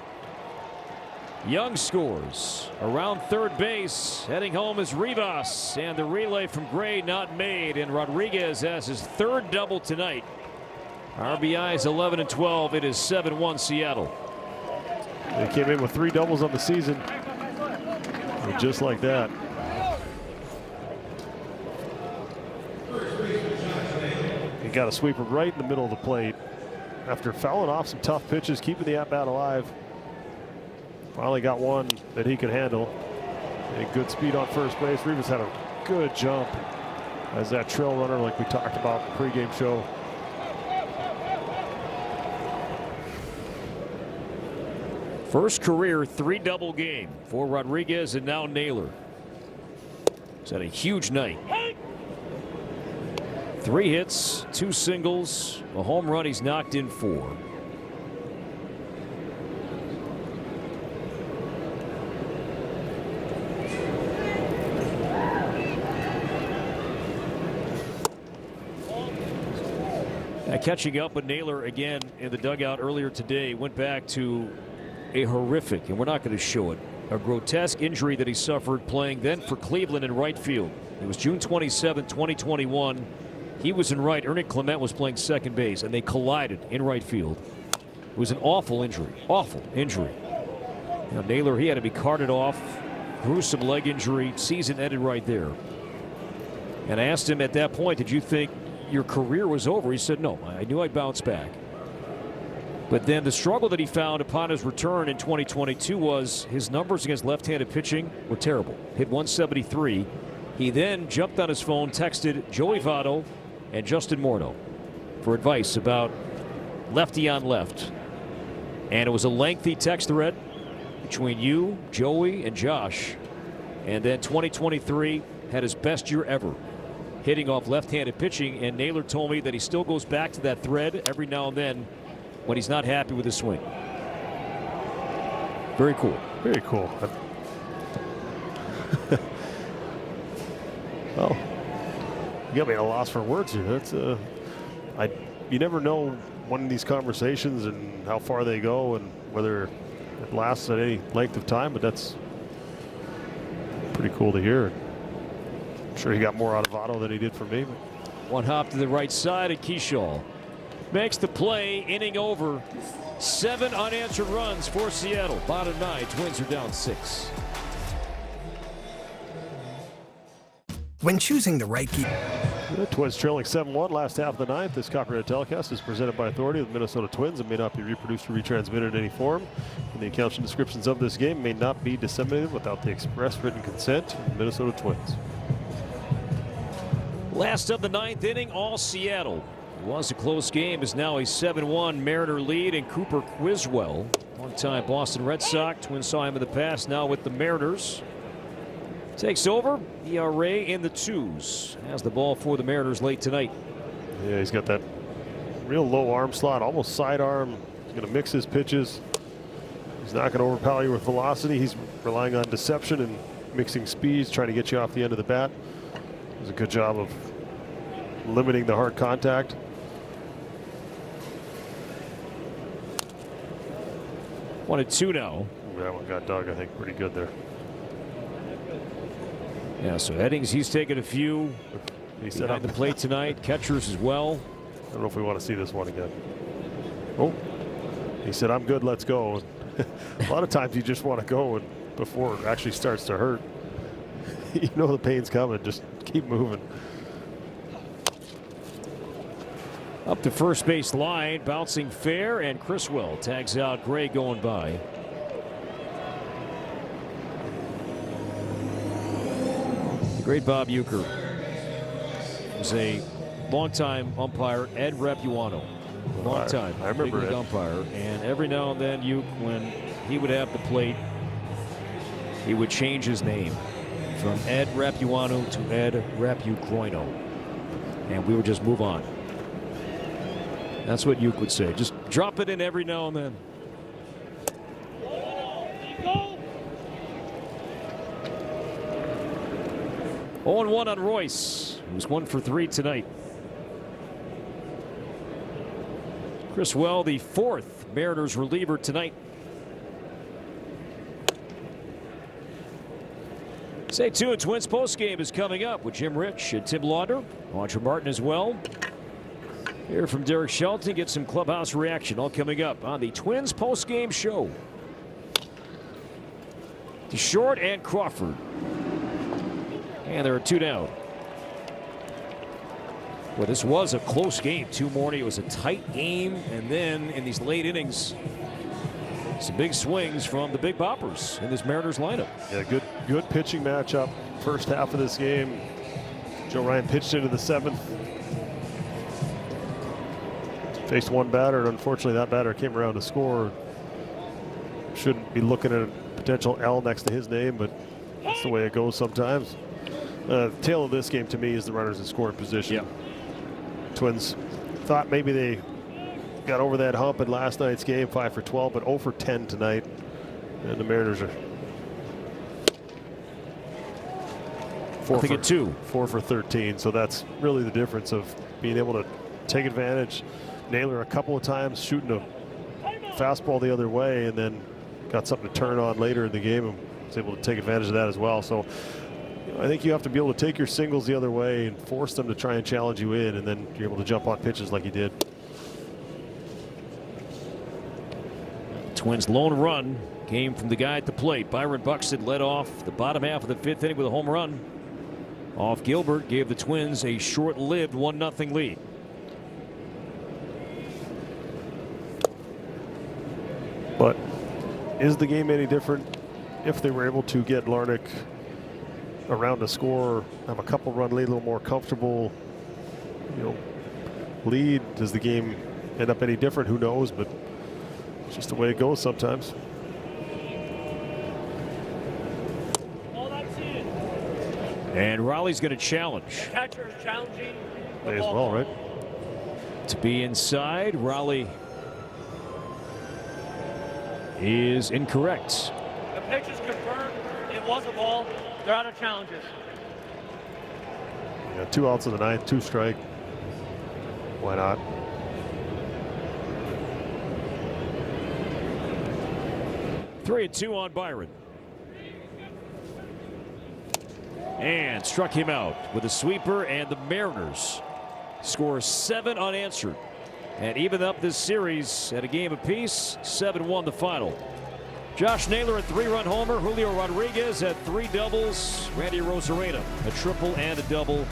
Young scores around third base. Heading home is Rivas, and the relay from Gray not made, and Rodriguez has his 3rd double tonight. RBI is 11 and 12. It is 7-1 Seattle. They came in with 3 doubles on the season. And just like that. He got a sweeper right in the middle of the plate. After fouling off some tough pitches, keeping the at-bat alive. Finally got one that he could handle. And good speed on first base. Rivas had a good jump as that trail runner like we talked about in the pregame show. First career 3-double game for Rodriguez and now Naylor. He's had a huge night. 3 hits, 2 singles, a home run. He's knocked in 4. Catching up with Naylor again in the dugout earlier today. Went back to a horrific, and we're not going to show it, a grotesque injury that he suffered playing then for Cleveland in right field. It was June 27, 2021. He was in right. Ernie Clement was playing second base, and they collided in right field. It was an awful injury. Awful injury. Now, Naylor, he had to be carted off. Gruesome leg injury. Season ended right there. And I asked him at that point, did you think your career was over? He said, no, I knew I'd bounce back. But then the struggle that he found upon his return in 2022 was his numbers against left-handed pitching were terrible. Hit 173. He then jumped on his phone, texted Joey Votto and Justin Morneau for advice about lefty on left. And it was a lengthy text thread between you, Joey, and Josh. And then 2023 had his best year ever, hitting off left-handed pitching, and Naylor told me that he still goes back to that thread every now and then when he's not happy with his swing. Very cool. Very cool. Well, you got me at a loss for words here. That's you never know when these conversations and how far they go and whether it lasts at any length of time, but that's pretty cool to hear. I'm sure he got more out of Otto than he did for me. But. One hop to the right side, and Keyshaw makes the play. Inning over. 7 unanswered runs for Seattle. Bottom 9. Twins are down 6. When choosing the right key. The Twins trailing 7-1 last half of the 9th. This copyrighted telecast is presented by authority of the Minnesota Twins and may not be reproduced or retransmitted in any form. And the accounts and descriptions of this game may not be disseminated without the express written consent of the Minnesota Twins. Last of the 9th inning, all Seattle. It was a close game. Is now a 7-1 Mariner lead, and Cooper Quizwell, one-time Boston Red Sox. Twins saw him in the past, now with the Mariners. Takes over. ERA in the 2s. Has the ball for the Mariners late tonight. Yeah, he's got that real low arm slot, almost sidearm. He's going to mix his pitches. He's not going to overpower you with velocity. He's relying on deception and mixing speeds, trying to get you off the end of the bat. Does a good job of limiting the hard contact. 1-2 now. That one got dug, I think, pretty good there. Yeah, so Eddings, he's taken a few. He said behind the plate tonight. Catchers as well. I don't know if we want to see this one again. Oh, he said, I'm good, let's go. A lot of times you just want to go and before it actually starts to hurt. You know the pain's coming, just keep moving. Up the first base line, bouncing fair, and Criswell tags out Gray going by. The great Bob Uecker was a longtime umpire, Ed Repuano. Long time. I remember big league umpire, and every now and then, when he would have the plate, he would change his name from Ed Repuano to Ed Repucroino, and we would just move on. That's what Uecker would say. Just drop it in every now and then. Go. 0-1 on Royce, who's 1 for 3 tonight. Criswell, the 4th Mariners reliever tonight. Stay tuned. Twins postgame is coming up with Jim Rich and Tim Lauder. Audra Martin as well. Hear from Derek Shelton. Get some clubhouse reaction. All coming up on the Twins postgame show. To Short and Crawford. And there are 2 down. Well, this was a close game, too, Morty. It was a tight game, and then in these late innings, some big swings from the big boppers in this Mariners lineup. Yeah, good pitching matchup. First half of this game, Joe Ryan pitched into the 7th. Faced one batter, and unfortunately that batter came around to score. shouldn't be looking at a potential L next to his name, but that's the way it goes sometimes. Tail of this game to me is the runners in scoring position. Yeah. Twins thought maybe they got over that hump in last night's game, 5 for 12, but 0 for 10 tonight. And the Mariners are 4 for 13. So that's really the difference of being able to take advantage. Naylor a couple of times shooting a fastball the other way, and then got something to turn on later in the game and was able to take advantage of that as well. So I think you have to be able to take your singles the other way and force them to try and challenge you in, and then you're able to jump on pitches like he did. Twins' lone run came from the guy at the plate. Byron Buxton led off the bottom half of the 5th inning with a home run off Gilbert, gave the Twins a short-lived 1-0 lead. But is the game any different if they were able to get Larnach around a score, have a couple run lead, a little more comfortable, lead? Does the game end up any different? Who knows, but it's just the way it goes sometimes. And Raleigh's going to challenge. Catcher is challenging. May as well, right? To be inside, Raleigh is incorrect. The pitch is confirmed. It was a ball. They're out of challenges. Yeah, 2 outs in the 9th, 2 strike. Why not? Three and 2 on Byron. And struck him out with a sweeper, and the Mariners score 7 unanswered and even up this series at a game apiece. 7-1 the final. Josh Naylor a 3-run homer. Julio Rodriguez had 3 doubles. Randy Rosarena a triple and a double,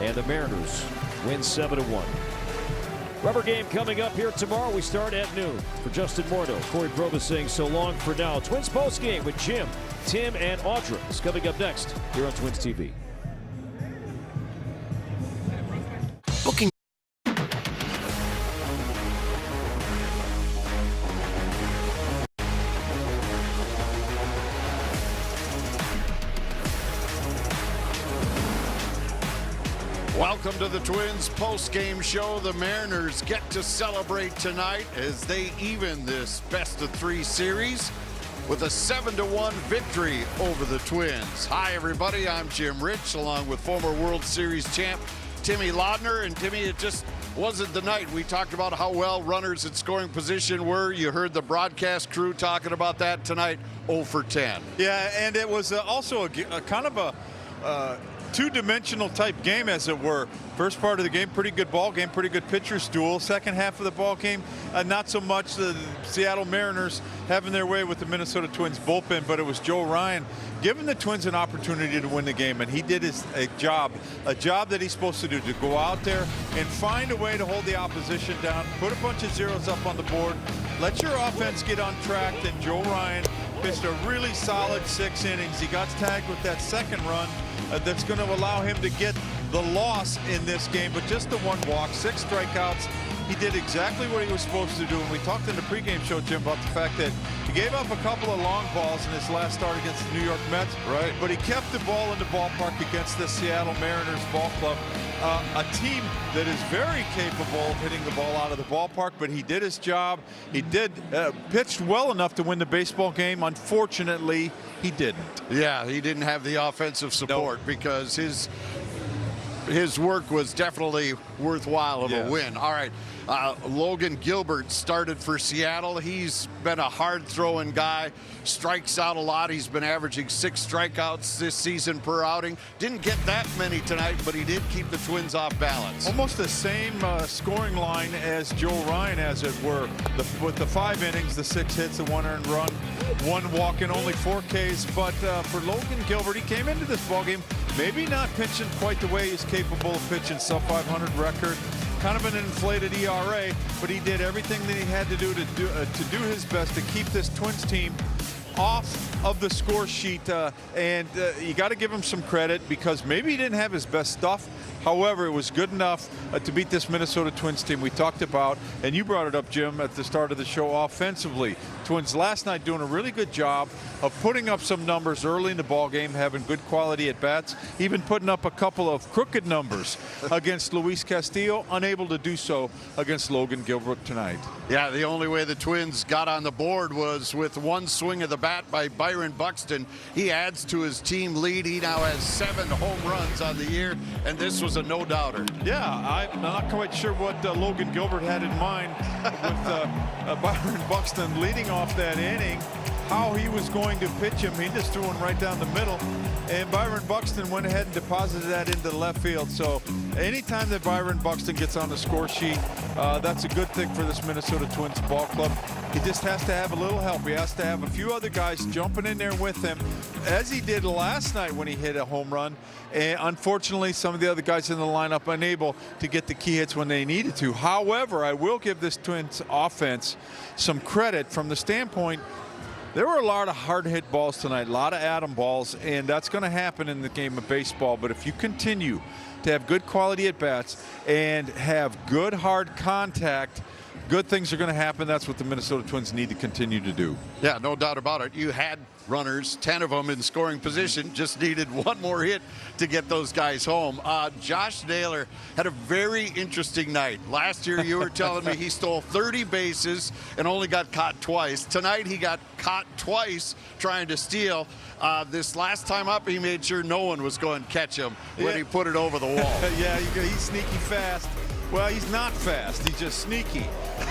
and the Mariners win 7-1. Rubber game coming up here tomorrow. We start at noon. For Justin Morneau, Corey Probus saying so long for now. Twins post game with Jim, Tim, and Audra is coming up next here on Twins TV. Booking. Welcome to the Twins post-game show. The Mariners get to celebrate tonight as they even this best-of-3 series with a 7-1 victory over the Twins. Hi, everybody. I'm Jim Rich, along with former World Series champ Timmy Laudner. And Timmy, it just wasn't the night. We talked about how well runners in scoring position were. You heard the broadcast crew talking about that tonight. 0 for 10. Yeah, and it was also a kind of a two-dimensional type game, as it were. First part of the game, pretty good ball game, pretty good pitcher's duel. Second half of the ball game, not so much. The Seattle Mariners having their way with the Minnesota Twins bullpen, but it was Joe Ryan giving the Twins an opportunity to win the game, and he did a job that he's supposed to do, to go out there and find a way to hold the opposition down, put a bunch of zeros up on the board, let your offense get on track. And Joe Ryan pitched a really solid 6 innings. He got tagged with that second run that's going to allow him to get the loss in this game, but just the 1 walk, 6 strikeouts. He did exactly what he was supposed to do. And we talked in the pregame show, Jim, about the fact that he gave up a couple of long balls in his last start against the New York Mets. Right. But he kept the ball in the ballpark against the Seattle Mariners ball club, a team that is very capable of hitting the ball out of the ballpark. But he did his job. He did pitched well enough to win the baseball game. Unfortunately, he didn't. Yeah, he didn't have the offensive support because his work was definitely worthwhile of a win. All right, Logan Gilbert started for Seattle. He's been a hard-throwing guy, strikes out a lot. He's been averaging 6 strikeouts this season per outing. Didn't get that many tonight, but he did keep the Twins off balance. Almost the same scoring line as Joe Ryan, as it were. With the 5 innings, the 6 hits, the 1 earned run, 1 walk, and only 4 Ks. But for Logan Gilbert, he came into this ballgame maybe not pitching quite the way he's capable of pitching. Sub 500 record, kind of an inflated ERA, but he did everything that he had to do his best to keep this Twins team off of the score sheet, and you got to give him some credit because maybe he didn't have his best stuff. However, it was good enough to beat this Minnesota Twins team we talked about, and you brought it up, Jim, at the start of the show. Offensively, Twins last night doing a really good job of putting up some numbers early in the ball game, having good quality at bats, even putting up a couple of crooked numbers against Luis Castillo, unable to do so against Logan Gilbert tonight. Yeah, the only way the Twins got on the board was with one swing of the bat by Byron Buxton. He adds to his team lead. He now has 7 home runs on the year, and this was a no-doubter. Yeah, I'm not quite sure what Logan Gilbert had in mind with Byron Buxton leading off that inning, how he was going to pitch him. He just threw one right down the middle, and Byron Buxton went ahead and deposited that into the left field. So anytime that Byron Buxton gets on the score sheet, that's a good thing for this Minnesota Twins ball club. He just has to have a little help. He has to have a few other guys jumping in there with him, as he did last night when he hit a home run. And unfortunately, some of the other guys in the lineup unable to get the key hits when they needed to. However, I will give this Twins offense some credit from the standpoint there were a lot of hard hit balls tonight, a lot of atom balls, and that's going to happen in the game of baseball. But if you continue to have good quality at bats and have good hard contact, good things are going to happen. That's what the Minnesota Twins need to continue to do. Yeah, no doubt about it. You had runners, 10 of them in scoring position, just needed one more hit to get those guys home. Josh Naylor had a very interesting night. Last year, you were telling me he stole 30 bases and only got caught twice. Tonight, he got caught twice trying to steal. This last time up, he made sure no one was going to catch him when he put it over the wall. Yeah, he's sneaky fast. Well, he's not fast. He's just sneaky.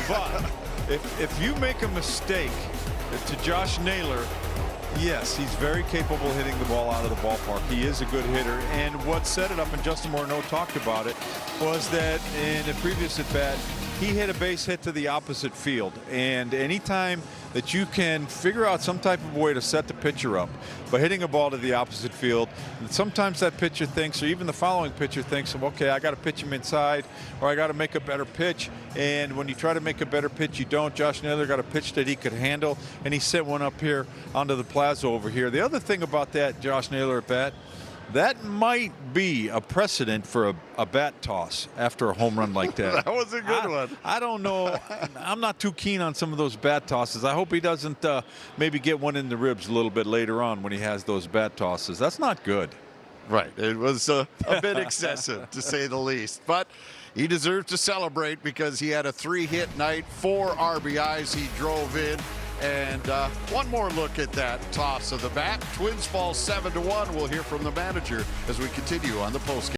But if you make a mistake to Josh Naylor, yes, he's very capable of hitting the ball out of the ballpark. He is a good hitter. And what set it up, and Justin Morneau talked about it, was that in a previous at-bat, he hit a base hit to the opposite field. And anytime that you can figure out some type of way to set the pitcher up by hitting a ball to the opposite field, and sometimes that pitcher thinks, or even the following pitcher thinks, okay, I got to pitch him inside, or I got to make a better pitch. And when you try to make a better pitch, you don't. Josh Naylor got a pitch that he could handle, and he sent one up here onto the plaza over here. The other thing about that Josh Naylor at bat, that might be a precedent for a bat toss after a home run like that. That was a good one. I don't know. I'm not too keen on some of those bat tosses. I hope he doesn't maybe get one in the ribs a little bit later on when he has those bat tosses. That's not good. Right. It was a bit excessive, to say the least. But he deserves to celebrate because he had a 3-hit night, 4 RBIs he drove in. And one more look at that toss of the bat. Twins fall 7-1. We'll hear from the manager as we continue on the postgame.